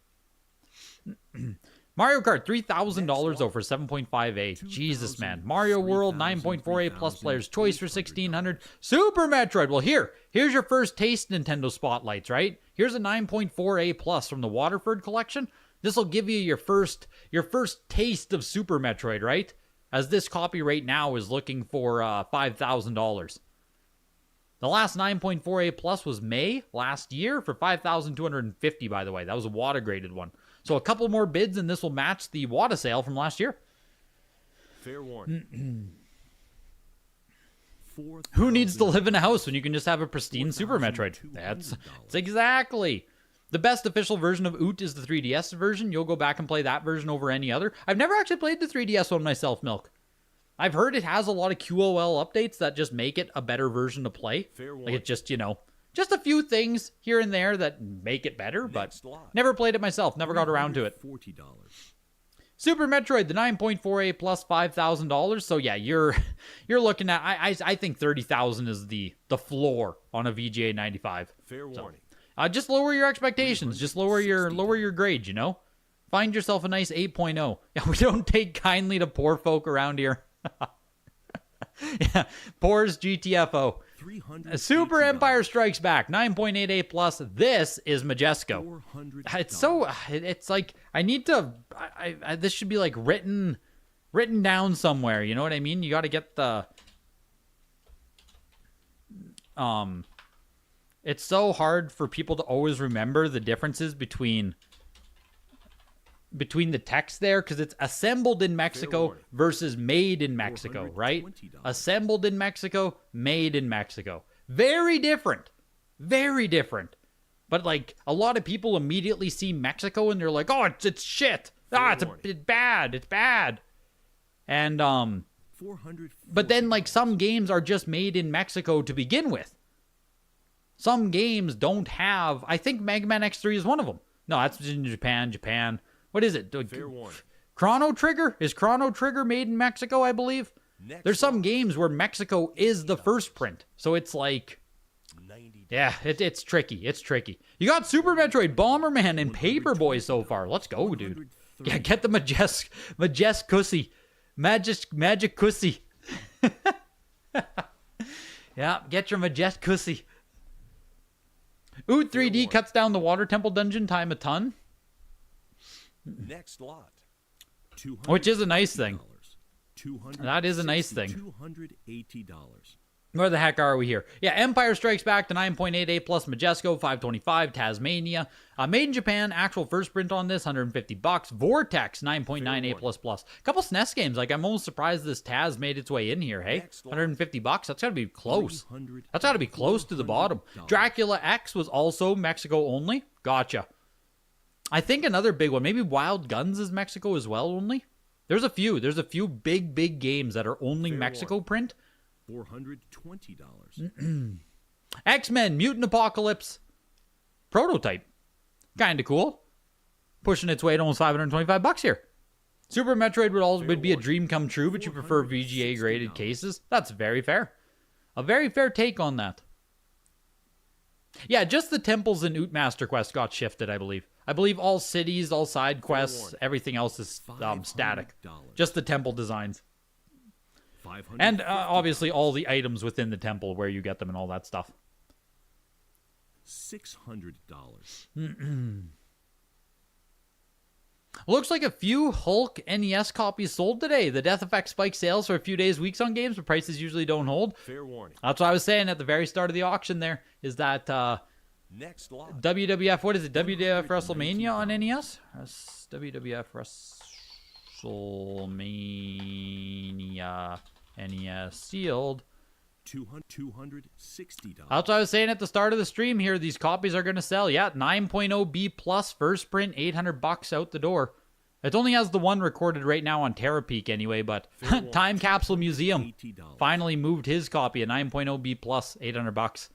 Mario Kart, $3,000 though for 7.5A. Jesus, man. Mario World, 9.4A plus player's choice for $1,600. Super Metroid. Well, here's your first taste Nintendo spotlights, right? Here's a 9.4A plus from the Waterford collection. This will give you your first taste of Super Metroid, right? As this copy right now is looking for $5,000. The last 9.4A plus was May last year for $5,250, by the way. That was a WATA graded one. So a couple more bids and this will match the WATA sale from last year. Fair warning. Who needs to live in a house when you can just have a pristine Super Metroid? That's exactly. The best official version of OOT is the 3DS version. You'll go back and play that version over any other. I've never actually played the 3DS one myself, Milk. I've heard it has a lot of QOL updates that just make it a better version to play. Fair Like warning. it's just, just a few things here and there that make it better, but Next lot. never played it myself. Never got around to it. $40. Super Metroid, the 9.48 plus $5,000. So yeah, you're looking at I think 30,000 is the floor on a VGA 95. Fair warning. Just lower your expectations. Just lower your grade. Find yourself a nice 8.0. Yeah, we don't take kindly to poor folk around here. Yeah, poor's GTFO. Super Empire Strikes Back, 9.88 plus. This is Majesco. It's like I need to. This should be like written down somewhere. You know what I mean? You got to get the. It's so hard for people to always remember the differences between the text there, because it's assembled in Mexico versus made in Mexico, right? Assembled in Mexico, made in Mexico. Very different. Very different. But like a lot of people immediately see Mexico and they're like, "Oh, it's shit. It's bad. It's bad." And but then like some games are just made in Mexico to begin with. Some games don't have, I think Mega Man X3 is one of them. No, that's in Japan. What is it? Fair warning. Chrono Trigger? Is Chrono Trigger made in Mexico, I believe? There's some games where Mexico is the first print. So it's like, yeah, it's tricky. It's tricky. You got Super Metroid, Bomberman, and Paperboy so far. Let's go, dude. Yeah, get the Majescussy. Magicussy. Yeah, get your Majescussy. Ooh, 3D cuts down the water temple dungeon time a ton. Next lot. Which is a nice thing. That is a nice thing. $280. Where the heck are we here? Yeah, Empire Strikes Back to 9.88 plus Majesco, 525, Tasmania. Made in Japan, actual first print on this, $150. Vortex, 9.98 plus. A couple SNES games. Like, I'm almost surprised this Taz made its way in here, hey? $150. That's got to be close. That's got to be close to the bottom. Dracula X was also Mexico only. Gotcha. I think another big one, maybe Wild Guns is Mexico as well only. There's a few big games that are only Mexico print. $420. X-Men Mutant Apocalypse prototype. Kind of cool. Pushing its way to almost $525 here. Super Metroid would be a dream come true, but you prefer VGA graded cases. That's very fair. A very fair take on that. Yeah, just the temples in Ootmaster Quest got shifted, I believe. I believe all cities, all side quests, everything else is static. Just the temple designs. And obviously all the items within the temple where you get them and all that stuff. $600. Looks like a few Hulk NES copies sold today. The Death Effect spiked sales for a few days, weeks on games, but prices usually don't hold. Fair warning. That's what I was saying at the very start of the auction there, is that Next lot. WWF, what is it? WWF WrestleMania on NES? WWF WrestleMania NES sealed. $260. That's what I was saying at the start of the stream here. These copies are going to sell. Yeah, 9.0 B plus first print, $800 out the door. It only has the one recorded right now on TerraPeak anyway, but Time Capsule Museum finally moved his copy, a 9.0 B plus, $800.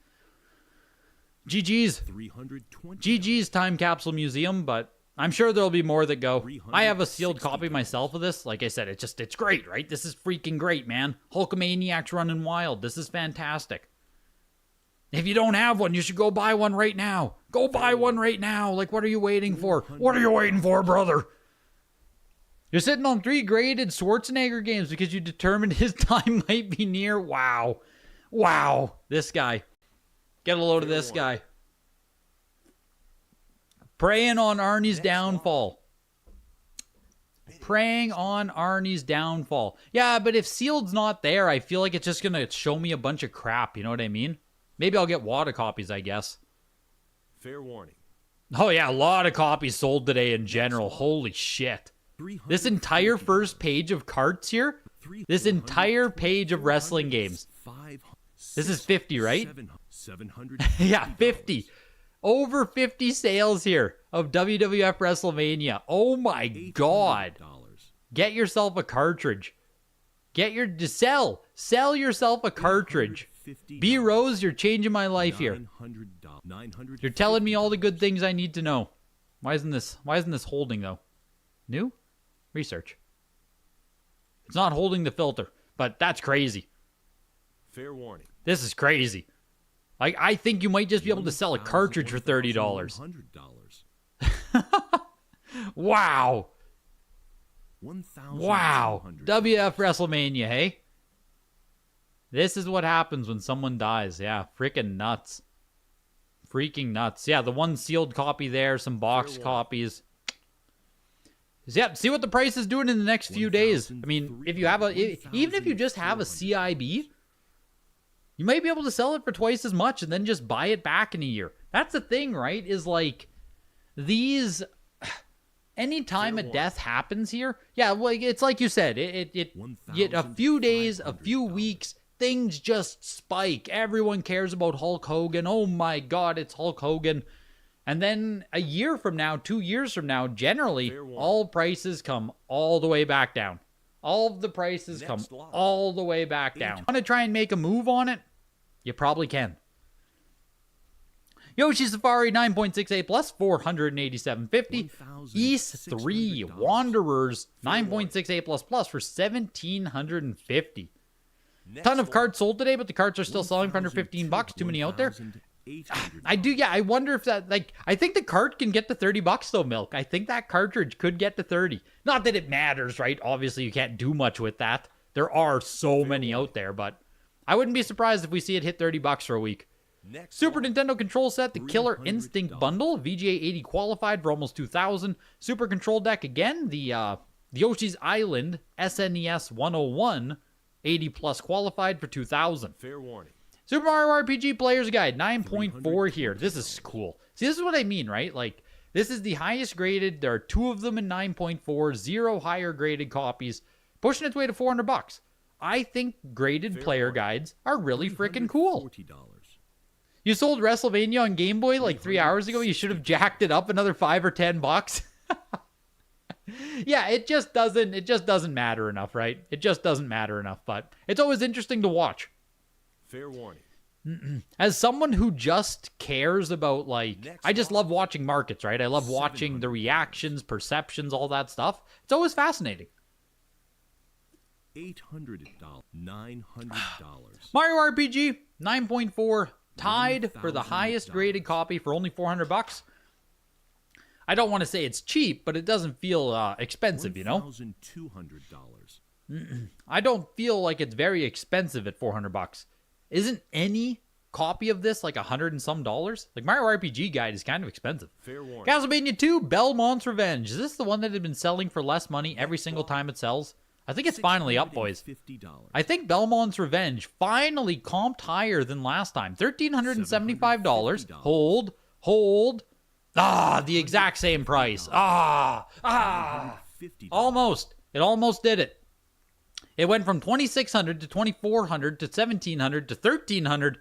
GG's. GG's Time Capsule Museum, but I'm sure there'll be more that go. I have a sealed copy myself of this. Like I said, it's great, right? This is freaking great, man. Hulkamaniacs running wild. This is fantastic. If you don't have one, you should go buy one right now. Go buy one right now. Like, what are you waiting for? What are you waiting for, brother? You're sitting on 3 graded Schwarzenegger games because you determined his time might be near. Wow. Wow. This guy. Get a load of this guy. Preying on Arnie's downfall. Preying on Arnie's downfall. Yeah, but if sealed's not there, I feel like it's just going to show me a bunch of crap. You know what I mean? Maybe I'll get WADA copies, I guess. Fair warning. Oh, yeah, a lot of copies sold today in general. Holy shit. This entire first page of carts here, this entire page of wrestling games. This is 50, right? Yeah, 50. Over 50 sales here of WWF WrestleMania. Oh my god. Get yourself a cartridge. Get your sell yourself a cartridge. B Rose, you're changing my life here. You're telling me all the good things I need to know. Why isn't this holding though? New? Research. It's not holding the filter, but that's crazy. Fair warning. This is crazy. I think you might just be able to sell a cartridge for $30. Wow. Wow. WF WrestleMania, hey? This is what happens when someone dies. Yeah, freaking nuts. Freaking nuts. Yeah, the one sealed copy there, some box copies. Yeah, see what the price is doing in the next few days. I mean, if you have even if you just have a CIB, you might be able to sell it for twice as much and then just buy it back in a year. That's the thing, right? Is like these, anytime a death happens here, yeah, well, it's like you said, a few days, a few weeks, things just spike. Everyone cares about Hulk Hogan. Oh my God, it's Hulk Hogan. And then a year from now, 2 years from now, generally, all prices come all the way back down. All of the prices come all the way back down. Want to try and make a move on it? You probably can. Yoshi Safari 9.68 plus 487.50. East 3 Wanderers 9.68 plus for 1,750. Ton of cards sold today, but the cards are still selling for under $15. Too many out there. I wonder if that, I think the cart can get to $30 though, Milk. I think that cartridge could get to 30. Not that it matters, right? Obviously, you can't do much with that. There are so many out there, but I wouldn't be surprised if we see it hit $30 for a week. Super Nintendo control set, the Killer Instinct bundle, VGA 80 qualified for almost 2,000. Super control deck again, the Yoshi's Island SNES 101, 80 plus qualified for 2,000. Fair warning. Super Mario RPG Player's Guide, 9.4 here. This is cool. See, this is what I mean, right? Like, this is the highest graded. There are 2 of them in 9.4, 0 higher graded copies, pushing its way to $400. I think graded player guides are really freaking cool. You sold WrestleMania on Game Boy like 3 hours ago. You should have jacked it up another $5 or $10. Yeah, it just doesn't matter enough, right? It just doesn't matter enough, but it's always interesting to watch. Fair warning. As someone who just cares about, I just love watching markets, right? I love watching the reactions, perceptions, all that stuff. It's always fascinating. $800, $900. Mario RPG 9.4, tied for the highest graded copy for only $400. I don't want to say it's cheap, but it doesn't feel expensive, you know? $1,200. I don't feel like it's very expensive at $400. Isn't any copy of this like $100 and some? Like, Mario RPG Guide is kind of expensive. Fair warning. Castlevania 2 Belmont's Revenge. Is this the one that had been selling for less money every single time it sells? I think it's finally up, boys. I think Belmont's Revenge finally comped higher than last time. $1,375. Hold. The exact same price. Almost. It almost did it. It went from $2,600 to $2,400 to $1,700 to $1,300.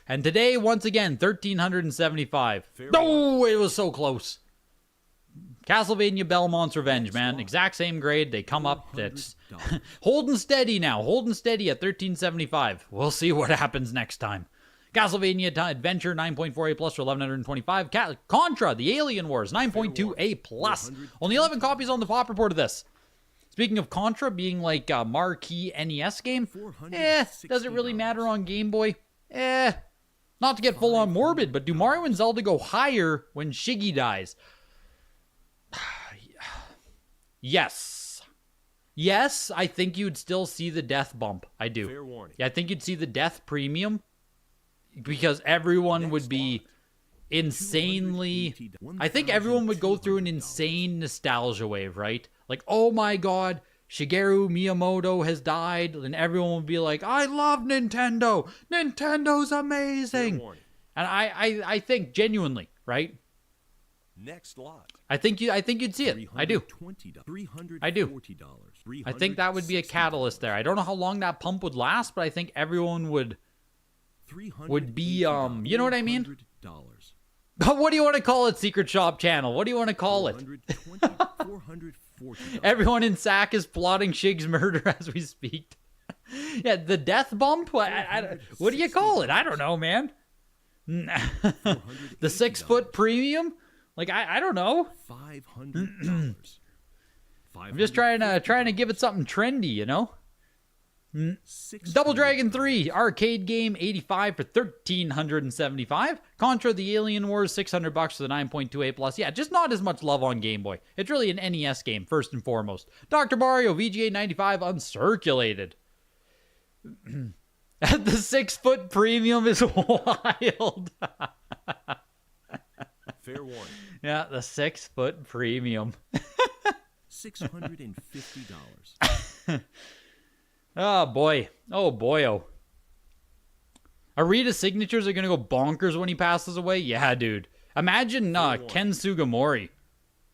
And today, once again, $1,375. Oh, it was so close. Castlevania Belmont's Revenge, man. Exact same grade. They come up. That's holding steady now. Holding steady at $1,375. We'll see what happens next time. Castlevania Adventure 9.48 plus for $1,125. Contra, The Alien Wars 9.2A plus. Only 11 copies on the pop report of this. Speaking of Contra being like a marquee NES game, does it really matter on Game Boy? Not to get full on morbid, but do Mario and Zelda go higher when Shiggy dies? Yes. Yes, I think you'd still see the death bump. I do. Fair warning. Yeah, I think you'd see the death premium because everyone would be insanely... I think everyone would go through an insane nostalgia wave, right? Like, oh my God, Shigeru Miyamoto has died, and everyone would be like, I love Nintendo. Nintendo's amazing. And I think genuinely, right? Next lot. I think you'd see it. I do. I do. I think that would be a catalyst there. I don't know how long that pump would last, but I think everyone would be you know what I mean? What do you want to call it, Secret Shop Channel? What do you want to call it? $440. Everyone in SAC is plotting Shig's murder as we speak. Yeah, the death bump? What do you call it? I don't know, man. The 6 foot premium? Like, I don't know. $500. I'm just trying to give it something trendy, you know? Double Dragon 3 arcade game 85 for $1,375. Contra the Alien Wars $600 for the 9.28 plus. Yeah, just not as much love on Game Boy. It's really an NES game first and foremost. Dr. Mario VGA 95 uncirculated. The 6 foot premium is wild. Fair warning. Yeah, the 6 foot premium. $650. Oh boy. Oh boyo. Arita's signatures are gonna go bonkers when he passes away? Yeah, dude. Imagine Ken Sugimori.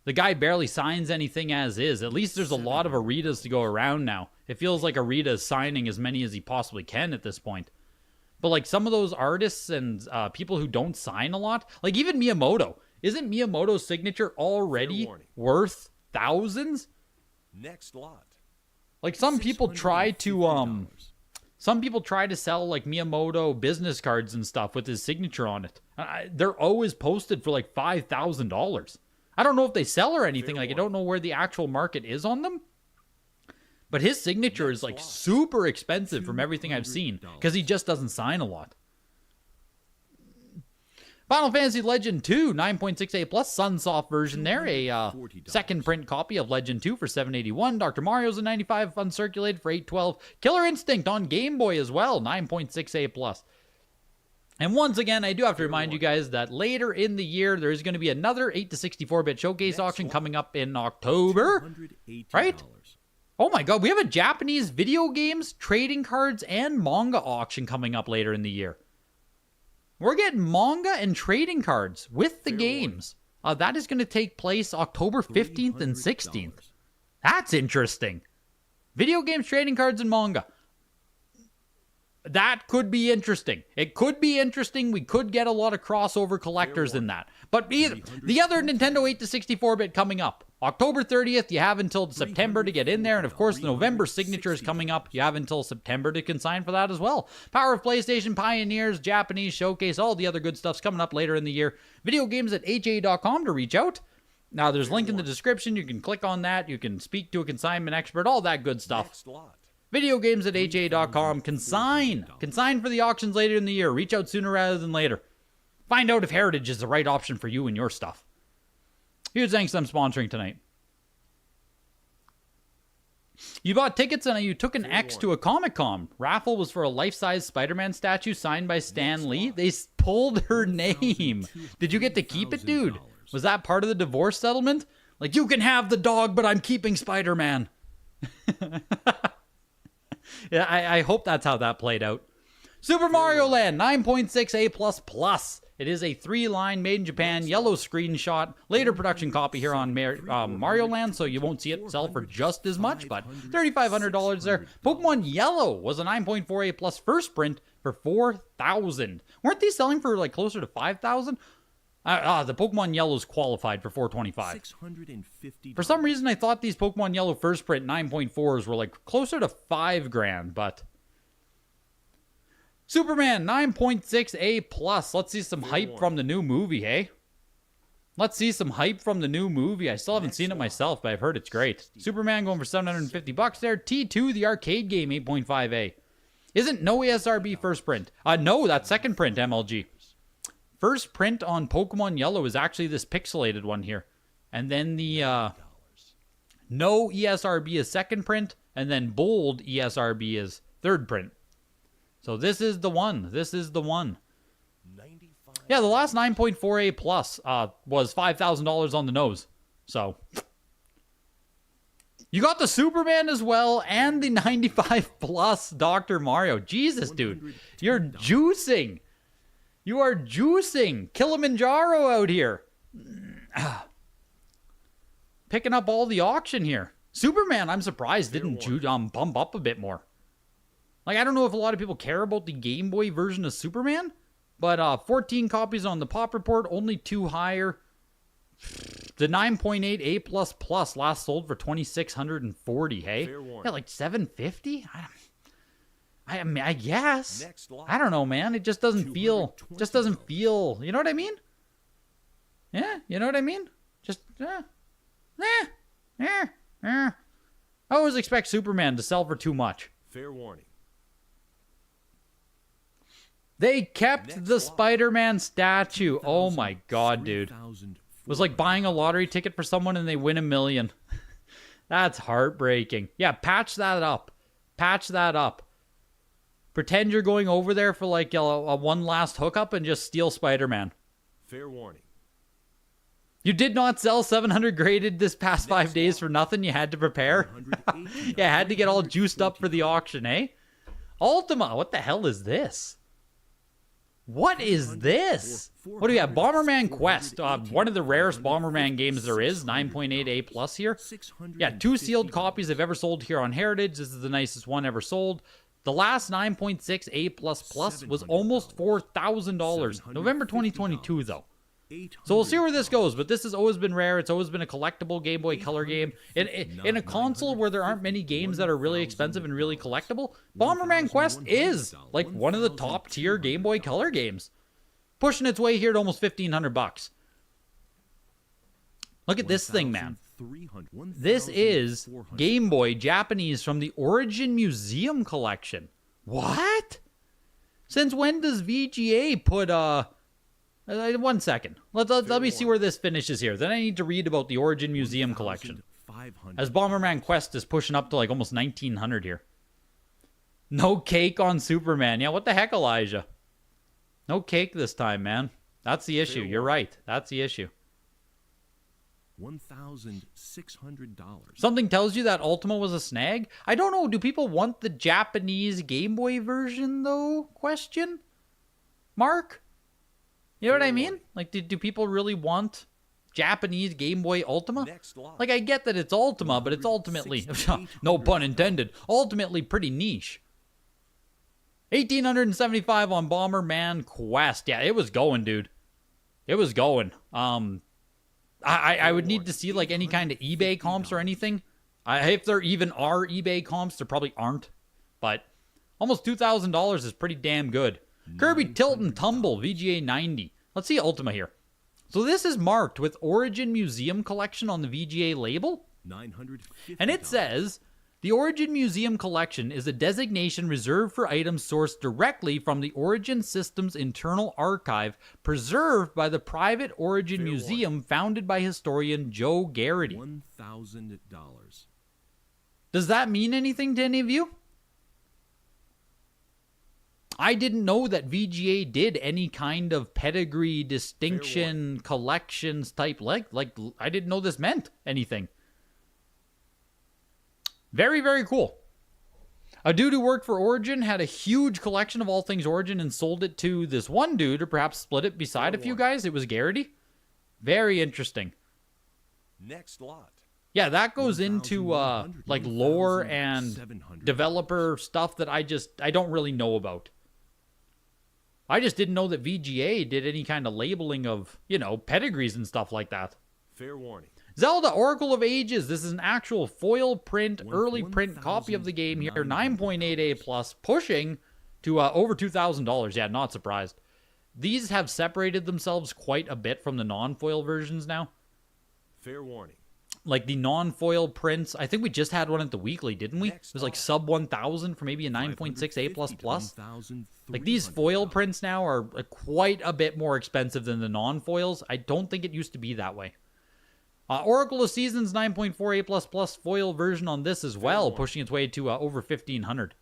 The guy barely signs anything as is. At least there's a lot of Aritas to go around now. It feels like Arita is signing as many as he possibly can at this point. But like some of those artists and people who don't sign a lot, like even Miyamoto. Isn't Miyamoto's signature already worth thousands? Next lot. Like some people try to sell like Miyamoto business cards and stuff with his signature on it. They're always posted for like $5,000. I don't know if they sell or anything. Like I don't know where the actual market is on them. But his signature is like super expensive from everything I've seen because he just doesn't sign a lot. Final Fantasy Legend 2, 9.68 plus, Sunsoft version there. A second print copy of Legend 2 for $781. Dr. Mario's a 95 uncirculated for $812. Killer Instinct on Game Boy as well, 9.68 plus. And once again, I do have to remind you guys that later in the year, there's going to be another 8 to 64-bit showcase auction coming up in October. Right? Oh my god, we have a Japanese video games, trading cards, and manga auction coming up later in the year. We're getting manga and trading cards with the games. That is going to take place October 15th and 16th. That's interesting. Video games, trading cards, and manga. That could be interesting. It could be interesting. We could get a lot of crossover collectors in that. But the other Nintendo 8 to 64-bit coming up. October 30th, you have until September to get in there. And of course, the November signature is coming up. You have until September to consign for that as well. Power of PlayStation, Pioneers, Japanese Showcase, all the other good stuff's coming up later in the year. Video games at ha.com to reach out. Now, there's a link in the description. You can click on that. You can speak to a consignment expert, all that good stuff. Video games at ha.com. Consign for the auctions later in the year. Reach out sooner rather than later. Find out if Heritage is the right option for you and your stuff. Huge thanks to them sponsoring tonight. You bought tickets and you took an X to a Comic-Con. Raffle was for a life-size Spider-Man statue signed by Stan Lee. They pulled her name. Did you get to keep it, dude? Was that part of the divorce settlement? Like, you can have the dog, but I'm keeping Spider-Man. Yeah, I hope that's how that played out. Super Mario Land, 9.6A++. It is a 3-line made in Japan, yellow screenshot, later production copy here on Mario Land, so you won't see it sell for just as much, but $3,500 there. Pokemon Yellow was a 9.48+ first print for $4,000. Weren't these selling for like closer to $5,000? The Pokemon Yellow's qualified for $425. $650. For some reason, I thought these Pokemon Yellow first print 9.4s were like closer to $5,000, but Superman 9.6A+. Let's see some hype from the new movie, hey? Let's see some hype from the new movie. I still haven't seen it myself, but I've heard it's great. Superman going for $750 there. T2, the arcade game, 8.5A. Isn't no ESRB first print? No, that's second print, MLG. First print on Pokemon Yellow is actually this pixelated one here. And then the no ESRB is second print, and then bold ESRB is third print. So this is the one. This is the one. Yeah, the last 9.4A plus was $5,000 on the nose. So you got the Superman as well and the 95 plus Dr. Mario. Jesus, dude. You're juicing. You are juicing. Kilimanjaro out here. Picking up all the auction here. Superman, I'm surprised, didn't bump up a bit more. Like, I don't know if a lot of people care about the Game Boy version of Superman, but 14 copies on the Pop Report, only 2 higher. The 9.8A++ last sold for $2,640, hey? Yeah, like $750? I mean, I guess. Next lot. I don't know, man. It just doesn't feel. Just doesn't feel. You know what I mean? Yeah, you know what I mean? Just. I always expect Superman to sell for too much. Fair warning. They kept Next the lot. Spider-Man statue. Oh my god, dude. It was like buying a lottery ticket for someone and they win $1 million. That's heartbreaking. Yeah, patch that up. Patch that up. Pretend you're going over there for like a one last hookup and just steal Spider-Man. Fair warning. You did not sell 700 graded this past 5 days for nothing. You had to prepare. Yeah, had to get all juiced up for the auction, eh? Ultima, what the hell is this? What is this? What do we have? Bomberman Quest. One of the rarest Bomberman games there is. 9.8 A+ here. Yeah, 2 sealed copies I've ever sold here on Heritage. This is the nicest one ever sold. The last 9.6 A++ was almost $4,000. November 2022, though. So we'll see where this goes, but this has always been rare. It's always been a collectible Game Boy Color game. In a console where there aren't many games that are really expensive and really collectible, Bomberman Quest is like one of the top tier Game Boy Color games. Pushing its way here to almost $1,500. Look at this thing, man. This is Game Boy Japanese from the Origin Museum Collection. What? Since when does VGA put 1 second. Let me see where this finishes here. Then I need to read about the Origin Museum Collection. As Bomberman Quest is pushing up to like almost 1900 here. No cake on Superman. Yeah, what the heck, Elijah? No cake this time, man. That's the issue. You're right. That's the issue. $1,600. Something tells you that Ultima was a snag? I don't know. Do people want the Japanese Game Boy version, though? Question? Mark? You know what I mean? Like, do people really want Japanese Game Boy Ultima? Like, I get that it's Ultima, but it's ultimately, no pun intended, ultimately pretty niche. 1,875 on Bomberman Quest. Yeah, it was going, dude. It was going. I would need to see, like, any kind of eBay comps or anything. If there even are eBay comps, there probably aren't. But almost $2,000 is pretty damn good. Kirby Tilt and Tumble, VGA 90. Let's see Ultima here. So this is marked with Origin Museum Collection on the VGA label. And it says, the Origin Museum Collection is a designation reserved for items sourced directly from the Origin System's internal archive, preserved by the private Origin Museum founded by historian Joe Garrity. $1,000. Does that mean anything to any of you? I didn't know that VGA did any kind of pedigree, distinction, collections type. Like I didn't know this meant anything. Very, very cool. A dude who worked for Origin had a huge collection of all things Origin and sold it to this one dude, or perhaps split it beside a few guys. It was Garrity. Very interesting. Next lot. Yeah, that goes into like lore and developer stuff that I don't really know about. I just didn't know that VGA did any kind of labeling of, pedigrees and stuff like that. Fair warning. Zelda Oracle of Ages. This is an actual foil print, early print copy of the game here. 9.8 A+, pushing to over $2,000. Yeah, not surprised. These have separated themselves quite a bit from the non-foil versions now. Fair warning. Like the non-foil prints, I think we just had one at the weekly, didn't we? It was like sub 1,000 for maybe a 9.6 A++. Like these foil prints now are quite a bit more expensive than the non-foils. I don't think it used to be that way. Oracle of Seasons 9.4 A++ foil version on this as well, pushing its way to over 1,500.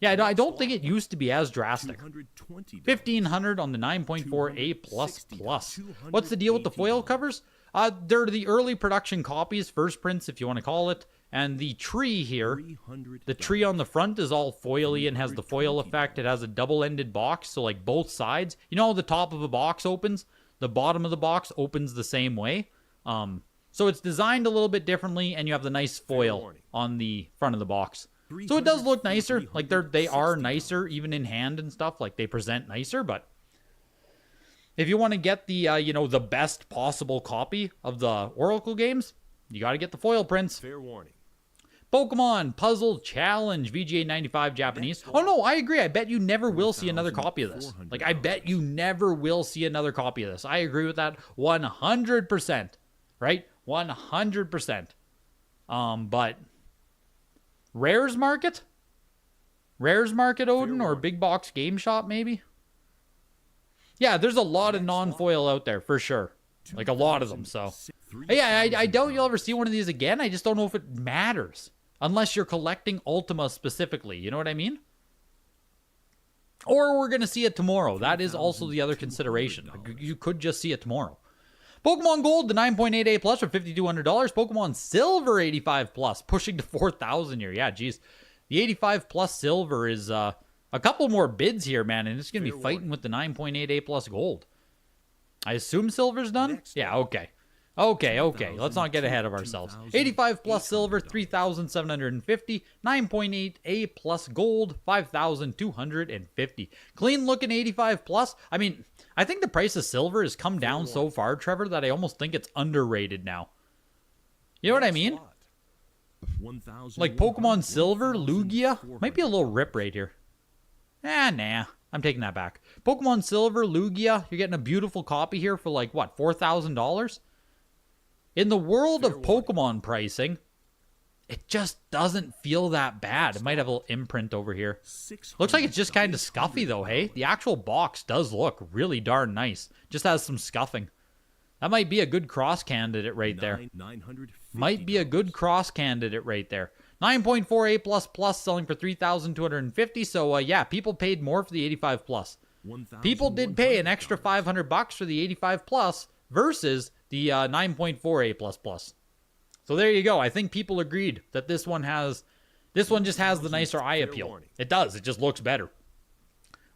Yeah, I don't think it used to be as drastic. 1,500 on the 9.4 A++. What's the deal with the foil covers? They're the early production copies, first prints if you want to call it, and the tree here, the tree on the front is all foily and has the foil effect. It has a double-ended box, so like both sides. You know how the top of a box opens? The bottom of the box opens the same way. So it's designed a little bit differently, and you have the nice foil on the front of the box. So it does look nicer. Like they are nicer, even in hand and stuff. Like they present nicer, but if you want to get the the best possible copy of the Oracle games, you got to get the foil prints. Fair warning. Pokemon Puzzle Challenge, VGA 95 Japanese. Oh no, I agree. I bet you never will see another copy of this. Like, I bet you never will see another copy of this. I agree with that 100%. Right? 100%. But Rares Market? Rares Market, Odin, or Big Box Game Shop, maybe? Yeah, there's a lot of non-foil out there, for sure. Like, a lot of them, so. Yeah, I doubt you'll ever see one of these again. I just don't know if it matters. Unless you're collecting Ultima specifically. You know what I mean? Or we're going to see it tomorrow. That is also the other consideration. You could just see it tomorrow. Pokemon Gold, the 9.88 plus for $5,200. Pokemon Silver 85 plus, pushing to 4,000 here. Yeah, geez. The 85 plus Silver is a couple more bids here, man, and it's going to be fighting with the 9.88 plus Gold. I assume Silver's done? Yeah, okay. Okay. Let's not get ahead of ourselves. 85 plus Silver, 3,750. 9.8A plus Gold, 5,250. Clean looking 85 plus. I mean, I think the price of Silver has come down so far, Trevor, that I almost think it's underrated now. You know what I mean? Like Pokemon Silver, Lugia, might be a little rip rate here. Nah. I'm taking that back. Pokemon Silver, Lugia, you're getting a beautiful copy here for like, what, $4,000? In the world of Pokemon pricing, it just doesn't feel that bad. It might have a little imprint over here. Looks like it's just kind of scuffy though, hey? The actual box does look really darn nice. Just has some scuffing. That might be a good cross candidate right there. Might be a good cross candidate right there. 9.48 plus plus selling for $3,250. So yeah, people paid more for the 85 plus. People did pay an extra $500 for the 85 plus versus the 9.48 plus plus. So there you go. I think people agreed that this one just has the nicer eye appeal. It does. It just looks better.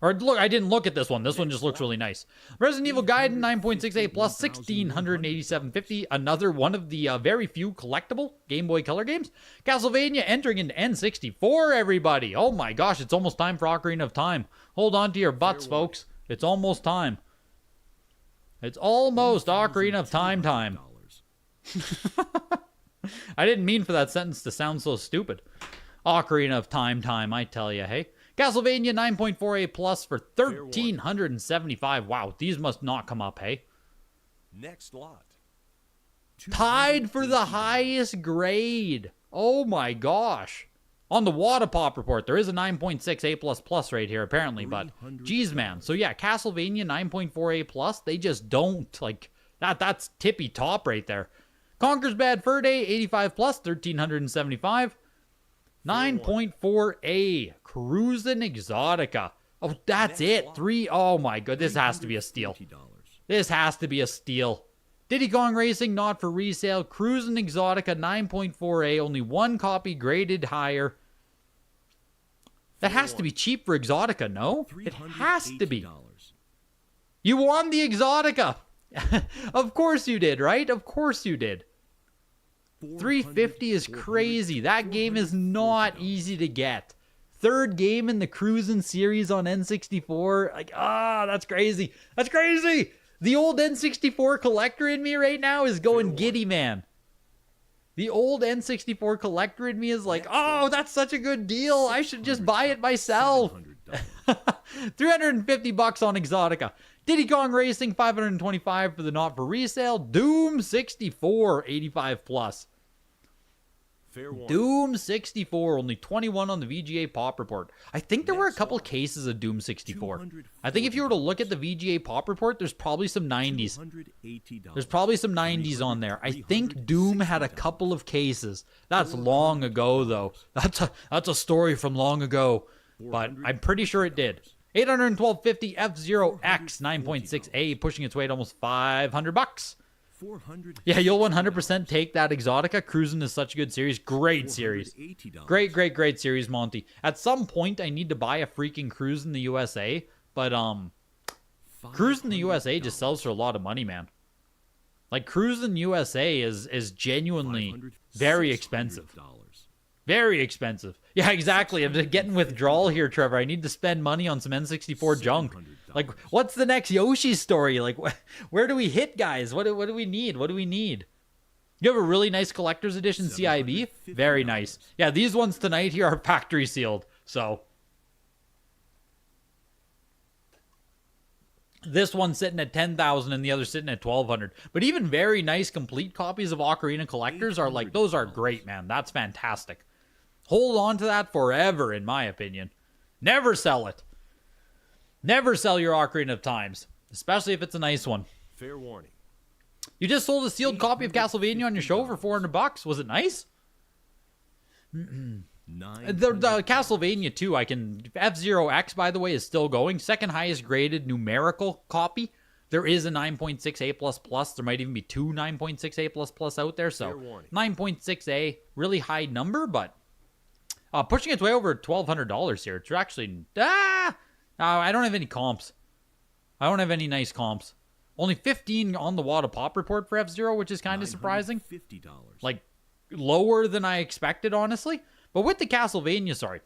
Or look, I didn't look at this one. This one just looks really nice. Resident Evil Gaiden 9.68 plus 1,687.50. Another one of the very few collectible Game Boy Color games. Castlevania entering into N64, everybody. Oh my gosh, it's almost time for Ocarina of Time. Hold on to your butts, folks. It's almost time. It's almost Ocarina of Time. I didn't mean for that sentence to sound so stupid. Ocarina of Time, I tell you, hey. Castlevania 9.48 plus for $1,375. Wow, these must not come up, hey? Next lot. Tied for the highest grade. Oh my gosh. On the Wada Pop report, there is a 9.68 plus plus right here, apparently, but geez, man. So yeah, Castlevania 9.48 plus, they just don't, like, that's tippy top right there. Conker's Bad Fur Day, 85 plus, $1,375. 9.4A, Cruisin' Exotica. Oh, that's it. Oh my god, this has to be a steal. This has to be a steal. Diddy Kong Racing, not for resale. Cruisin' Exotica, 9.4A, only one copy, graded higher. That has to be cheap for Exotica, no? It has to be. You won the Exotica. Of course you did, right? Of course you did. 350 is crazy. That game is not easy to get. Third game in the Cruisin' series on N64. Like, that's crazy. That's crazy. The old N64 collector in me right now is going giddy, man. The old N64 collector in me is like, oh, that's such a good deal. I should just buy it myself. $350 on Exotica. Diddy Kong Racing, $525 for the not for resale. Doom 64, 85 plus. Doom 64, only 21 on the VGA Pop report. I think there were a couple cases of Doom 64. I think if you were to look at the VGA Pop report, there's probably some 90s. There's probably some 90s on there. I think Doom had a couple of cases. That's long ago, though. That's a story from long ago. But I'm pretty sure it did. $812.50 F-Zero-X 9.6A, pushing its way to almost $500. Yeah, you'll 100% take that Exotica. Cruisin' is such a good series. Great series. Great series, Monty. At some point, I need to buy a freaking Cruisin' the USA, but Cruisin' the USA just sells for a lot of money, man. Like, Cruisin' USA is genuinely very expensive. Very expensive. Yeah, exactly. I'm just getting withdrawal here, Trevor. I need to spend money on some N64 junk. Like, what's the next Yoshi story? Like, where do we hit, guys? What do we need? What do we need? You have a really nice collector's edition CIB. Very nice. Yeah, these ones tonight here are factory sealed. So this one's sitting at 10,000 and the other sitting at 1,200. But even very nice complete copies of Ocarina Collectors are like, those are great, man. That's fantastic. Hold on to that forever, in my opinion. Never sell it. Never sell your Ocarina of Times, especially if it's a nice one. Fair warning. You just sold a sealed copy of Castlevania on your show for $400. Was it nice? The Castlevania 2, F-Zero X, by the way, is still going. Second highest graded numerical copy. There is a 9.6A++. There might even be two 9.6A++ out there. So 9.6A, really high number, but pushing its way over $1,200 here. It's actually... I don't have any comps. I don't have any nice comps. Only 15 on the Wada Pop report for F-Zero, which is kind of surprising. $50. Like, lower than I expected, honestly. But with the Castlevania, sorry.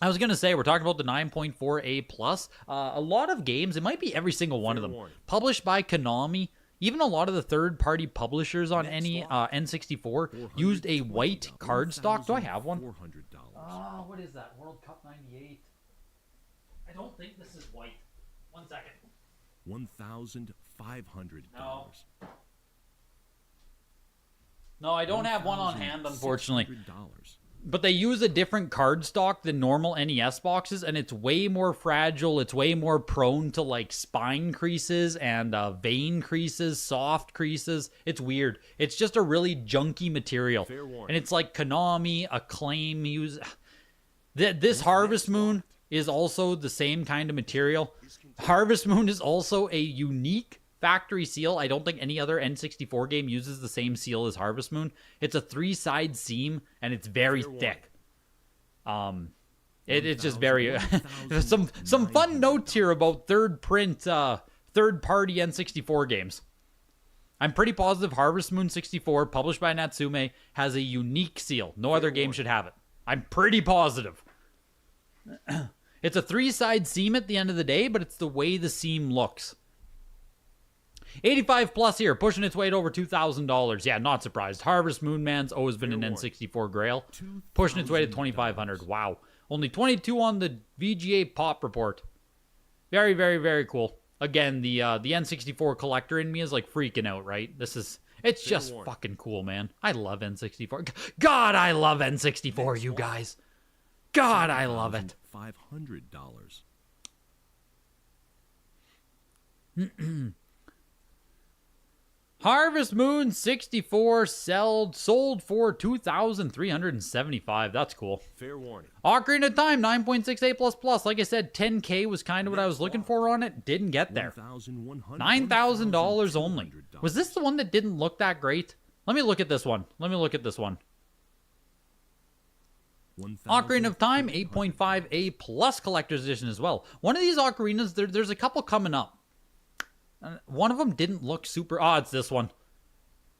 I was going to say, we're talking about the 9.4A+. A lot of games, it might be every single one of them, published by Konami. Even a lot of the third-party publishers on any N64 used a white cardstock. Do I have one? What is that? World Cup 98. I don't think this is white. 1 second. $1,500. No, I don't have one on hand, unfortunately. But they use a different cardstock than normal NES boxes, and it's way more fragile. It's way more prone to, like, spine creases and vein creases, soft creases. It's weird. It's just a really junky material. And it's like Konami, Acclaim use... This Harvest Moon is also the same kind of material. Harvest Moon is also a unique factory seal. I don't think any other N64 game uses the same seal as Harvest Moon. It's a 3-side seam, and it's very thick. It's just very... some fun notes here about third-party N64 games. I'm pretty positive Harvest Moon 64, published by Natsume, has a unique seal. No other game should have it. I'm pretty positive. It's a 3-side seam at the end of the day, but it's the way the seam looks. 85 plus here, pushing its way to over $2,000. Yeah, not surprised. Harvest Moon Man's always been an N64 grail. Pushing its way to 2,500. Wow. Only 22 on the VGA Pop report. Very, very, very cool. Again, the N64 collector in me is like freaking out, right? It's just fucking cool, man. I love N64. God, I love N64, you guys. God, I love it. $500. Harvest Moon 64 sold for $2,375. That's cool. Fair warning. Ocarina of Time 9.6A++. Like I said, 10K was kind of what I was looking for on it. Didn't get there. $9,000 only. Was this the one that didn't look that great? Let me look at this one. Ocarina of Time 8.5A plus collector's edition as well. One of these ocarinas, there's a couple coming up. One of them didn't look super... it's this one.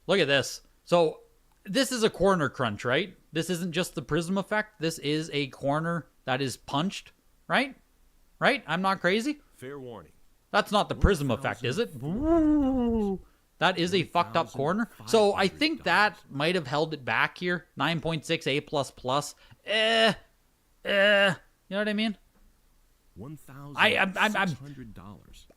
Look at this. So, this is a corner crunch, right? This isn't just the prism effect. This is a corner that is punched, right? Right? I'm not crazy? Fair warning. That's not the prism effect, is it? Ooh. That is a fucked up corner. So, I think that might have held it back here. 9.6A++. You know what I mean?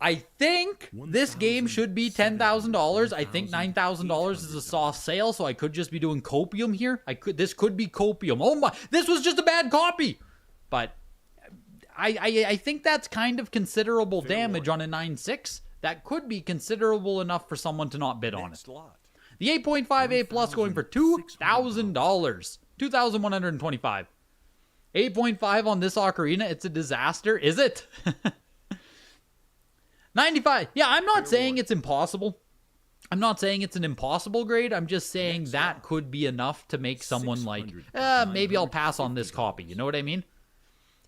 I think this game should be $10,000. I think $9,000 is a soft sale, so I could just be doing copium here. This could be copium. Oh my! This was just a bad copy. But I think that's kind of considerable damage on a 9.6. That could be considerable enough for someone to not bid on it. The 8.5A plus going for $2,000. $2,125. 8.5 on this ocarina. It's a disaster. Is it? 95. Yeah, I'm not saying it's impossible. I'm not saying it's an impossible grade. I'm just saying that could be enough to make someone like, maybe I'll pass on this copy. You know what I mean?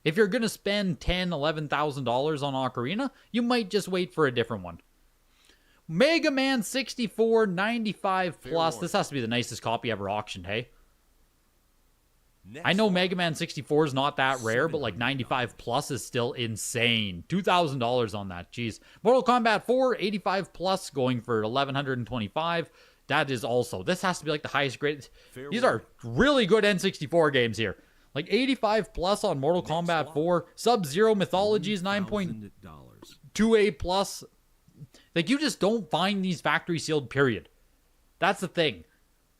If you're going to spend $10,000, $11,000 on Ocarina, you might just wait for a different one. Mega Man 64, 95 plus. This has to be the nicest copy ever auctioned, hey? I know Mega Man 64 is not that rare, but like 95 plus is still insane. $2,000 on that, jeez. Mortal Kombat 4, 85 plus, going for $1,125. That is also, this has to be like the highest grade. Fair These are really good N64 games here. Like 85 plus on Mortal Kombat 4. Sub-Zero Mythologies 9.2A $1,000. plus. Like, you just don't find these factory sealed, period. That's the thing.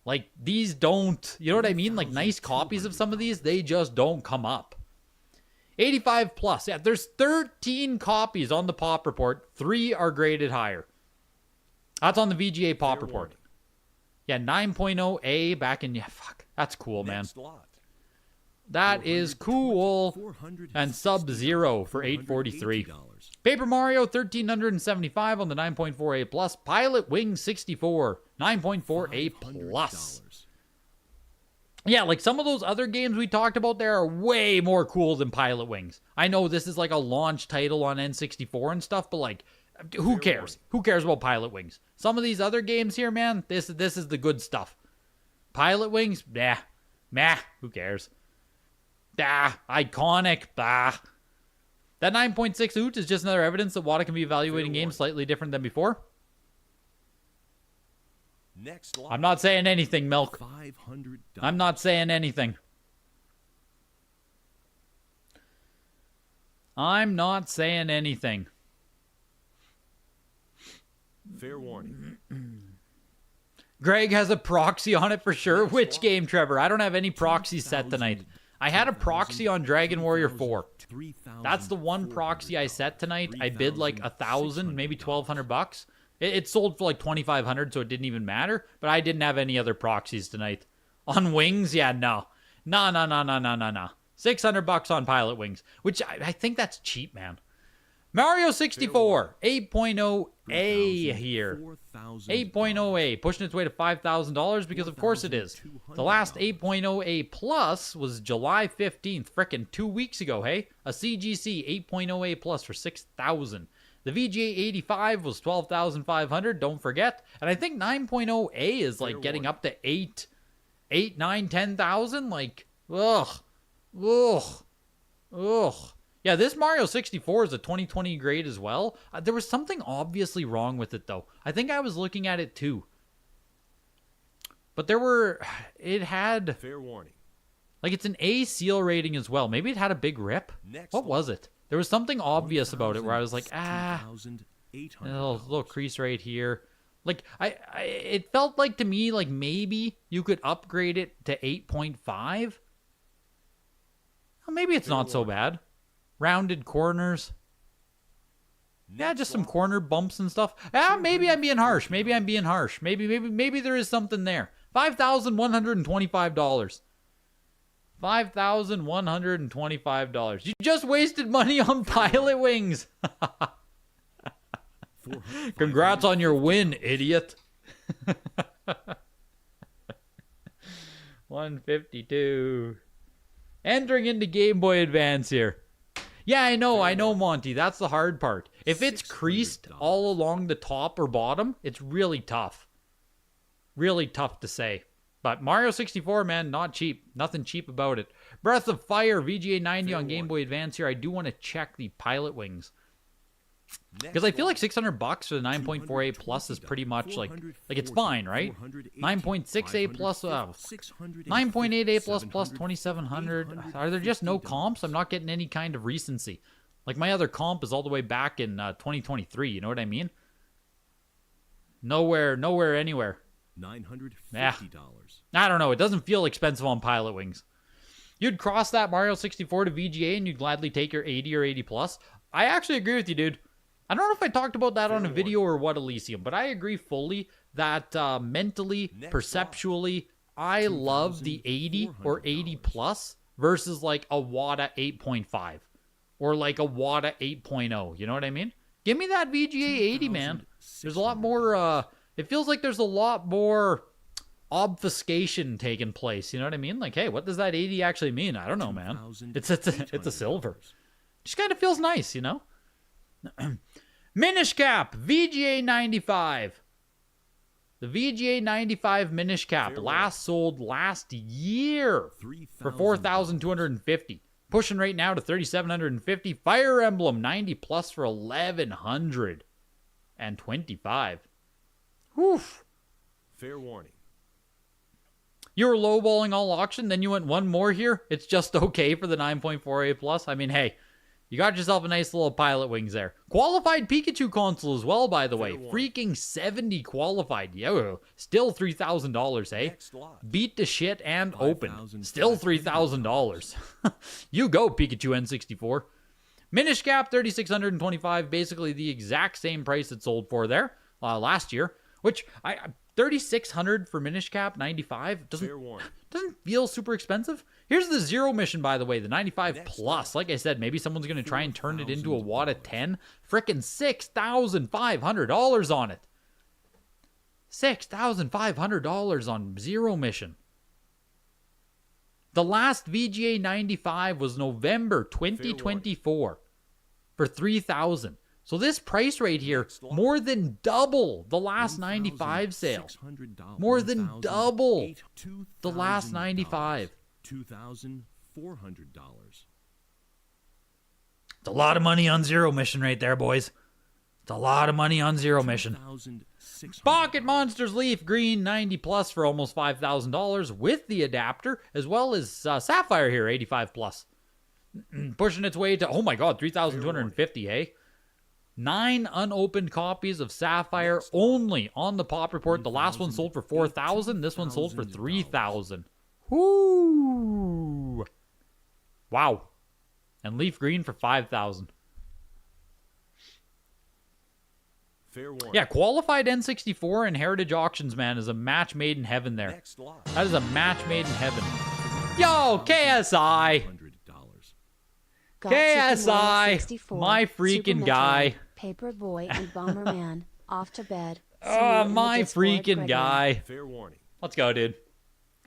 Like, these don't, you know what I mean? Like, nice copies of some of these, they just don't come up. 85 plus. Yeah, there's 13 copies on the Pop Report. 3 are graded higher. That's on the VGA Pop Fair Report. warning. Yeah, 9.0A back in, yeah, fuck. That's cool, man. Next lot. That is cool. And Sub-Zero for $843. Paper Mario 1375 on the 9.4A plus. Pilot Wing 64 9.4A plus. Yeah, like some of those other games we talked about there are way more cool than Pilot Wings. I know this is like a launch title on N64 and stuff, but like, who cares? Who cares about Pilot Wings? Some of these other games here, man, this is the good stuff. Pilot Wings, meh, who cares? Iconic, bah. That 9.6 oot is just another evidence that WATA can be evaluating games slightly different than before. Next lot. I'm not saying anything, Milk. $500. I'm not saying anything. I'm not saying anything. Fair warning. Greg has a proxy on it for sure. Which game, Trevor? I don't have any proxies set tonight. I had a proxy on Dragon Warrior 4. That's the one proxy I set tonight. I bid like 1,000, maybe 1,200 bucks. It sold for like 2,500, so it didn't even matter. But I didn't have any other proxies tonight. On Wings, yeah, no. No. 600 bucks on Pilot Wings, which I think that's cheap, man. Mario 64, 8.0A here. 8.0A, pushing its way to $5,000 because of course it is. The last 8.0A plus was July 15th, frickin' 2 weeks ago, hey? A CGC 8.0A plus for $6,000. The VGA 85 was $12,500, don't forget. And I think 9.0A is like getting up to 8, 9, 10,000. Like, ugh. Yeah, this Mario 64 is a 2020 grade as well. There was something obviously wrong with it, though. I think I was looking at it, too. But it had... Fair warning. Like, it's an A seal rating as well. Maybe it had a big rip. What was it? There was something obvious about it where I was like, a little crease right here. Like, it felt like to me, like, maybe you could upgrade it to 8.5. Well, maybe it's not so bad. Rounded corners. Yeah, just some corner bumps and stuff. Maybe I'm being harsh. Maybe there is something there. $5,125. $5,125. You just wasted money on Pilot Wings. Congrats on your win, idiot. 152. Entering into Game Boy Advance here. Yeah, I know, Monty. That's the hard part. If it's creased all along the top or bottom, it's really tough. Really tough to say. But Mario 64, man, not cheap. Nothing cheap about it. Breath of Fire, VGA 90 on Game Boy Advance here. I do want to check the Pilot Wings. Because I feel like 600 bucks for the 9.4A plus is pretty much like it's fine, right? 9.6A plus, 9.8A plus 2,700. Are there just no comps? I'm not getting any kind of recency. Like my other comp is all the way back in 2023. You know what I mean? Nowhere, anywhere. $950. I don't know. It doesn't feel expensive on Pilot Wings. You'd cross that Mario 64 to VGA and you'd gladly take your 80 or 80 plus. I actually agree with you, dude. I don't know if I talked about that on a video or what, Elysium, but I agree fully that mentally, perceptually, I love the 80 or 80 plus versus like a WATA 8.5 or like a WATA 8.0. You know what I mean? Give me that VGA 80, man. There's a lot more, it feels like there's a lot more obfuscation taking place. You know what I mean? Like, hey, what does that 80 actually mean? I don't know, man. It's a silver. Just kind of feels nice, you know? Minish Cap, VGA 95. The VGA 95 Minish Cap last sold last year for $4,250. Pushing right now to $3,750. Fire Emblem 90 plus for $1,125. Whew. Fair warning. You were lowballing all auction, then you went one more here. It's just okay for the 9.48 plus. I mean, hey, you got yourself a nice little Pilot Wings there. Qualified Pikachu console as well, by the way. Freaking 70 qualified. Yo, still $3,000, hey? Beat the shit and open. Still $3,000. You go, Pikachu N64. Minish Cap, 3,625. Basically the exact same price it sold for there last year. Which, 3,600 for Minish Cap, 95 doesn't feel super expensive. Here's the Zero Mission, by the way, the 95 plus. Like I said, maybe someone's going to try and turn it into a WATA 10. Frickin' $6,500 on it. $6,500 on Zero Mission. The last VGA 95 was November 2024 for $3,000. So this price right here, more than double the last 95 sale. More than double the last 95. $2,400. It's a lot of money on Zero Mission right there, boys. It's a lot of money on Zero Mission. Pocket Monsters Leaf Green 90 plus for almost $5,000 with the adapter, as well as Sapphire here, 85 plus. Pushing its way to, oh my god, 3,250, hey? 9 unopened copies of Sapphire only on the Pop Report. The last one sold for $4,000. This one sold for $3,000. Whoo! Wow. And Leaf Green for $5,000. Fair warning. Yeah, qualified N64 and Heritage Auctions, man, is a match made in heaven there. That is a match made in heaven. Yo, KSI! KSI! My freaking guy. Paperboy and Bomberman off to bed. Oh, my freaking guy. Fair warning. Let's go, dude.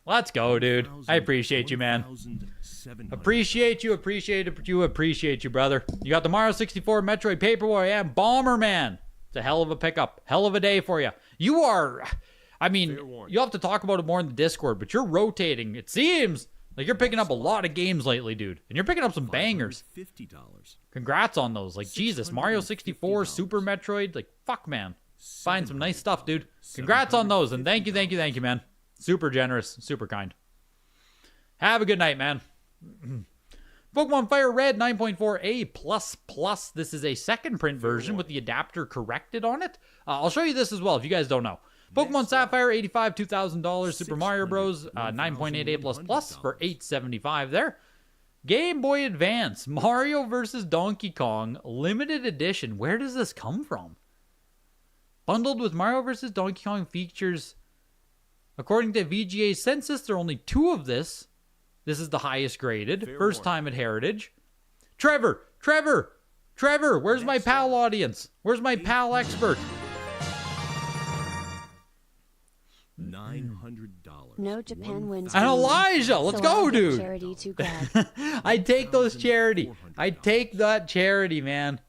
Let's go, dude. I appreciate you, man. Appreciate you, appreciate you, brother. You got the Mario 64, Metroid, Paperboy, and Bomberman. It's a hell of a pickup. Hell of a day for you. You are, I mean, you'll have to talk about it more in the Discord, but you're rotating. It seems like you're picking up a lot of games lately, dude. And you're picking up some bangers. $50. Congrats on those. Like, Jesus, Mario 64, Super Metroid. Like, fuck, man. Find some nice stuff, dude. Congrats on those. And thank you, man. Super generous. Super kind. Have a good night, man. Pokemon Fire Red 9.4A++. This is a second print version with the adapter corrected on it. I'll show you this as well if you guys don't know. Pokemon Sapphire, $85, $2,000. Super Mario Bros. 9.8A++ for $875 there. Game Boy Advance, Mario vs. Donkey Kong, limited edition. Where does this come from? Bundled with Mario vs. Donkey Kong features, according to VGA census, there are only 2 of this. This is the highest graded. First time at Heritage. Trevor, where's my PAL audience? Where's my PAL expert? $900. No Japan wins. And Elijah, let's go, dude. Charity to grab. I take those charity. I take that charity, man.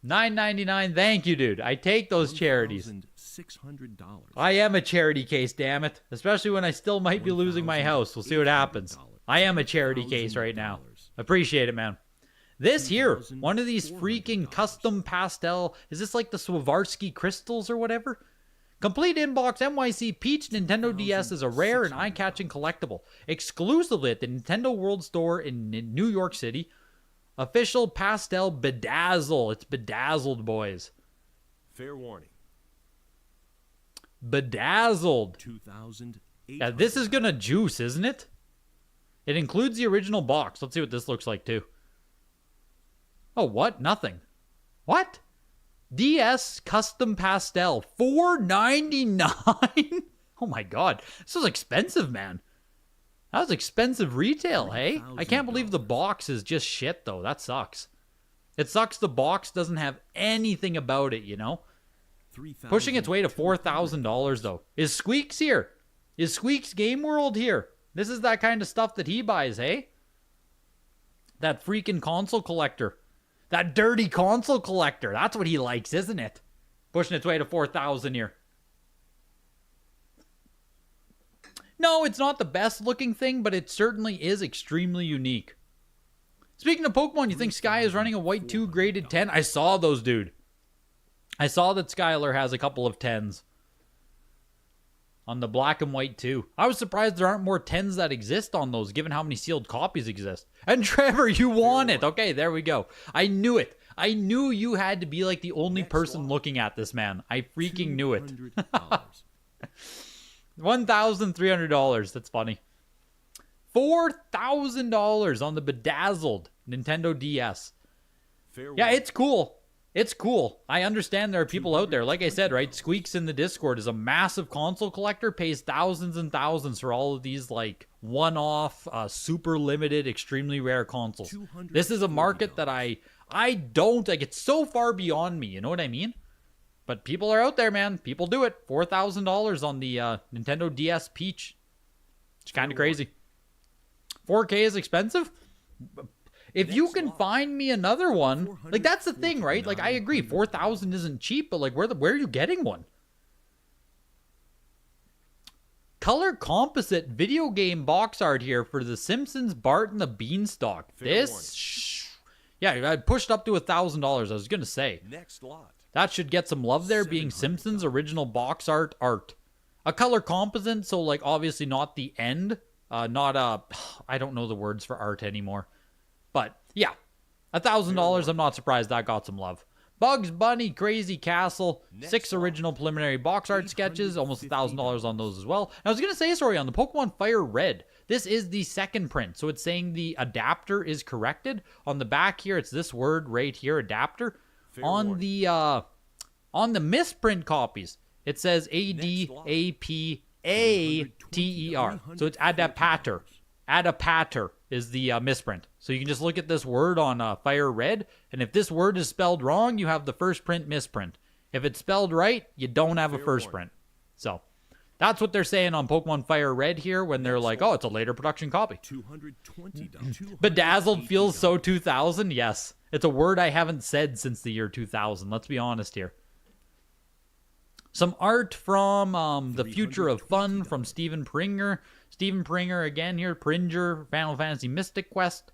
$9.99. Thank you, dude. I take those charities. $600. I am a charity case, damn it. Especially when I still might be losing my house. We'll see what happens. I am a charity case right now. Appreciate it, man. This here, one of these freaking custom pastel. Is this like the Swarovski crystals or whatever? Complete inbox NYC Peach Nintendo DS is a rare and eye-catching collectible. Exclusively at the Nintendo World Store in New York City. Official pastel bedazzle. It's bedazzled, boys. Fair warning. Bedazzled. $2,800. Yeah, this is gonna juice, isn't it? It includes the original box. Let's see what this looks like, too. Oh, what? Nothing. What? DS Custom Pastel. $4.99? Oh, my God. This was expensive, man. That was expensive retail, hey? I can't believe the box is just shit, though. That sucks. It sucks the box doesn't have anything about it, you know? Pushing its way to $4,000, though. Is Squeaks here? Is Squeaks Game World here? This is that kind of stuff that he buys, hey? That freaking console collector. That dirty console collector. That's what he likes, isn't it? Pushing its way to $4,000 here. No, it's not the best looking thing, but it certainly is extremely unique. Speaking of Pokemon, you think Sky is running a white 2 graded 10? I saw those, dude. I saw that Skylar has a couple of 10s. on the black and white too. I was surprised there aren't more 10s that exist on those, given how many sealed copies exist. And Trevor, you won it. Okay, there we go. I knew it. I knew you had to be like the only person looking at this, man. I freaking knew it. $1,300. That's funny. $4,000 on the bedazzled Nintendo DS. Yeah, it's cool. It's cool. I understand there are people out there. Like I said, right? Squeaks in the Discord is a massive console collector, pays thousands and thousands for all of these like one-off, super limited, extremely rare consoles. This is a market that I don't like. It's so far beyond me. You know what I mean? But people are out there, man. People do it. $4,000 on the Nintendo DS Peach. It's kind of crazy. 4K is expensive. If you can find me another one, like that's the thing, right? Like I agree, 4,000 isn't cheap, but like where are you getting one? Color composite video game box art here for The Simpsons, Bart and the Beanstalk. Yeah, I pushed up to $1,000. I was gonna say Next lot. that should get some love there, being Simpsons original box art. A color composite, so like obviously not the end, not I don't know the words for art anymore. But, yeah, $1,000, I'm not surprised that got some love. Bugs Bunny, Crazy Castle, 6 original preliminary box art sketches, almost $1,000 on those as well. And I was going to say, sorry, on the Pokemon Fire Red, this is the second print, so it's saying the adapter is corrected. On the back here, it's this word right here, adapter. On the misprint copies, it says ADAPATER, so it's adapter. Adapter is the misprint. So you can just look at this word on Fire Red, and if this word is spelled wrong, you have the first print misprint. If it's spelled right, you don't have a first print. So that's what they're saying on Pokemon Fire Red here when they're like, oh, it's a later production copy. Bedazzled feels so 2000. Yes, it's a word I haven't said since the year 2000. Let's be honest here. Some art from The Future of Fun from Steven Pringer. Steven Pringer again here. Pringer, Final Fantasy Mystic Quest.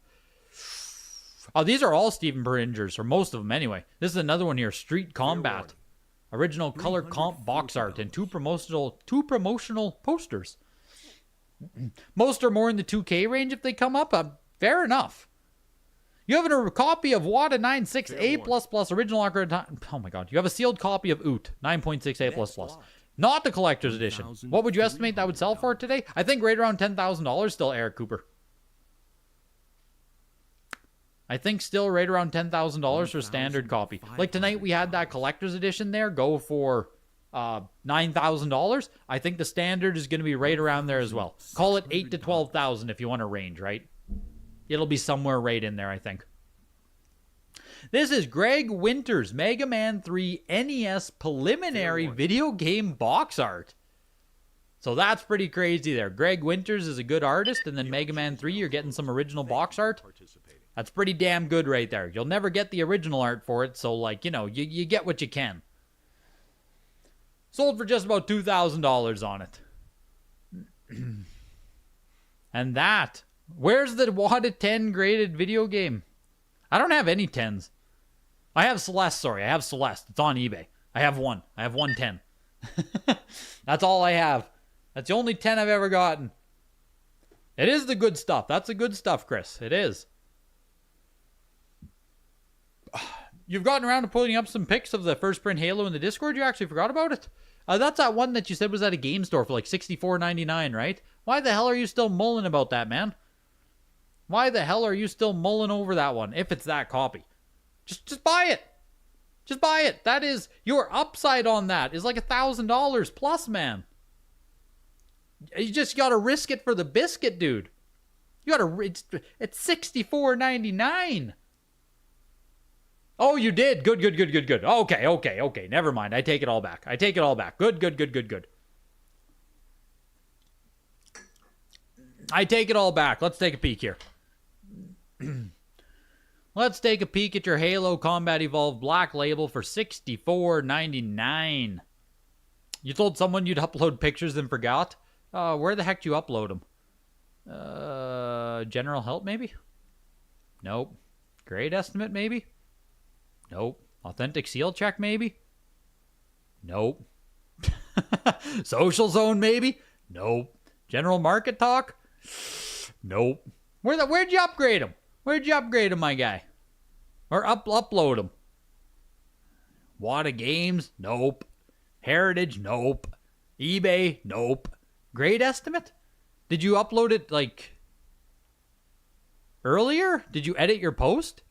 Oh, these are all Steven Pringers, or most of them anyway. This is another one here. Street Combat. Original color comp box art and two promotional posters. Most are more in the 2K range if they come up. Fair enough. You have a copy of WADA 9.6 A++ original Ocarina. Oh my god. You have a sealed copy of OOT 9.6 A++. Not the collector's edition. What would you estimate that would sell for today? I think right around $10,000 still, Eric Cooper. I think still right around $10,000 for standard copy. Like tonight we had that collector's edition there go for $9,000. I think the standard is going to be right around there as well. Call it $8,000 to $12,000 if you want a range, right? It'll be somewhere right in there, I think. This is Greg Winter's Mega Man 3 NES preliminary video game box art. So that's pretty crazy there. Greg Winters is a good artist, and then Mega Man 3, you're getting some original box art. That's pretty damn good right there. You'll never get the original art for it, so like, you know, you get what you can. Sold for just about $2,000 on it. And that, where's the WADA 10 graded video game? I don't have any 10s. I have Celeste, sorry. I have Celeste. It's on eBay. I have one. I have 110. That's all I have. That's the only 10 I've ever gotten. It is the good stuff. That's the good stuff, Chris. It is. You've gotten around to putting up some pics of the first print Halo in the Discord. You actually forgot about it. That's that one that you said was at a game store for like $64.99, right? Why the hell are you still mulling about that, man? Why the hell are you still mulling over that one if it's that copy? Just buy it. Just buy it. That is, your upside on that is like $1,000 plus, man. You just got to risk it for the biscuit, dude. You got to, it's $64.99. Oh, you did. Good. Okay. Never mind. I take it all back. Good. I take it all back. Let's take a peek here. Let's take a peek at your Halo Combat Evolved Black Label for $64.99. You told someone you'd upload pictures and forgot? Where the heck do you upload them? General help, maybe? Nope. Grade estimate, maybe? Nope. Authentic seal check, maybe? Nope. Social zone, maybe? Nope. General market talk? Nope. Where'd you upgrade him? Where'd you upgrade him, my guy? Or upload him? Wada Games? Nope. Heritage? Nope. eBay? Nope. Grade estimate? Did you upload it, like, earlier? Did you edit your post?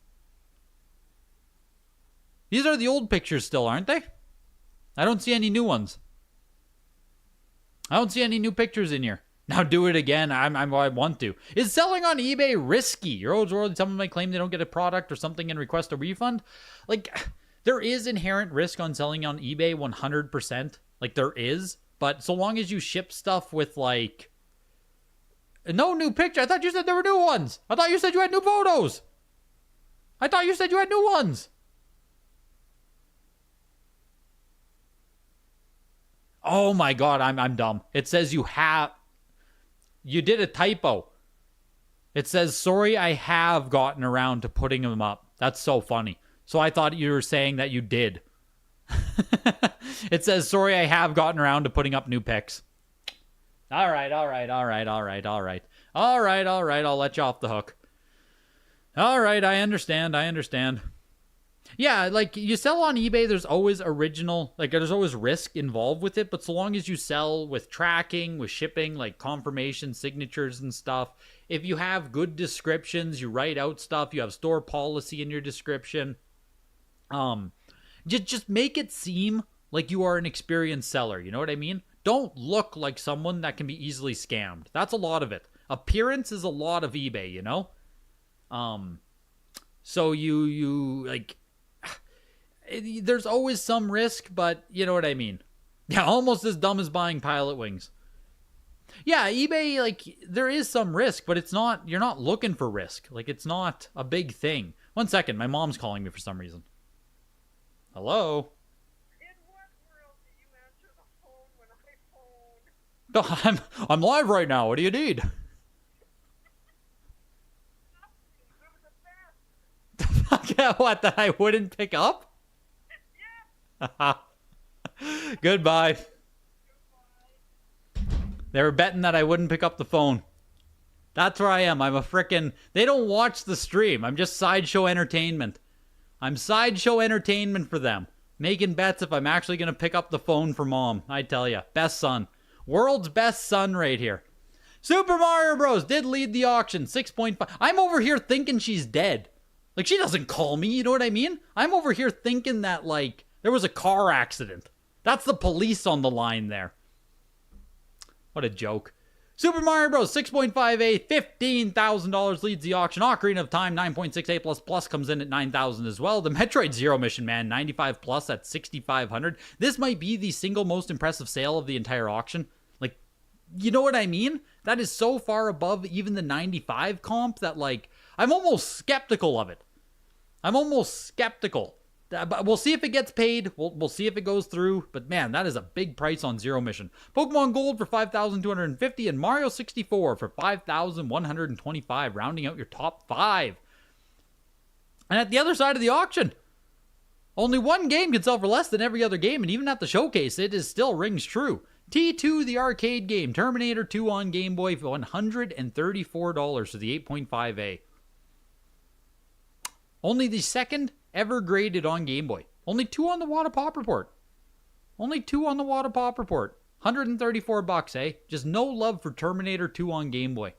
These are the old pictures still, aren't they? I don't see any new ones. I don't see any new pictures in here. Now do it again. I want to. Is selling on eBay risky? Your old world, someone might claim they don't get a product or something and request a refund. Like, there is inherent risk on selling on eBay 100%. Like, there is. But so long as you ship stuff with, like, no new picture. I thought you said there were new ones. I thought you said you had new photos. I thought you said you had new ones. Oh my God, I'm dumb. It says you did a typo. It says, sorry, I have gotten around to putting them up. That's so funny. So I thought you were saying that you did. It says, sorry, I have gotten around to putting up new pics. All right. I'll let you off the hook. All right, I understand. Yeah, like, you sell on eBay, there's always there's always risk involved with it, but so long as you sell with tracking, with shipping, like confirmation, signatures and stuff, if you have good descriptions, you write out stuff, you have store policy in your description, just make it seem like you are an experienced seller, you know what I mean? Don't look like someone that can be easily scammed. That's a lot of it. Appearance is a lot of eBay, you know? So you like... There's always some risk, but you know what I mean. Yeah, almost as dumb as buying pilot wings. Yeah, eBay, like, there is some risk, but it's not, you're not looking for risk. Like, it's not a big thing. 1 second, my mom's calling me for some reason. Hello? In what world do you answer the phone when I phone? I'm live right now. What do you need? Yeah, what, that I wouldn't pick up? Goodbye. They were betting that I wouldn't pick up the phone. That's where I am. I'm a frickin'... They don't watch the stream. I'm just sideshow entertainment. I'm sideshow entertainment for them. Making bets if I'm actually going to pick up the phone for mom. I tell ya. Best son. World's best son right here. Super Mario Bros. Did lead the auction. 6.5. I'm over here thinking she's dead. Like, she doesn't call me. You know what I mean? I'm over here thinking that, like... There was a car accident. That's the police on the line there. What a joke. Super Mario Bros. 6.58, $15,000 leads the auction. Ocarina of Time, 9.68 plus comes in at 9,000 as well. The Metroid Zero Mission Man, 95 plus at 6,500. This might be the single most impressive sale of the entire auction. Like, you know what I mean? That is so far above even the 95 comp that, like, I'm almost skeptical of it. I'm almost skeptical. But we'll see if it gets paid. We'll see if it goes through. But man, that is a big price on Zero Mission. Pokemon Gold for 5,250 and Mario 64 for 5,125, rounding out your top 5. And at the other side of the auction, only one game can sell for less than every other game, and even at the showcase, it is still rings true. T2, the arcade game, Terminator 2 on Game Boy for $134 for the 8.5A. Only the second ever graded on Game Boy. Only 2 on the Wada Pop Report. Only 2 on the Wada Pop Report. $134, eh? Just no love for Terminator 2 on Game Boy.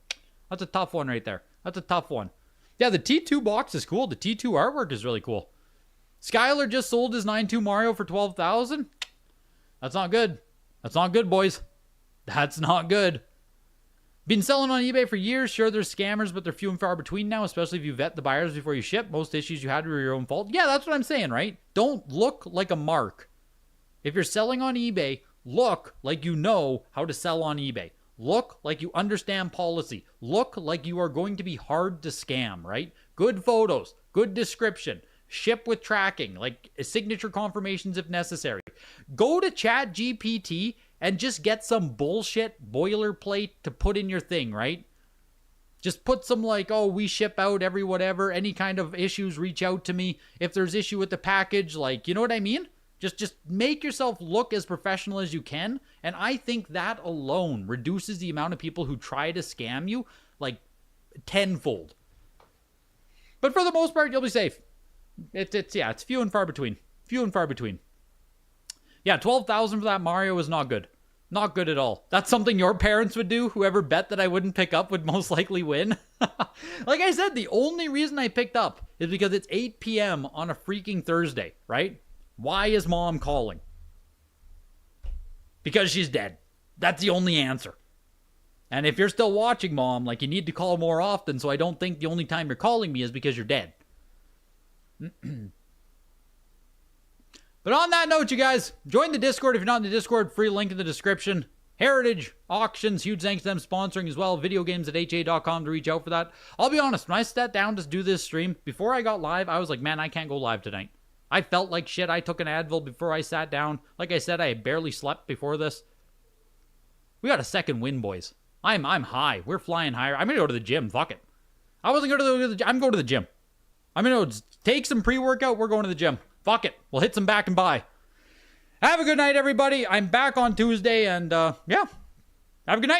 That's a tough one right there. That's a tough one. Yeah, the T2 box is cool. The T2 artwork is really cool. Skylar just sold his 9.2 Mario for $12,000. That's not good. That's not good, boys. That's not good. Been selling on eBay for years. Sure, there's scammers, but they're few and far between now, especially if you vet the buyers before you ship. Most issues you had were your own fault. Yeah, that's what I'm saying, right? Don't look like a mark. If you're selling on eBay, look like you know how to sell on eBay. Look like you understand policy. Look like you are going to be hard to scam, right? Good photos, good description, ship with tracking, like signature confirmations if necessary. Go to ChatGPT and just get some bullshit boilerplate to put in your thing, right? Just put some like, oh, we ship out every whatever, any kind of issues, reach out to me. If there's issue with the package, like, you know what I mean? Just make yourself look as professional as you can. And I think that alone reduces the amount of people who try to scam you like tenfold. But for the most part, you'll be safe. It's few and far between. Few and far between. Yeah, 12,000 for that Mario is not good. Not good at all. That's something your parents would do. Whoever bet that I wouldn't pick up would most likely win. Like I said, the only reason I picked up is because it's 8 p.m. on a freaking Thursday, right? Why is mom calling? Because she's dead. That's the only answer. And if you're still watching, mom, like, you need to call more often, so I don't think the only time you're calling me is because you're dead. But on that note, you guys, join the Discord if you're not in the Discord. Free link in the description. Heritage auctions, huge thanks to them sponsoring as well. Videogames at ha.com to reach out for that. I'll be honest, when I sat down to do this stream, before I got live, I was like, man, I can't go live tonight. I felt like shit. I took an Advil before I sat down. Like I said, I barely slept before this. We got a second win, boys. I'm high. We're flying higher. I'm going to go to the gym. Fuck it. I wasn't going to the gym. I'm going to the gym. I'm going to take some pre-workout. We're going to the gym. Fuck it. We'll hit some back and buy. Have a good night, everybody. I'm back on Tuesday, and yeah. Have a good night.